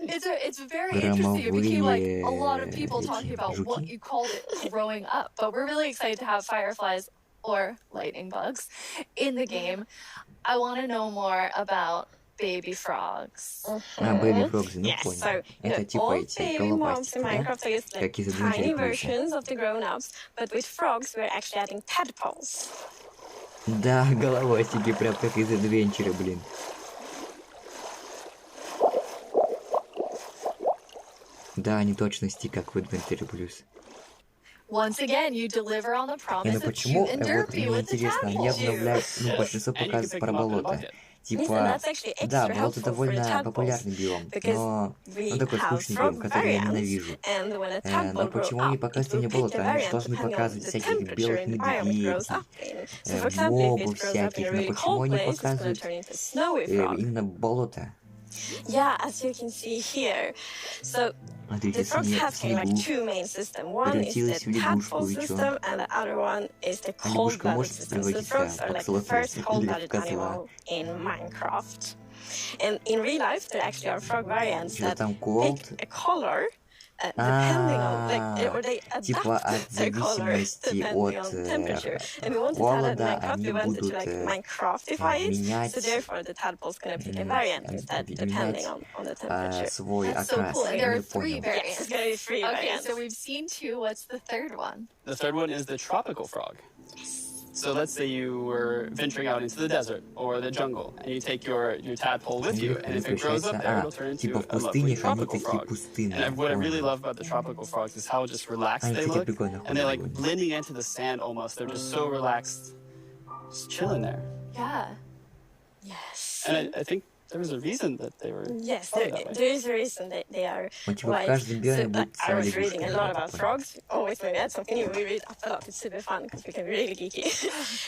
It's very interesting. It became like a lot of people talking about what you called it growing up. But we're really excited to have fireflies or lightning bugs in the game. I want to know more about baby frogs. Baby frogs, ну Yes, понял. so Это типа all эти baby mobs головастики, in да? Minecraft are just Как like из tiny Adventure Plus. versions of the grown-ups, but with frogs we're actually adding tadpoles. Да, головастики, прям как из Adventure, блин. Да, они точности как в Adventure Plus. Once again, you deliver on the И promise ну of почему, cute and вот derpy мне with the интересно, они обновляют, ну, большинство And you can показывает pick про them up in a болото. bucket. Типа, that's actually да, extra болото helpful for the довольно tadpoles, популярный биом, because но we он такой have скучный frog биом, который я variants, ненавижу. and when a Но tadpole почему grows они up, показывают it will мне pick болото? a Они же variant должны depending on показывать the всяких temperature белых in the biome it grows медведей, up in. So, for example, if мобов it grows up in a всяких, но really почему cold они place, it's going to показывают turn into snowy frog. именно болото? Yeah, as you can see here. So Смотрите, the frogs have kind of like снегу. two main systems. One is Превратилась the в лягушку, tadpole и чё? system, and the other one is the А лягушка cold-blooded может system. So the превратиться frogs are в like the first аксолотль или в cold-blooded козла? animal in Minecraft. And in real life, there actually are frog variants Что that там cold? pick a color depending on, like, or they Типа adapt от their color зависимости depending от on temperature. And we wanted to have that in холода Minecraft, они we wanted to будут like Minecraftify it, менять so therefore the tadpole's gonna pick a variant instead, depending on the temperature. свой That's so окрас. cool. And there Я are three понял. Yes, variants. it's gonna be three Okay, variants. so we've seen two. What's the third one? The third one is the tropical frog. So let's say you were venturing out into the desert or the jungle, and you take your tadpole with you, and if it grows up there, it'll turn into типа в a lovely пустынях они tropical такие frog. пустынные. And what I really love about the tropical frogs is how just relaxed Они, they кстати, look, прикольно and they're like ходят. blending into the sand almost. They're just so relaxed, just chilling there. Yeah. Yes. And I think there was a reason that they were. Yes, colored that way. there is a reason that they are Он типа в white. каждом биоме So, будет I своя was reading a лягушка. lot about frogs. Always when we had something new, we read up a lot. It's super fun because we can be really geeky.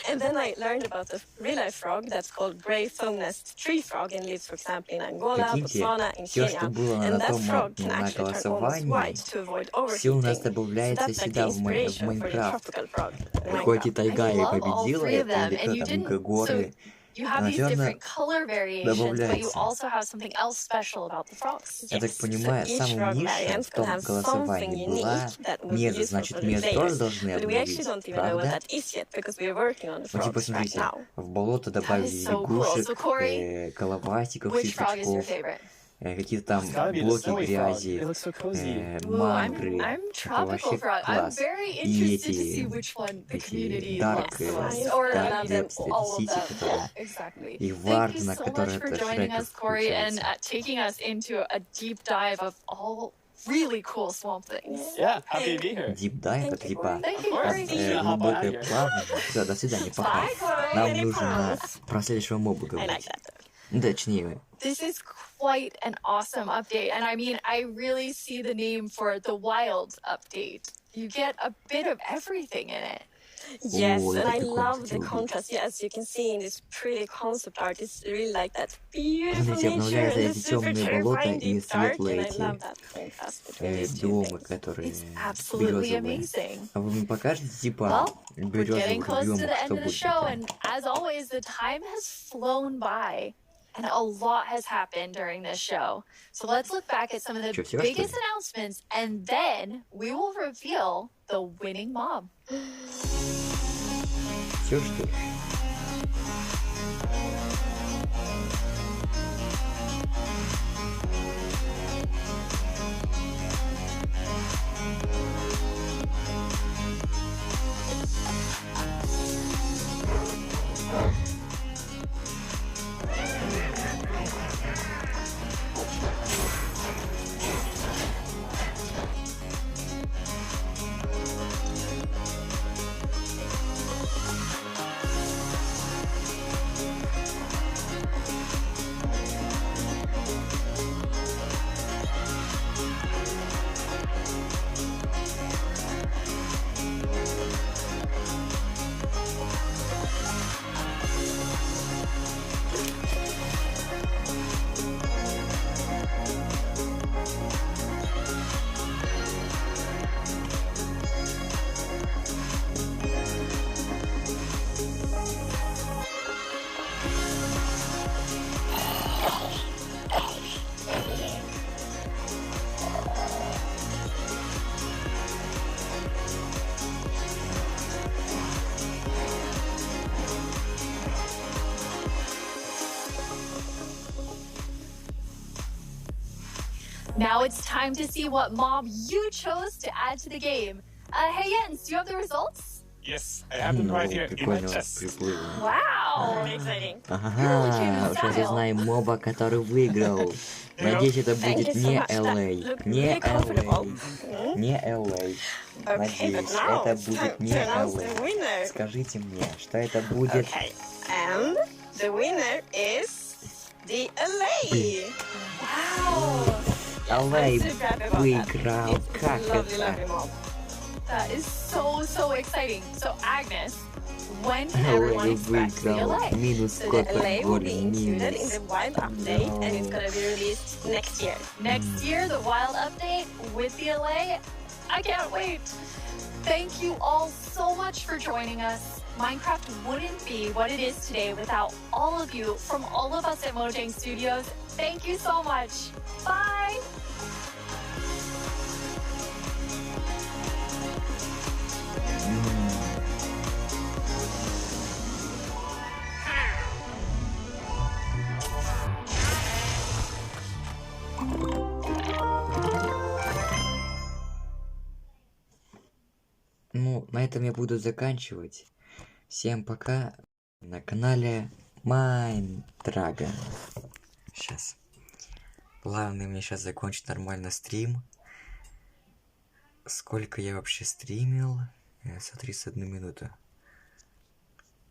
And then I learned about the real-life frog that's called grey foam-nest tree frog and lives, for example, in Angola, Прикиньте, Botswana, in все, Kenya. что было на And that том frog can на actually turn almost голосовании, white to avoid все у нас overheating. So добавляется that's like сюда the в inspiration for the Майнкрафт. tropical frog. Хоть и тайга и love all победила, three of это them, или and кто you там, didn't. горы, You have но these всё равно different color variations, but you добавляется. also have something else special about the frogs. Я так понимаю, each самым frog низшим variant в can том have голосовании something была unique that would be Меза, useful значит, for the Мезу тоже players. должны But we actually обновить, don't even know what правда? that is yet because we're working on the Ну, типа, frogs right смотрите, now. в болото добавили so cool. лягушек, So, Corey, головастиков, Which frog is your светлячков, favorite? какие-то там It's gotta be the блоки snowy frog. грязи, They look so cozy. мангры. I'm Это tropical вообще frog. I'm класс. very И interested to see эти, which one the эти community Dark, loves the most. Or Dark them, Webs, all of City, them. которые... Yeah, exactly. И Thank you Вардена, so который much for это joining Шреков us, Corey, and включается. taking us into a deep dive of all really cool swamp things. Yeah, happy to be here. Deep dive, это типа Thank you, Corey. глубокое плавание. Все, до свидания, пока. Bye, Corey. Нам нужно про следующего моба говорить. Точнее, This is quite an awesome update. And I mean, I really see the name for the Wild update. You get a bit of everything in it. Yes, О, and это I прикольно, love кстати, the убить. contrast. Yeah, as you can see in this pretty concept art, it's really like that beautiful Смотрите, nature обновляются and the эти super темные болота terrifying и deep dark, светлые and I эти love that contrast between these two биомы, things. которые Absolutely березовые. amazing. А вы мне покажете, типа, Well, we're getting березовых close to биомов, the что end of the будет? show, and as always, the time has flown by, and a lot has happened during this show. So let's look back at some of the Чё, всё, что biggest ли? announcements, and then we will reveal the winning mob. Все, что ли? Now it's time to see what mob you chose to add to the game. Hey Jens, do you have the results? Yes, I have them right here in my chest. Wow! Exciting. Ага, уже знаем моба, который выиграл. Надеюсь, это будет не LA. Не LA. Не LA. Надеюсь, это будет не LA. Скажите мне, что это будет? And the winner is the LA. Wow! LA выиграл. Как это? That is so exciting. So Agnes, when can everyone expect the LA? So the LA will be included in the Wild update and it's gonna be released next year. Next year, the Wild update with the LA? I can't wait. Thank you all so much for joining us. Minecraft wouldn't be what it is today without all of you from all of us at Mojang Studios. Thank you so much. Bye. Ну, на этом я буду заканчивать. Всем пока на канале Майндрагон. Сейчас. Главное мне сейчас закончить нормально стрим. Сколько я вообще стримил? Смотри, с 1 минуты.